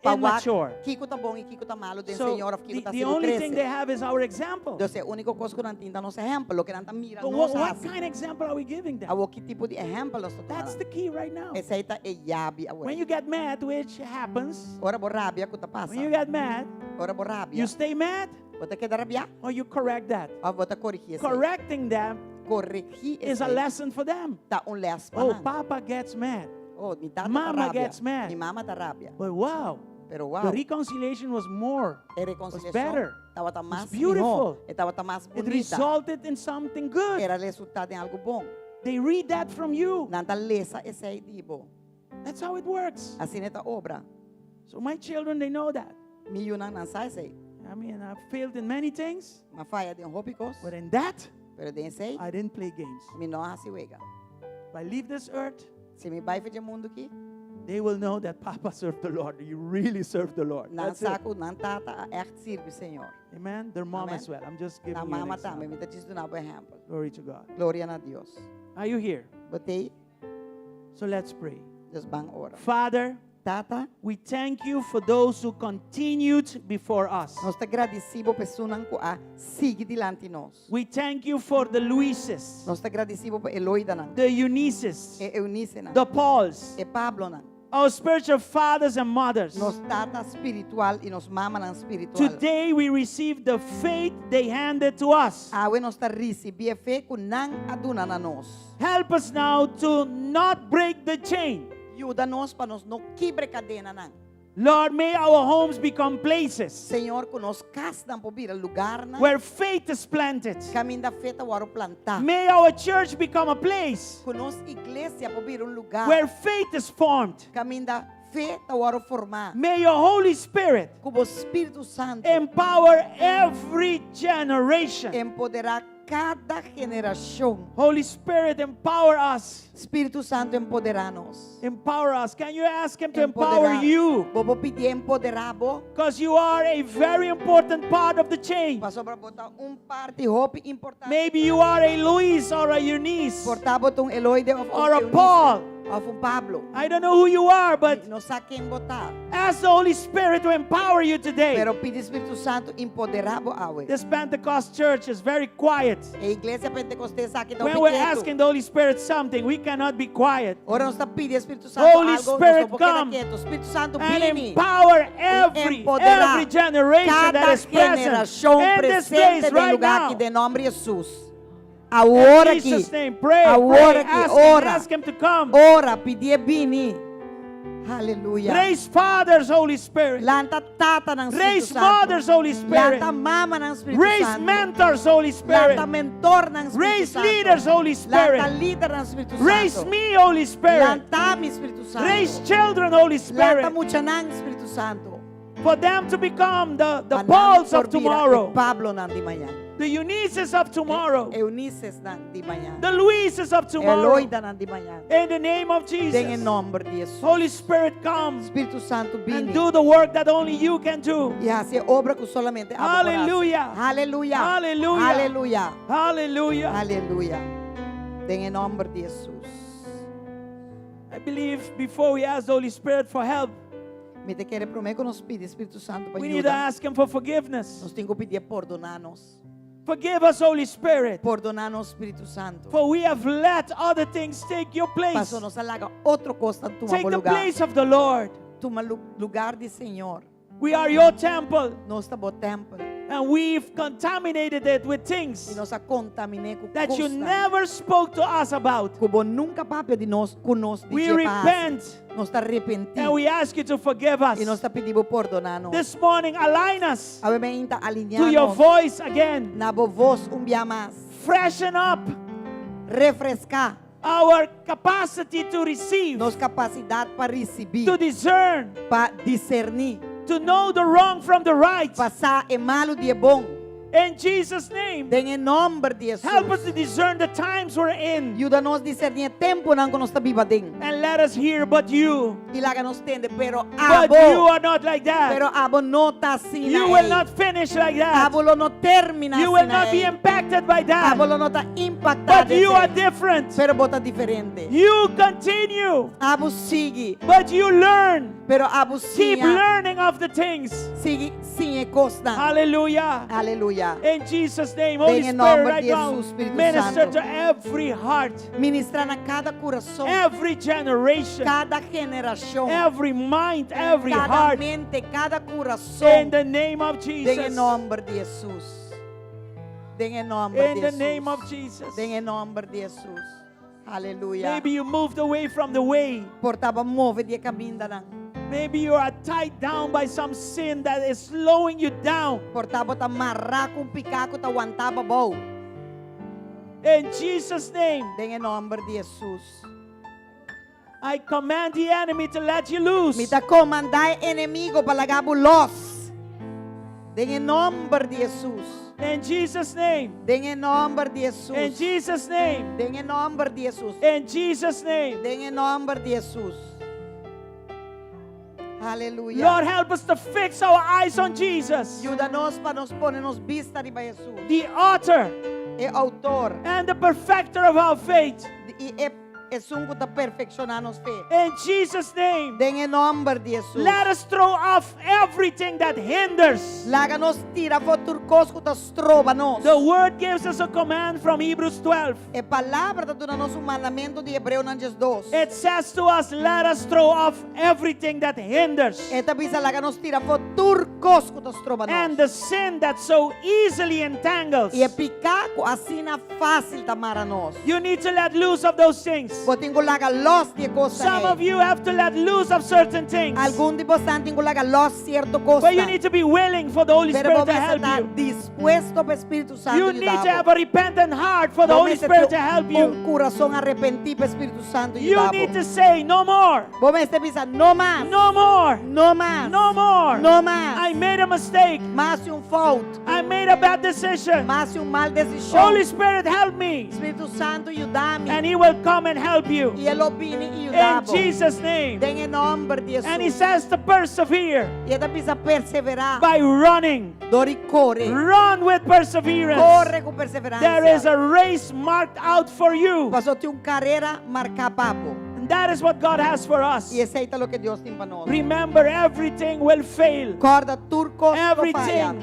pa immature. kikuta bongi kikuta malo din So Señor of kikuta the sigo only thing they crece. have is our example. Entonces único cosa que nan tinda nos ejemplo lo que nan mira But nos what hace. kind of example are we giving them? Awo ki tipo de ejemplo nos That's total. the key right now. Esa ita e yabi awo. When you get mad, which happens, Ora bo rabia kuta pasa. when you get mad, Ora bo rabia. you stay mad Bota que da rabia. or you correct that. O bota corrigir. Correcting them Corrigir is a lesson for them. Ta un les pa Oh, nang. Papa gets mad. Oh, mi tata Mama ta rabia. gets mad. Mi mama ta rabia. But wow, Pero the wow. reconciliation was more. E better. reconciliação estava tá mais beautiful. mejor, estava tá mais It bonita. resulted in something good. Era resultado em algo bom. They read that from you. Nanta lesa esse aí dibo. That's how it works. Assim é a obra. So my children, they know that. Milhona não sai sei. I mean, I've failed in many things, Uma falha de hópicos, but in that, pero de sei, I didn't play games. mi não hasi wega. If I leave this earth, Se mi vai de mundo aqui, they will know that Papa served the Lord. You really served the Lord. não That's it. saco, não tata, echt sirve Senhor. Amen. Their mom Amen. as well. I'm just giving Na you an mama example. também, me tá dizendo na exemplo. Glory to God. Glória a Deus. Are you here? Botei, So let's pray. Deus ban ora. Father, Tata, we thank you for those who continued before us. nós te agradecemos pessoas que a sigue diante nós. We thank you for the Luises, Nós te agradecemos por Eloida nan, the Eunices, e Eunice nan, the Pauls, e Pablo nan. our spiritual fathers and mothers. Nos tata espiritual e nos mama nan espiritual. Today we receive the faith they handed to us. Awe nos ta receber fé ku nang aduna na nos. Help us now to not break the chain. Ajuda nos para nos no quebre cadena nan. Lord, may our homes become places Senhor, ku nos castan po bira lugar na. where faith is planted. Caminda feta waro plantar. May our church become a place Ku nos iglesia po bira un lugar. where faith is formed. Caminda feta waro formar. May your Holy Spirit Ku bo Espírito Santo empower every generation. empoderar cada geração. Holy Spirit, empower us. Espírito Santo empoderar-nos. Empower us. Can you ask Him to empower you? Bobo pedir empoderabo. Because you are a very important part of the chain. Passou para botar parte hope importante. Maybe you are a Luis or a Eunice Portar botar Eloide or a Paul. Of Pablo. I don't know who you are, but Não sabe quem botar. ask the Holy Spirit to empower you today. Pero pede Espírito Santo empoderabo awe. This Pentecost church is very quiet. A igreja pentecostés aqui não When we're asking the Holy Spirit something, we cannot be quiet. Ora nós está pedindo Espírito Santo Holy algo, Spirit, nós não podemos come quieto. Espírito Santo And vini. empower every generation that Cada is present generação in this presente place no right lugar now. aqui de nome de Jesus. Ahora In aqui. Jesus' name, pray, Ahora pray, aqui, ora. ask him to come. Ora, pedir bini. Aleluia. Raise fathers, Holy Spirit. Lanta tata ng Espiritu Raise Santo. mothers, Holy Spirit. Lanta mama ng Espiritu Raise Santo. mentors, Holy Spirit. Lanta mentor ng Espiritu Raise Santo. leaders, Holy Spirit. Lanta líder ng Espiritu Santo. Raise me, Holy Spirit. Lanta mi Espiritu Santo. Raise children, Holy Lanta Spirit. mucha ng Espiritu Santo. For them to become the Panang Pauls of Corbira tomorrow. e Pablo ng di manhã. The Eunices of tomorrow. Eunices ng di manhã. The Luises of tomorrow. Eloida ng di manhã. In the name of Em Jesus. nome de Jesus. Holy Spirit, come Espírito Santo, and vini. do the work that only you can do. E hace obra que solamente Abba podrá hacer. Aleluya. Aleluya. Aleluya. Aleluya. Hallelujah. Aleluya. Em nome de Jesus. I believe before we ask the Holy Spirit for help, Me te quer prometer que nos pide Espírito Santo para we need to ayuda. ask Him for forgiveness. Nos tengo que pedir perdonar-nos. Forgive us, Holy Spirit, Perdonar-nos, Espírito Santo. for we have let other things take your place. Passou nos alaga outra coisa tu Take the lugar. place of the Lord. Tu lugar de Senhor. We are your temple, Nós estamos templo. and we've contaminated it with E things nós a contaminei com that you coisa. never spoke to us about. Como nunca papo de nós conosco. We repent, Nós está and arrepentido. we ask you to forgive us. E nós está pedindo perdonar-nos. This morning, align us A bem está to your alinhando voice again. na voz dia mais. Freshen up Refrescar our capacity to receive, nos capacidade para receber, to discern, para discernir, to know the wrong from the right. passar é malo de bom. In Jesus' name, Em nome de Jesus. help us to discern the times we're in, Ajuda-nos a discernir tempo não que nós está viva dentro. and let us hear but you. E lá que nos tende, pero But abo, you are not like that. pero abo não está assim. You will not finish like that. Abo não termina You assim. will not be impacted by that. Abo não está impactado. But you are different. Pero bota diferente. You continue, Abo sigue, but you learn. pero abo Keep sigue, learning of the things. sigue, sim é constante. Hallelujah. Aleluia. In Jesus' name, Holy Em Spirit, nome right de now, Jesus, Espírito minister Santo. to every heart, Ministrar na cada coração, every generation, cada geração, every mind, every cada heart, mente, cada in coração. the name of Em Jesus. nome de Jesus. Em nome de In the Jesus. name of Jesus. Em nome de Jesus. Aleluia. Maybe you moved away from the way. Portava move de caminho da Maybe you are tied down by some sin that is slowing you down. Portava ta marrar com picaco ta aguantava bom. In Jesus' name, Em nome de Jesus. I command the enemy to let you loose. Me ta comandai inimigo para lagabo los. Em nome de Jesus. In Jesus' name. Em nome de In Jesus. Jesus' name. Em nome de Jesus. In Jesus' name. Em nome de Jesus. Aleluia. Lord, help us to fix our eyes on Jesus, Ajuda-nos para nos ponernos vista de Jesus. the author É autor and the perfecter of our faith. e é sungo da perfeccionar-nos fé. In Jesus' name, Em nome de Jesus. let us throw off everything that hinders. Laga-nos tira fotur cosco da strova-nos. The word gives us a command from Hebrews 12. É palavra da dona-nos um mandamento de Hebreu Nanges 2. It says to us, let us throw off everything that hinders Eta bisa laga-nos tira fotur cosco da strova-nos. and the sin that so easily entangles. E é picaco assim na fácil tamara-nos. You need to let loose of those things. Botingo laga los de costa. Some of you have to let loose of certain things. Algum de vocês tingo laga los cierto costa. But you need to be willing for the Holy Pero Spirit to vamos help estar you. dispuesto para o Espírito Santo You need to have a repentant heart for the Holy Spirit to help you. coração arrepentir para o Espírito Santo You need to say, no more, Vamos estar pensando, no mais, no more, no mais, no more. no mais. I made a mistake. Mais fault, I made a bad decision. mais mal decisão. Holy Spirit, help me. Espírito Santo, ajuda-me. And He will come and help you. E Ele opine e In ajuda-me. Jesus' name. Em nome de Jesus. And He says to persevere E ele precisa perseverar. by running. Dori corre. Run with perseverance. Corre com perseverança. There is a race marked out for you. Passou-te carreira marcar papo. And that is what God has for us. E aceita o que Deus tem para nós. Remember, everything will fail. Corda turco Everything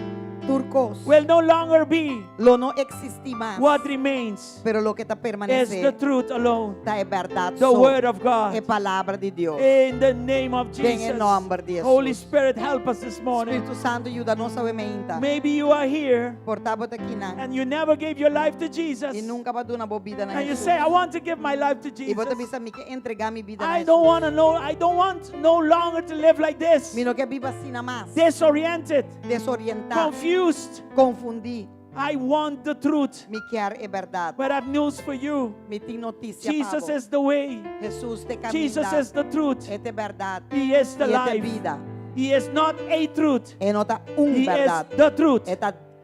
turcos will no longer be. lo no existi más. What remains Pero lo que está is the permanece truth alone, está es verdad. the word of God. Es palabra de Dios. In the name of En el Jesus. nombre de Jesús. Holy Spirit, help us this morning. Espíritu Santo ayúdanos a vermenta. Maybe you are here Por tábua aqui na. and you never gave your life to Jesus. E nunca vai dar uma bobida na And you Jesus. say, I want to give my life to E você Jesus. pensa, me quer entregar minha vida na I Jesus. don't want to know. I don't want no longer to live like this. Me não quer viver assim na mais. Disoriented, Desorientar. confused. Confundir. I want the truth. Me quer é verdade. But I have news for you. Me tem notícia Jesus para is the way. Jesus te caminha. Jesus is the truth. É verdade. He is the E é life. vida. He is not a truth. É nota He is verdade. the truth. É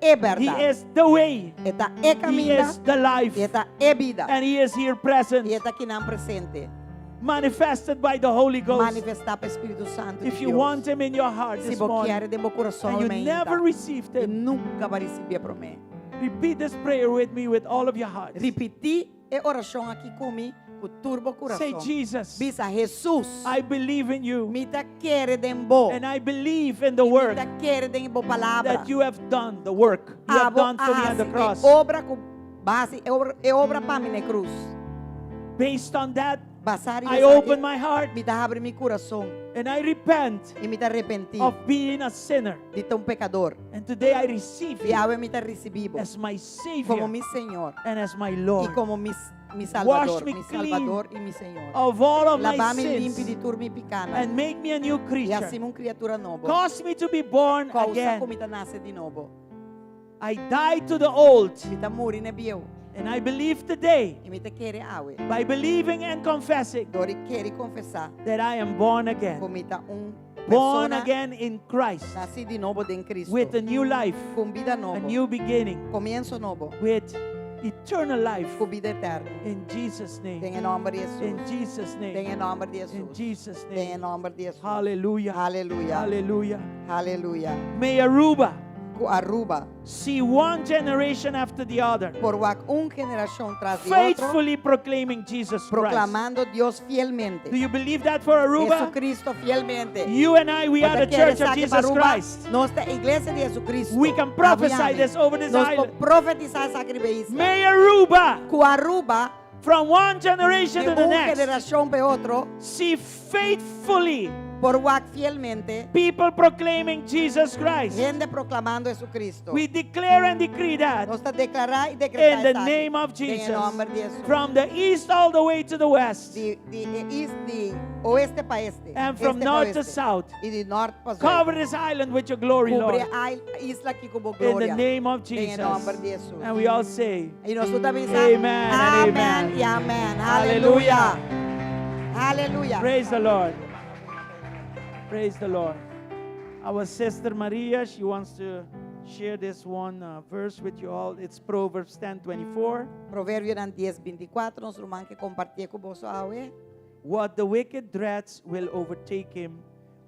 He verdade. is the way. É He caminho. is the life. É vida. And He is here present, E é aqui na presente. manifested by the Holy Ghost. Manifestar para o Espírito Santo. If de you Deus. want Him in your heart Se this você morning, quer de meu coração, and you aumenta. never received E Him, nunca vai receber para mim. repeat this prayer with me with all of your heart. Repetir a oração aqui comigo, com turbo Say, coração. Jesus, Bisa Jesus, I believe in you, me ta quer de bo. and I believe in the Me work ta quer de bo palavra. that you have done, the work you have done for me on the cross. Obra com base, é obra para mim na cruz. Based on that, Basar I open my heart me ta abre meu coração and I repent e me ta arrepentir of being a sinner. de ter pecador. And today I receive E you agora me ta recebido as my como Savior meu Senhor and as my e Lord. como meu Salvador, me meu clean Salvador e meu Senhor. Of all of my Lavar-me limpo sins de tudo me picana and make me a new e creature. assim uma criatura nova. Cause me to be born Causa again. como me nasce de novo. I die to the old, Me ta muri na bio and I believe today, e me ta quer awe. by believing and confessing, Dori quer confessar that I am born again. como me ta Born persona again in Christ, nasci de novo em Cristo. with a new life, Com vida a nova. new beginning, Comienzo novo. with eternal life. Com vida eterna. In Jesus' Em name. nome de Jesus. In Jesus' Em name. nome de In Jesus. Jesus' Em name. nome de Jesus. Hallelujah. Aleluia. Hallelujah. Aleluia. May Aruba Com Aruba, see one generation after the other, por geração tras de outro, faithfully proclaiming Jesus Christ. proclamando Deus Do fielmente. you believe that for Aruba? Jesucristo fielmente. You and I, we are the Você church quer of saber Jesus para Aruba? Christ. Nós da igreja de Jesucristo. We can prophesy Aviame. this over this Nós island. profetizar essa cribeíça. May Aruba, Com Aruba, from one generation de to the next, geração para outro, see faithfully por fielmente, people proclaiming Jesus Christ. gente proclamando Jesucristo. We declare and decree that Nós está declarar e in decretar the isso aqui. name of Em Jesus. nome de Jesus. From the east all the way to the west, de oeste para este. and from este north para to oeste. south, E de norte para sul. cover this island with your glory, Cubre Lord. a isla aqui com In glória. the name of Em Jesus. nome de Jesus. And we all say, E nós também Amen and amém amen. e amém. Hallelujah. Aleluia. Aleluia. praise the Lord. Praise the Lord. Our sister Maria, she wants to share this one verse with you all. It's Proverbs 10:24. Provérbio 10:24, nós vamos compartilhar com você hoje. What the wicked dreads will overtake him,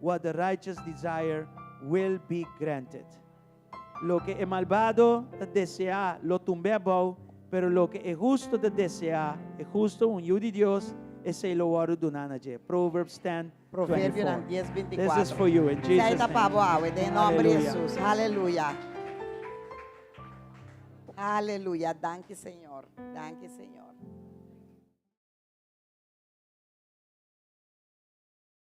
what the righteous desire will be granted. Lo que es malvado desea lo tumbebau, pero lo que es justo desea, es justo un yu de Dios, ese lo waru dunanaje. Proverbs 10:24. Provérbio 10:24. This is for you in Jesus' Sai da name. pavo em nome de Aleluia. Jesus. Aleluia. Aleluia. Danke, Senhor. Danke, Senhor.